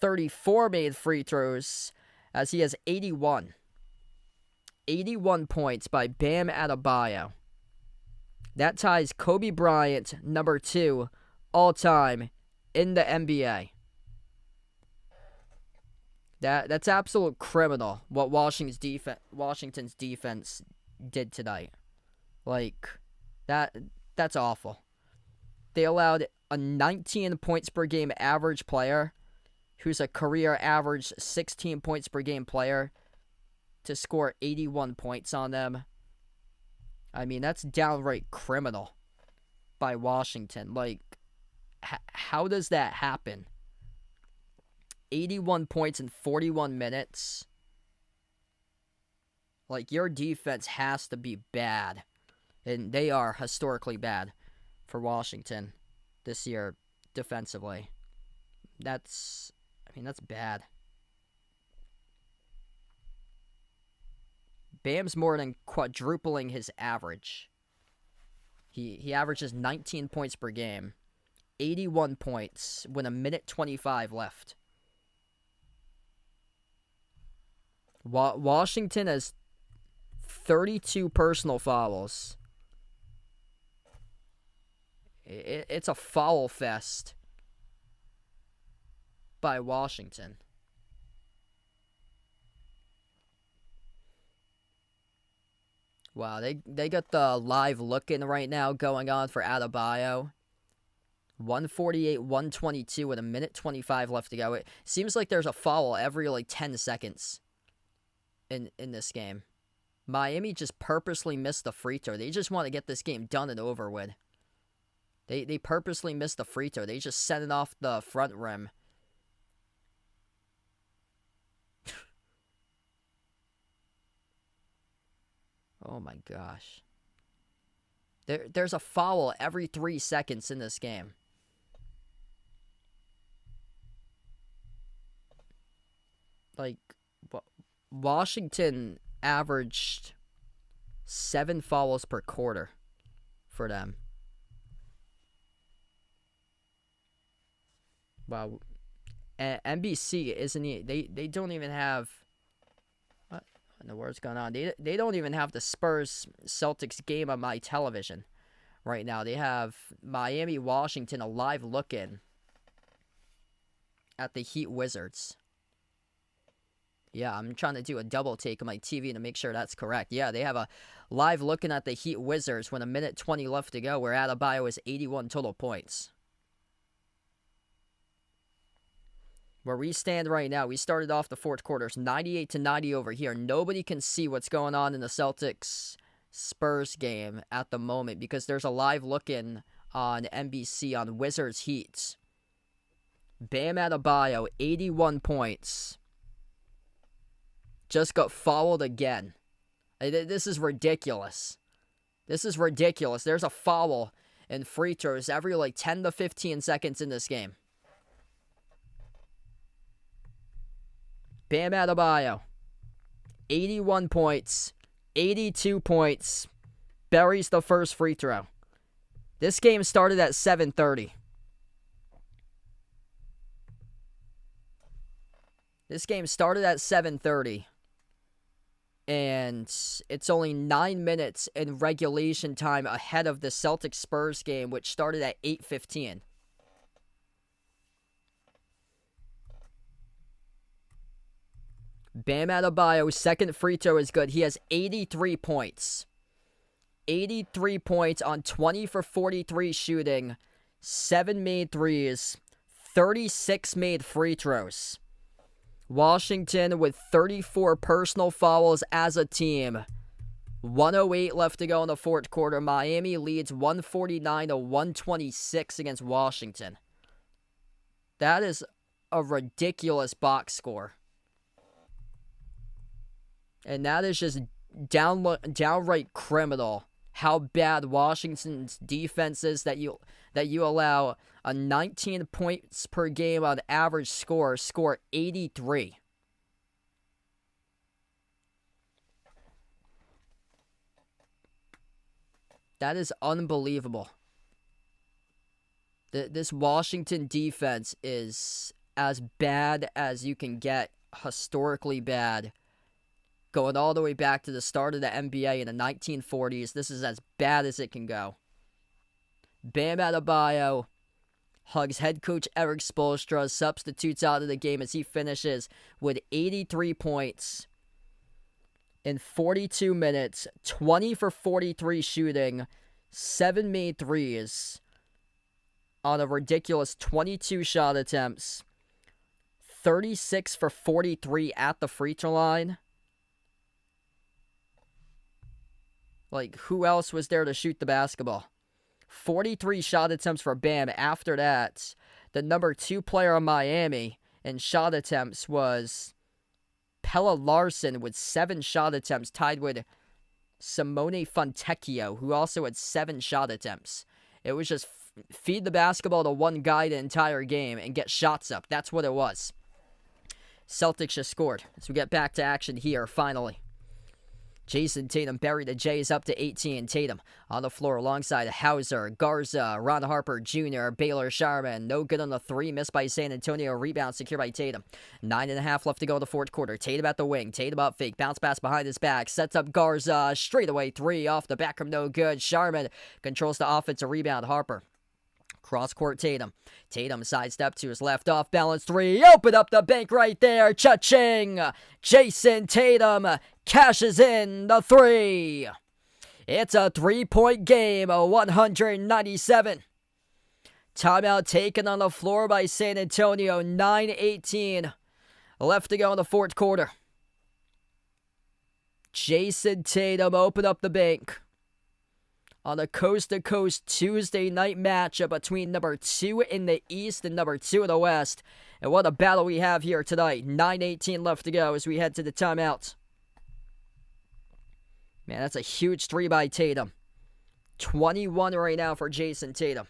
34 made free throws as he has 81. 81 points by Bam Adebayo. That ties Kobe Bryant, number 2, all-time in the NBA. That's absolute criminal what Washington's defense did tonight. Like, that's awful. They allowed a 19 points per game average player who's a career average 16 points per game player to score 81 points on them. I mean, that's downright criminal by Washington. Like, how does that happen? 81 points in 41 minutes. Like, your defense has to be bad. And they are historically bad for Washington this year defensively. That's bad. Bam's more than quadrupling his average. He averages 19 points per game. 81 points with a minute 25 left. Washington has 32 personal fouls. It's a foul fest by Washington. Wow, they got the live looking right now going on for Adebayo. 148-122 with a minute 25 left to go. It seems like there's a foul every like 10 seconds in this game. Miami just purposely missed the free throw. They just want to get this game done and over with. They purposely missed the free throw. They just sent it off the front rim. Oh my gosh. There's a foul every 3 seconds in this game. Like, Washington averaged 7 fouls per quarter for them. Wow. NBC isn't they don't even have what in the world's going on? They don't even have the Spurs Celtics game on my television right now. They have Miami Washington a live look-in at the Heat Wizards. Yeah, I'm trying to do a double take on my TV to make sure that's correct. Yeah, they have a live looking at the Heat Wizards when 1:20 left to go, where Adebayo is 81 total points. Where we stand right now, we started off the fourth quarters 98-90 over here. Nobody can see what's going on in the Celtics Spurs game at the moment because there's a live look-in on NBC on Wizards Heat. Bam Adebayo, 81 points. Just got fouled again. This is ridiculous. This is ridiculous. There's a foul and free throws every 10 to 15 seconds in this game. Bam Adebayo, 81 points, 82 points, buries the first free throw. This game started at 7:30. This game started at 7:30. And it's only 9 minutes in regulation time ahead of the Celtics-Spurs game, which started at 8:15. Bam Adebayo's second free throw is good. He has 83 points. 83 points on 20 for 43 shooting, 7 made threes, 36 made free throws. Washington with 34 personal fouls as a team. 1:08 left to go in the fourth quarter. Miami leads 149-126 against Washington. That is a ridiculous box score. And that is just downright criminal how bad Washington's defense is that you allow a 19 points per game on average score 83. That is unbelievable. This Washington defense is as bad as you can get, historically bad. Going all the way back to the start of the NBA in the 1940s, this is as bad as it can go. Bam Adebayo hugs head coach Eric Spoelstra, substitutes out of the game as he finishes with 83 points in 42 minutes, 20 for 43 shooting, 7 made threes on a ridiculous 22 shot attempts, 36 for 43 at the free throw line. Who else was there to shoot the basketball? 43 shot attempts for Bam. After that, the number 2 player in Miami in shot attempts was Pelle Larsson with 7 shot attempts, tied with Simone Fontecchio, who also had 7 shot attempts. It was just feed the basketball to one guy the entire game and get shots up. That's what it was. Celtics just scored. So we get back to action here, finally. Jason Tatum buried the Jays up to 18. Tatum on the floor alongside Hauser, Garza, Ron Harper Jr., Baylor Sharman. No good on the 3, missed by San Antonio. Rebound secured by Tatum. 9.5 left to go in the fourth quarter. Tatum at the wing. Tatum up fake. Bounce pass behind his back. Sets up Garza. Straightaway 3 off the back from no good. Sharman controls the offensive rebound. Harper. Cross-court Tatum. Tatum sidestep to his left, off balance 3. Open up the bank right there. Cha-ching! Jason Tatum cashes in the 3. It's a 3-point game, 197. Timeout taken on the floor by San Antonio. 9:18 left to go in the fourth quarter. Jason Tatum open up the bank on a coast-to-coast Tuesday night matchup between number 2 in the East and number 2 in the West. And what a battle we have here tonight. 9:18 left to go as we head to the timeout. Man, that's a huge 3 by Tatum. 21 right now for Jason Tatum.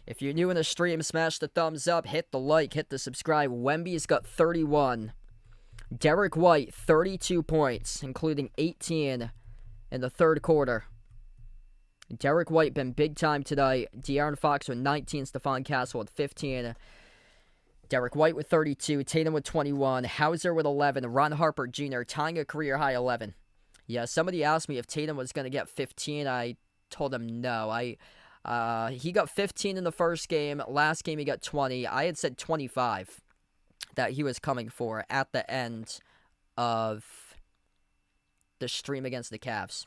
If you're new in the stream, smash the thumbs up, hit the like, hit the subscribe. Wemby's got 31. Derek White, 32 points, including 18 in the third quarter. Derek White been big time tonight. De'Aaron Fox with 19, Stephon Castle with 15. Derek White with 32, Tatum with 21, Hauser with 11, Ron Harper Jr. tying a career-high 11. Yeah, somebody asked me if Tatum was going to get 15. I told him no. He got 15 in the first game. Last game he got 20. I had said 25 that he was coming for at the end of the stream against the Cavs.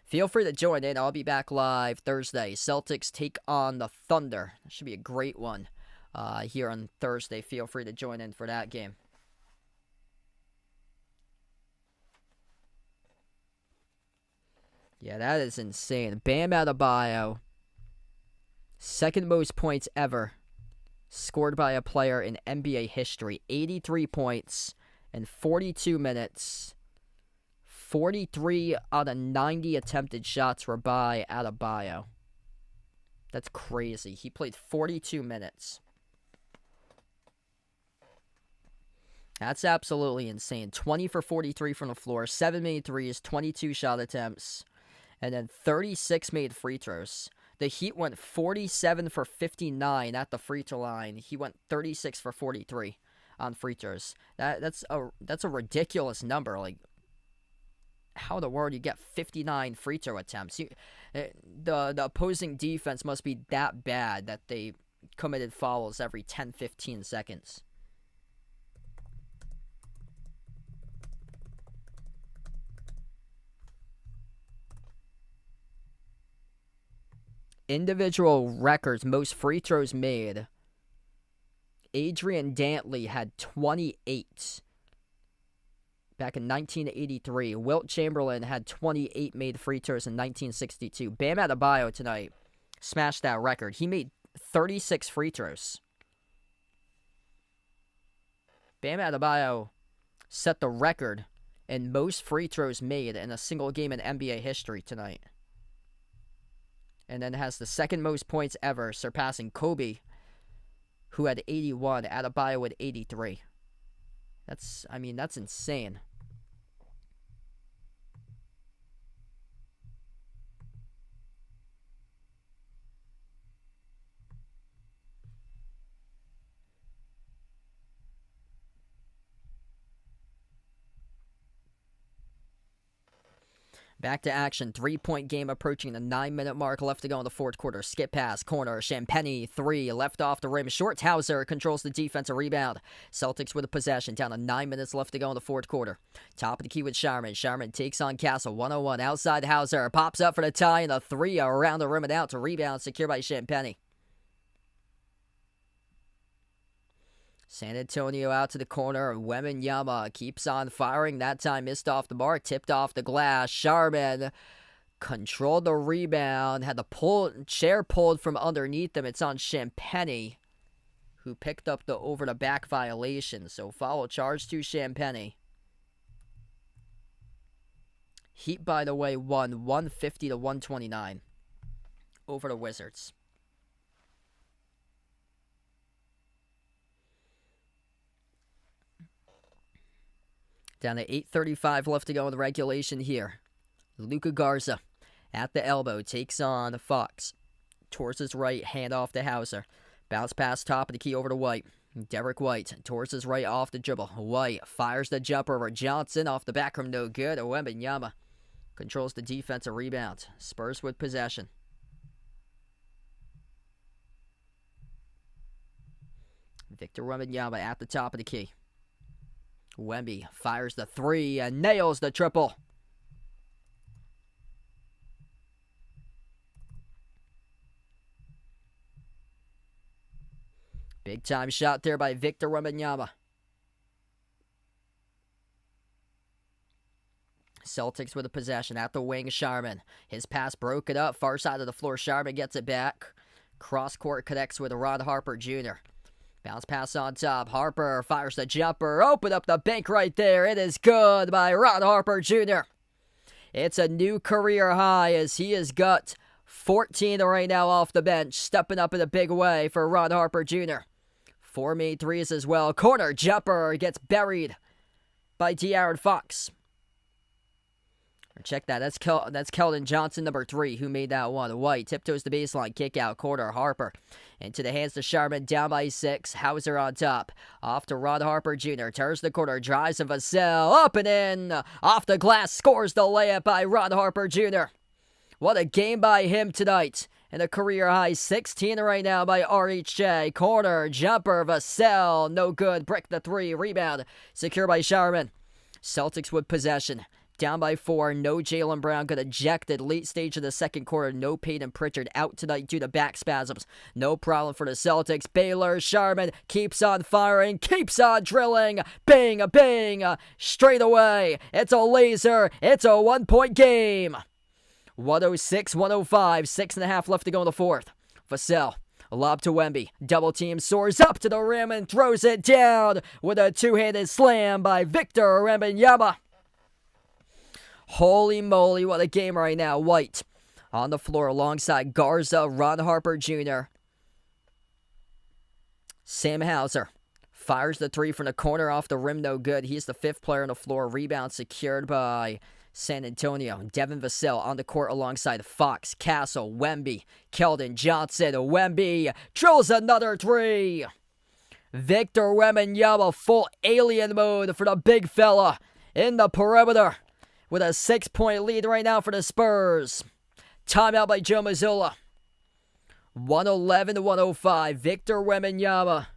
Feel free to join in. I'll be back live Thursday. Celtics take on the Thunder. That should be a great one here on Thursday. Feel free to join in for that game. Yeah, that is insane. Bam Adebayo, second most points ever scored by a player in NBA history. 83 points in 42 minutes. 43 out of 90 attempted shots were by Adebayo. That's crazy. He played 42 minutes. That's absolutely insane. 20 for 43 from the floor, 7 made threes, 22 shot attempts, and then 36 made free throws. The Heat went 47 for 59 at the free throw line. He went 36 for 43 on free throws. That's a ridiculous number. Like, how in the world you get 59 free throw attempts? The opposing defense must be that bad that they committed fouls every 10-15 seconds. Individual records, most free throws made. Adrian Dantley had 28 back in 1983. Wilt Chamberlain had 28 made free throws in 1962. Bam Adebayo tonight smashed that record. He made 36 free throws. Bam Adebayo set the record in most free throws made in a single game in NBA history tonight. And then has the second most points ever, surpassing Kobe, who had 81, Adebayo with 83. That's insane. Back to action. 3-point game approaching the 9-minute mark. Left to go in the fourth quarter. Skip pass. Corner. Champagny. 3. Left off the rim. Shorthauser controls the defensive rebound. Celtics with the possession. Down to 9 minutes left to go in the fourth quarter. Top of the key with Sharman. Sharman takes on Castle. 1-on-1 outside Hauser. Pops up for the tie and a 3 around the rim and out to rebound. Secured by Champagny. San Antonio out to the corner. Wembanyama keeps on firing. That time missed off the mark. Tipped off the glass. Sharman controlled the rebound. Had the chair pulled from underneath him. It's on Champagny, who picked up the over-the-back violation. So foul charge to Champagny. Heat, by the way, won 150 to 129 over the Wizards. Down to 8:35 left to go in the regulation here. Luka Garza at the elbow takes on Fox. Towards his right, hand off to Hauser. Bounce pass top of the key over to White. Derek White towards his right off the dribble. White fires the jumper over Johnson off the back rim, no good. Wembanyama controls the defensive rebound. Spurs with possession. Victor Wembanyama at the top of the key. Wemby fires the 3 and nails the triple. Big time shot there by Victor Wembanyama. Celtics with a possession at the wing. Sharman. His pass broke it up. Far side of the floor. Sharman gets it back. Cross court connects with Ron Harper Jr. Bounce pass on top. Harper fires the jumper. Open up the bank right there. It is good by Ron Harper Jr. It's a new career high as he has got 14 right now off the bench. Stepping up in a big way for Ron Harper Jr. 4 made threes as well. Corner jumper gets buried by De'Aaron Fox. Check that. That's Keldon Johnson, number 3, who made that one. White tiptoes the baseline. Kick out. Corner. Harper. Into the hands to Sharman. Down by 6. Hauser on top. Off to Ron Harper Jr. Turns the corner. Drives to Vassell. Up and in. Off the glass. Scores the layup by Ron Harper Jr. What a game by him tonight. And a career high 16 right now by RHJ. Corner. Jumper. Vassell. No good. Brick the 3. Rebound. Secure by Sharman. Celtics with possession. Down by 4, no Jaylen Brown, got ejected late stage of the second quarter. No Peyton Pritchard out tonight due to back spasms. No problem for the Celtics. Baylor, Sharman keeps on firing, keeps on drilling. Bang, bang, straight away. It's a laser. It's a 1-point game. 106-105, 6.5 left to go in the fourth. Vassell. A lob to Wemby. Double team soars up to the rim and throws it down with a two-handed slam by Victor Wembanyama. Holy moly, what a game right now. White on the floor alongside Garza, Ron Harper Jr. Sam Hauser fires the 3 from the corner off the rim, no good. He's the 5th player on the floor. Rebound secured by San Antonio. Devin Vassell on the court alongside Fox, Castle, Wemby, Keldon Johnson. Wemby drills another 3. Victor Wembanyama, full alien mode for the big fella in the perimeter. With a 6-point lead right now for the Spurs. Timeout by Joe Mazzulla. 111-105. Victor Wembanyama.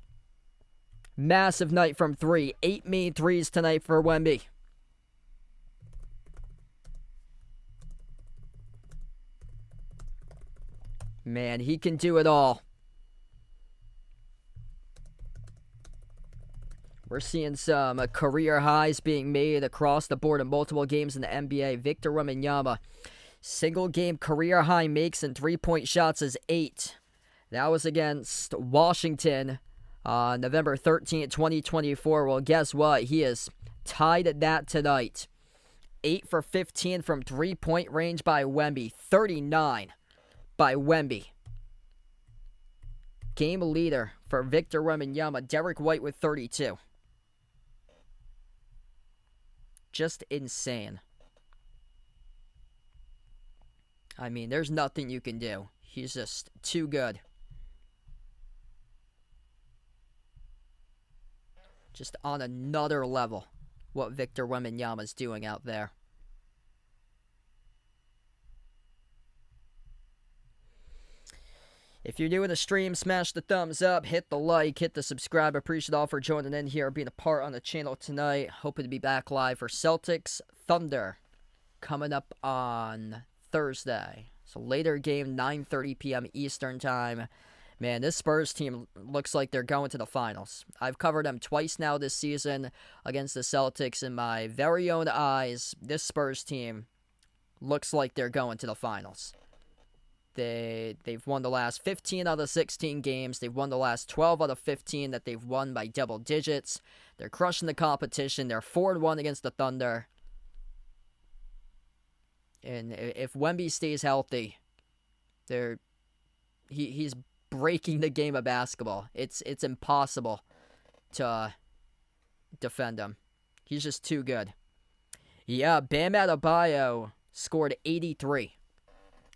Massive night from 3. 8 made threes tonight for Wemby. Man, he can do it all. We're seeing some career highs being made across the board in multiple games in the NBA. Victor Wembanyama, single game career high makes and 3-point shots is 8. That was against Washington on November 13th, 2024. Well, guess what? He is tied at that tonight. 8 for 15 from 3-point range by Wemby. 39 by Wemby. Game leader for Victor Wembanyama. Derek White with 32. Just insane. I mean, there's nothing you can do. He's just too good. Just on another level, what Victor Wembanyama's doing out there. If you're new in the stream, smash the thumbs up, hit the like, hit the subscribe. Appreciate all for joining in here, being a part on the channel tonight. Hoping to be back live for Celtics Thunder coming up on Thursday. So later game, 9:30 p.m. Eastern time. Man, this Spurs team looks like they're going to the finals. I've covered them twice now this season against the Celtics. In my very own eyes, this Spurs team looks like they're going to the finals. They've won the last 15 out of 16 games. They've won the last 12 out of 15 that they've won by double digits. They're crushing the competition. They're 4-1 against the Thunder. And if Wemby stays healthy, he's breaking the game of basketball. It's impossible to defend him. He's just too good. Yeah, Bam Adebayo scored 83.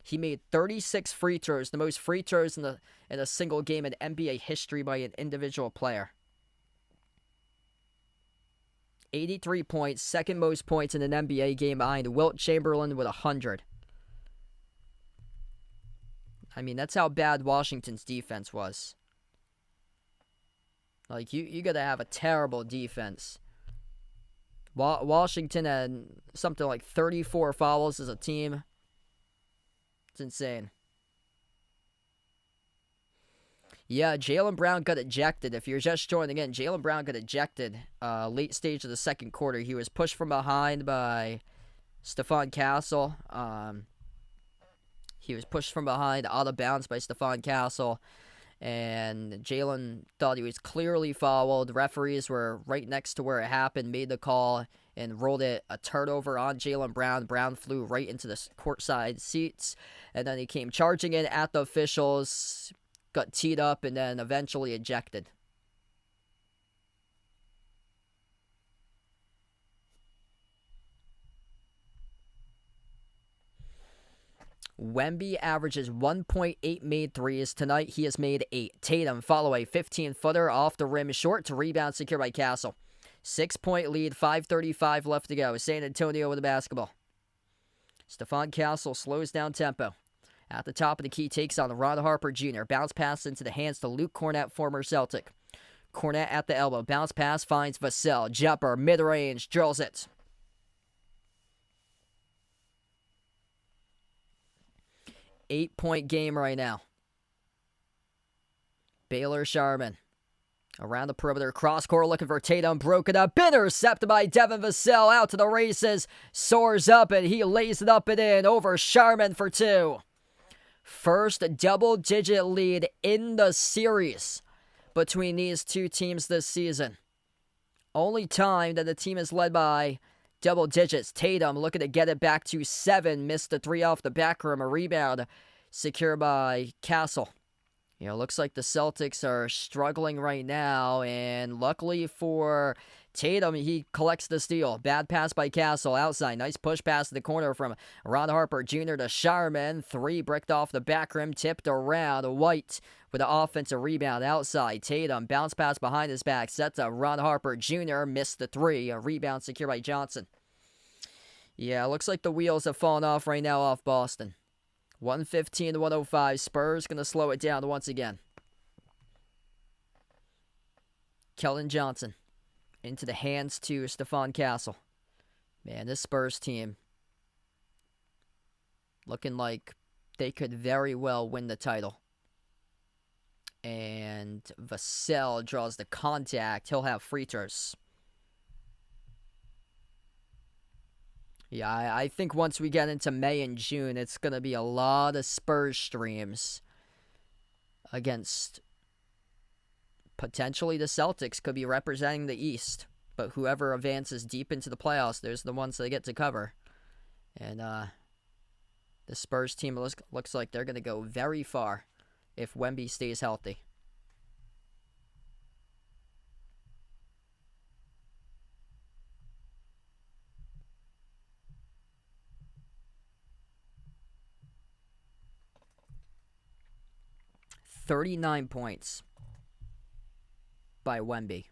He made 36 free throws, the most free throws in a single game in NBA history by an individual player. 83 points, second most points in an NBA game behind Wilt Chamberlain with 100. I mean, that's how bad Washington's defense was. Like, you got to have a terrible defense. Washington had something like 34 fouls as a team. It's insane. Yeah, Jaylen Brown got ejected. If you're just joining in, Jaylen Brown got ejected late stage of the second quarter. He was pushed from behind by Stephon Castle. He was pushed from behind, out of bounds by Stephon Castle. and Jalen thought he was clearly fouled. Referees were right next to where it happened, made the call, and rolled it a turnover on Jaylen Brown. Brown flew right into the courtside seats, and then he came charging in at the officials, got teed up, and then eventually ejected. Wemby averages 1.8 made threes. Tonight, he has made 8. Tatum follow a 15-footer off the rim short to rebound secured by Castle. 6-point lead, 5:35 left to go. San Antonio with the basketball. Stephon Castle slows down tempo. At the top of the key, takes on Ron Harper Jr. Bounce pass into the hands to Luke Cornett, former Celtic. Cornett at the elbow. Bounce pass finds Vassell. Jumper, mid-range, drills it. 8-point game right now. Baylor Sharman. Around the perimeter, cross-court looking for Tatum. Broken up, intercepted by Devin Vassell. Out to the races. Soars up, and he lays it up and in over Sharman for 2. First double-digit lead in the series between these two teams this season. Only time that the team is led by double digits. Tatum looking to get it back to 7. Missed the 3 off the back rim. A rebound secured by Castle. Looks like the Celtics are struggling right now. And luckily for Tatum, he collects the steal. Bad pass by Castle outside. Nice push pass to the corner from Ron Harper Jr. to Sharman. 3 bricked off the back rim. Tipped around. White with an offensive rebound outside. Tatum bounce pass behind his back. Sets up Ron Harper Jr. Missed the 3. A rebound secured by Johnson. Yeah, looks like the wheels have fallen off right now off Boston. 115-105. Spurs going to slow it down once again. Keldon Johnson into the hands to Stephon Castle. Man, this Spurs team looking like they could very well win the title. And Vassell draws the contact. He'll have free throws. Yeah, I think once we get into May and June, it's going to be a lot of Spurs streams against potentially the Celtics. Could be representing the East. But whoever advances deep into the playoffs, there's the ones they get to cover. And the Spurs team looks like they're going to go very far if Wemby stays healthy. .39 points by Wemby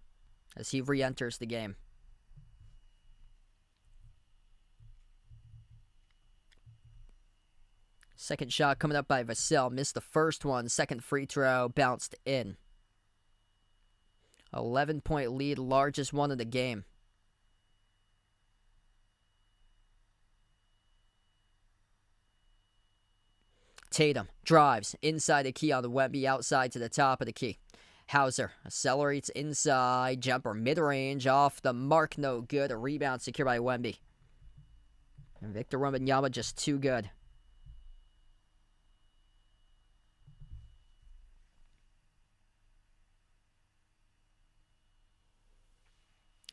as he re-enters the game. Second shot coming up by Vassell. Missed the first one. Second free throw bounced in. 11-point lead, largest one of the game. Tatum drives inside the key on the Wemby, outside to the top of the key. Hauser accelerates inside, jumper mid-range off the mark, no good. A rebound secured by Wemby. And Victor Wembanyama just too good.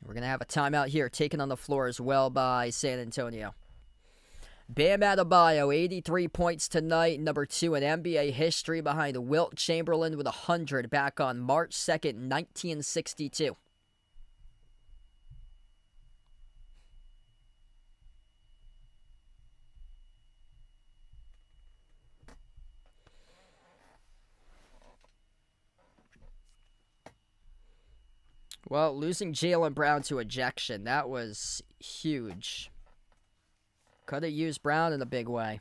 We're going to have a timeout here, taken on the floor as well by San Antonio. Bam Adebayo, 83 points tonight, number 2 in NBA history behind Wilt Chamberlain with 100 back on March 2nd, 1962. Well, losing Jaylen Brown to ejection, that was huge. Could have used Brown in a big way.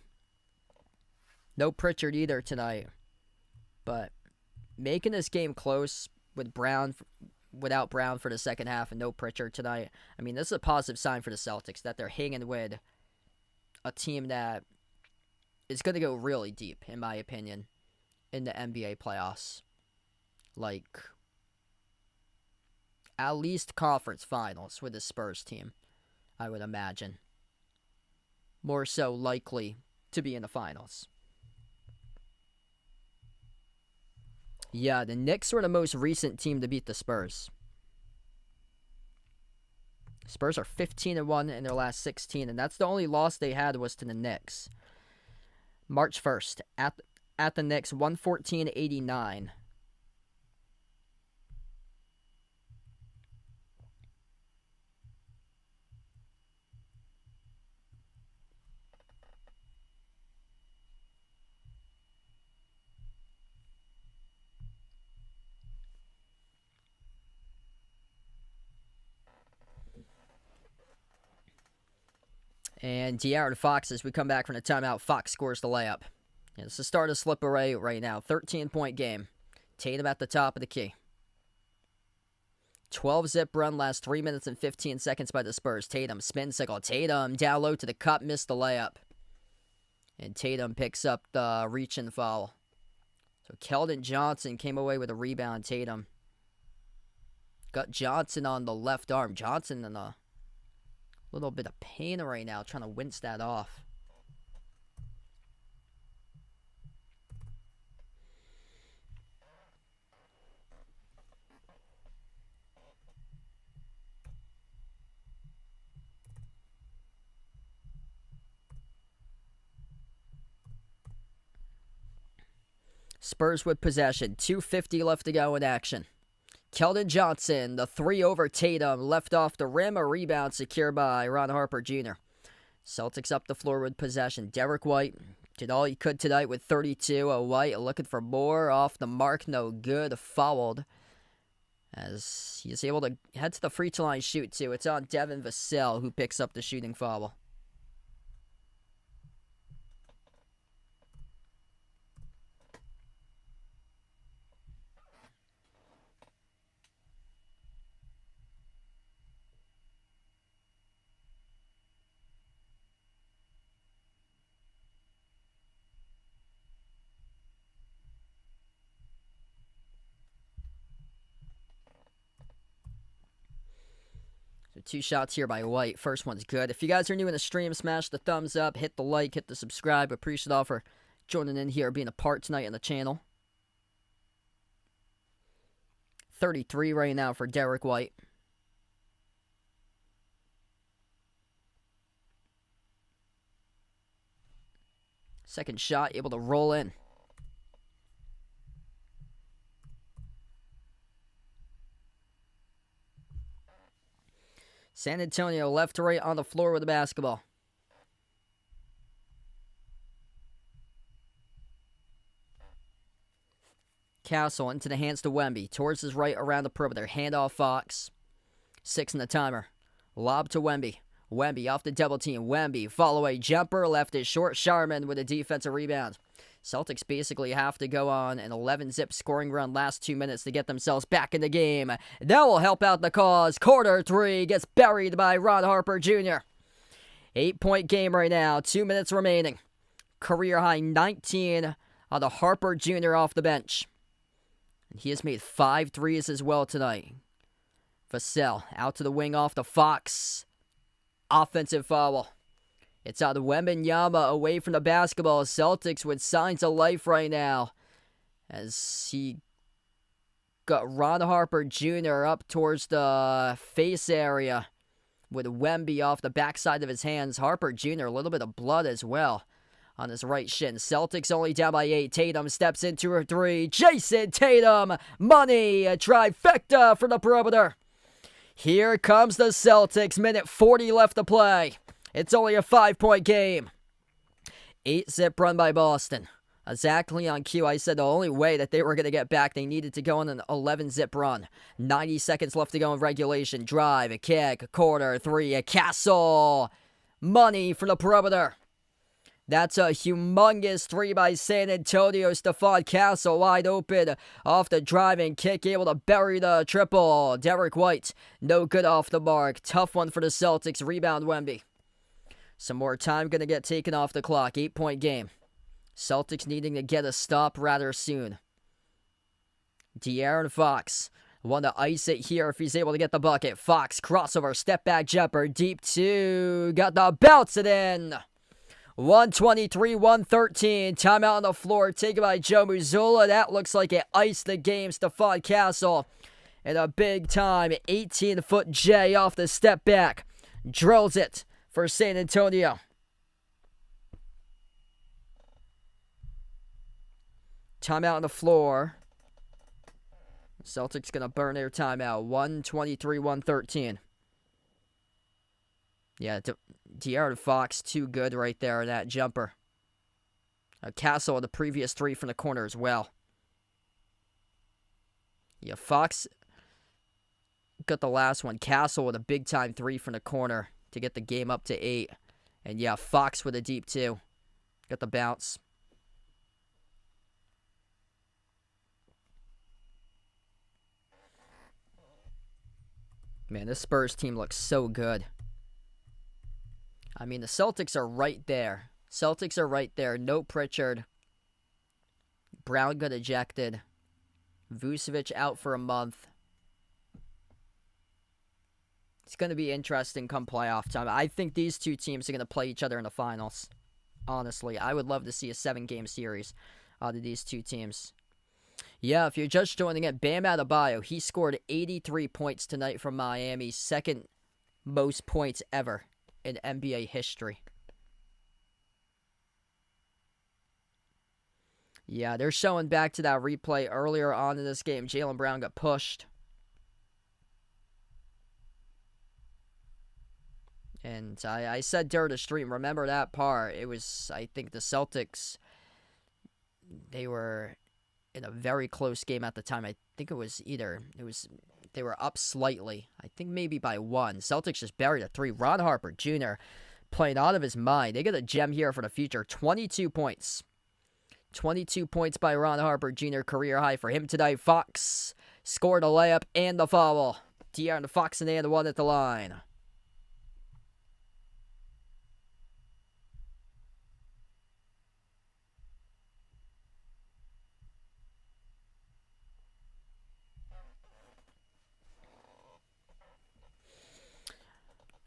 No Pritchard either tonight. But making this game close with without Brown for the second half and no Pritchard tonight, I mean, this is a positive sign for the Celtics that they're hanging with a team that is going to go really deep, in my opinion, in the NBA playoffs. Like, at least conference finals with the Spurs team, I would imagine. More so likely to be in the finals. Yeah, the Knicks were the most recent team to beat the Spurs. Spurs are 15-1 in their last 16, and that's the only loss they had was to the Knicks. March 1st, at the Knicks, 114-89. And De'Aaron Fox, as we come back from the timeout, Fox scores the layup. And it's the start of slip array right now. 13-point game. Tatum at the top of the key. 12-zip run, last 3 minutes and 15 seconds by the Spurs. Tatum, spin cycle. Tatum down low to the cup, missed the layup. And Tatum picks up the reach and foul. So Keldon Johnson came away with a rebound. Tatum got Johnson on the left arm. Johnson in a little bit of pain right now, trying to wince that off. Spurs with possession. 2:50 left to go in action. Keldon Johnson, the three over Tatum, left off the rim, a rebound secured by Ron Harper Jr. Celtics up the floor with possession. Derek White did all he could tonight with 32. White looking for more, off the mark, no good, fouled. As he's able to head to the free throw line, shoot too. It's on Devin Vassell, who picks up the shooting foul. So 2 shots here by White. First one's good. If you guys are new in the stream, smash the thumbs up, hit the like, hit the subscribe. Appreciate all for joining in here, being a part tonight on the channel. 33 right now for Derek White. Second shot, able to roll in. San Antonio left to right on the floor with the basketball. Castle into the hands to Wemby. Towards his right around the perimeter. Handoff Fox. 6 in the timer. Lob to Wemby. Wemby off the double team. Wemby, follow away jumper. Left is short. Sharman with a defensive rebound. Celtics basically have to go on an 11-zip scoring run last 2 minutes to get themselves back in the game. That will help out the cause. Quarter 3 gets buried by Ron Harper Jr. 8-point game right now. 2 minutes remaining. Career high 19 on the Harper Jr. off the bench. And he has made 5 threes as well tonight. Vassell out to the wing off the Fox. Offensive foul. It's out of Wembanyama away from the basketball. Celtics with signs of life right now. As he got Ron Harper Jr. up towards the face area with Wemby off the backside of his hands. Harper Jr. a little bit of blood as well on his right shin. Celtics only down by 8. Tatum steps into her 3. Jason Tatum. Money. A trifecta for the perimeter. Here comes the Celtics. Minute 40 left to play. It's only a 5-point game. 8-zip run by Boston. Exactly on cue. I said the only way that they were going to get back, they needed to go on an 11-zip run. 90 seconds left to go in regulation. Drive, a kick, a quarter, 3, a Castle. Money for the perimeter. That's a humongous 3 by San Antonio. Stephon Castle wide open off the driving kick, able to bury the triple. Derek White, no good off the mark. Tough one for the Celtics. Rebound Wemby. Some more time going to get taken off the clock. 8-point game. Celtics needing to get a stop rather soon. De'Aaron Fox. Want to ice it here if he's able to get the bucket. Fox, crossover, step back jumper, deep 2. Got the bounce it in. 123-113. Timeout on the floor taken by Joe Mazzulla. That looks like it iced the game. Stephon Castle and a big-time 18-foot J off the step back. Drills it for San Antonio. Timeout on the floor. Celtics going to burn their timeout. 123-113. Yeah, De'Aaron Fox, too good right there in that jumper. Castle, the previous three from the corner as well. Yeah, Fox got the last one. Castle with a big-time three from the corner to get the game up to 8. And yeah, Fox with a deep 2. Got the bounce. Man, this Spurs team looks so good. I mean, the Celtics are right there. No Pritchard. Brown got ejected. Vucevic out for a month. It's going to be interesting come playoff time. I think these two teams are going to play each other in the finals. Honestly, I would love to see a 7-game series out of these two teams. Yeah, if you're just joining in, Bam Adebayo, he scored 83 points tonight from Miami. Second most points ever in NBA history. Yeah, they're showing back to that replay earlier on in this game. Jaylen Brown got pushed. And I said during the stream, remember that part. It was, I think the Celtics, they were in a very close game at the time. I think they were up slightly. I think maybe by 1. Celtics just buried a 3. Ron Harper Jr. playing out of his mind. They get a gem here for the future. 22 points. 22 points by Ron Harper Jr. Career high for him tonight. Fox scored a layup and the foul. De'Aaron Fox and 1 at the line.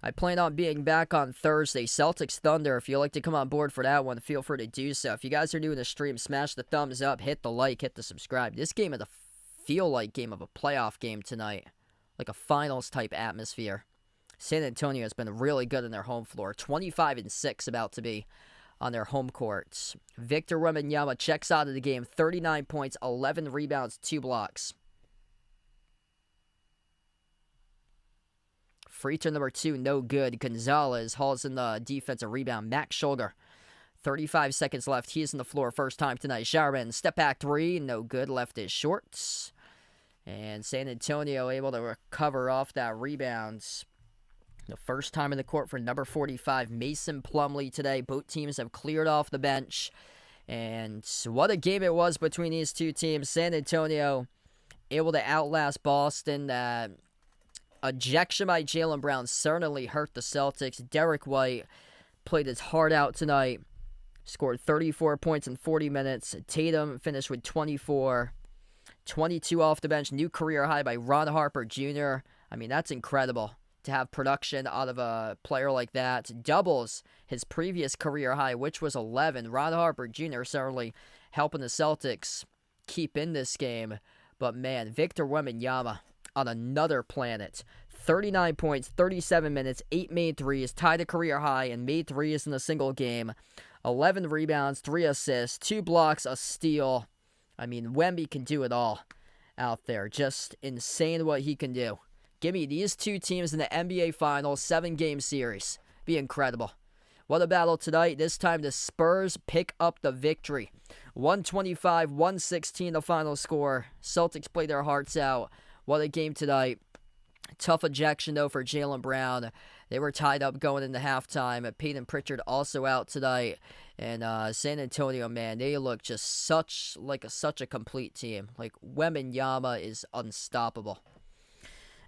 I plan on being back on Thursday. Celtics Thunder. If you'd like to come on board for that one, feel free to do so. If you guys are new in the stream, smash the thumbs up, hit the like, hit the subscribe. This game is a feel-like game of a playoff game tonight. Like a finals-type atmosphere. San Antonio has been really good in their home floor. 25-6 about to be on their home courts. Victor Wembanyama checks out of the game. 39 points, 11 rebounds, 2 blocks. Free throw number 2, no good. Gonzalez hauls in the defensive rebound. Max Schulger, 35 seconds left. He's on the floor first time tonight. Showerman, step back 3, no good. Left is short. And San Antonio able to recover off that rebound. The first time in the court for number 45, Mason Plumlee today. Both teams have cleared off the bench. And what a game it was between these two teams. San Antonio able to outlast Boston. Ejection by Jaylen Brown certainly hurt the Celtics. Derek White played his heart out tonight. Scored 34 points in 40 minutes. Tatum finished with 24. 22 off the bench. New career high by Ron Harper Jr. I mean, that's incredible to have production out of a player like that. Doubles his previous career high, which was 11. Ron Harper Jr. certainly helping the Celtics keep in this game. But man, Victor Wembanyama on another planet. 39 points, 37 minutes, 8 made threes, tied a career high, and made threes in a single game. 11 rebounds, 3 assists, 2 blocks, a steal. I mean, Wemby can do it all out there. Just insane what he can do. Give me these two teams in the NBA Finals, 7-game series. Be incredible. What a battle tonight. This time the Spurs pick up the victory. 125-116 the final score. Celtics play their hearts out. What a game tonight. Tough ejection, though, for Jaylen Brown. They were tied up going into halftime. Peyton Pritchard also out tonight. And San Antonio, man, they look just such a complete team. Like, Wembanyama is unstoppable.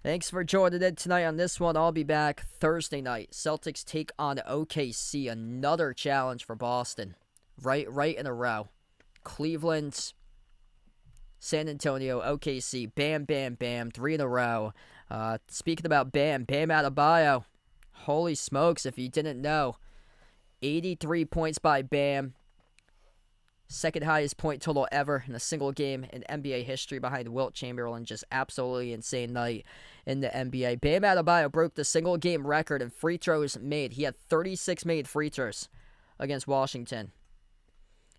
Thanks for joining in tonight on this one. I'll be back Thursday night. Celtics take on OKC. Another challenge for Boston. Right in a row. Cleveland, San Antonio, OKC, bam, bam, bam, 3 in a row. Speaking about Bam Adebayo, holy smokes, if you didn't know, 83 points by Bam. Second highest point total ever in a single game in NBA history behind Wilt Chamberlain. Just absolutely insane night in the NBA. Bam Adebayo broke the single game record in free throws made. He had 36 made free throws against Washington.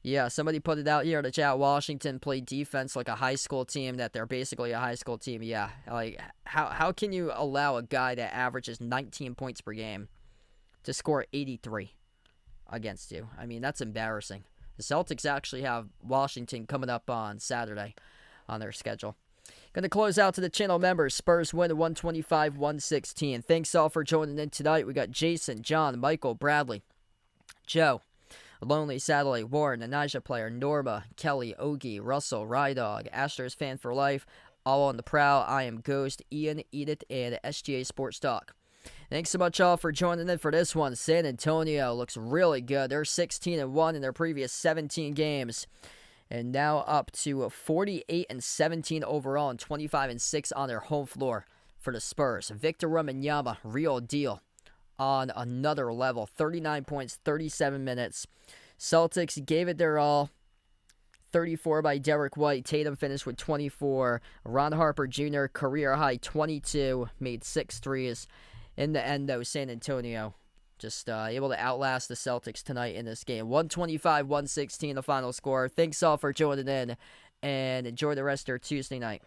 Yeah, somebody put it out here in the chat. Washington played defense like a high school team, that they're basically a high school team. Yeah, like how can you allow a guy that averages 19 points per game to score 83 against you? I mean, that's embarrassing. The Celtics actually have Washington coming up on Saturday on their schedule. Going to close out to the channel members. Spurs win 125-116. Thanks all for joining in tonight. We got Jason, John, Michael, Bradley, Joe, Lonely Satellite, Warren, Anija Player, Norma, Kelly, Ogie, Russell, Rydog, Astros Fan for Life, all on the prowl. I am Ghost, Ian, Edith, and SGA Sports Talk. Thanks so much all for joining in for this one. San Antonio looks really good. They're 16-1 in their previous 17 games. And now up to 48-17 overall and 25-6 on their home floor for the Spurs. Victor Wembanyama, real deal on another level. 39 points, 37 minutes. Celtics gave it their all. 34 by Derek White. Tatum finished with 24. Ron Harper Jr., career high 22, made 6 threes. In the end, though, San Antonio just able to outlast the Celtics tonight in this game. 125-116 the final score. Thanks all for joining in, and enjoy the rest of your Tuesday night.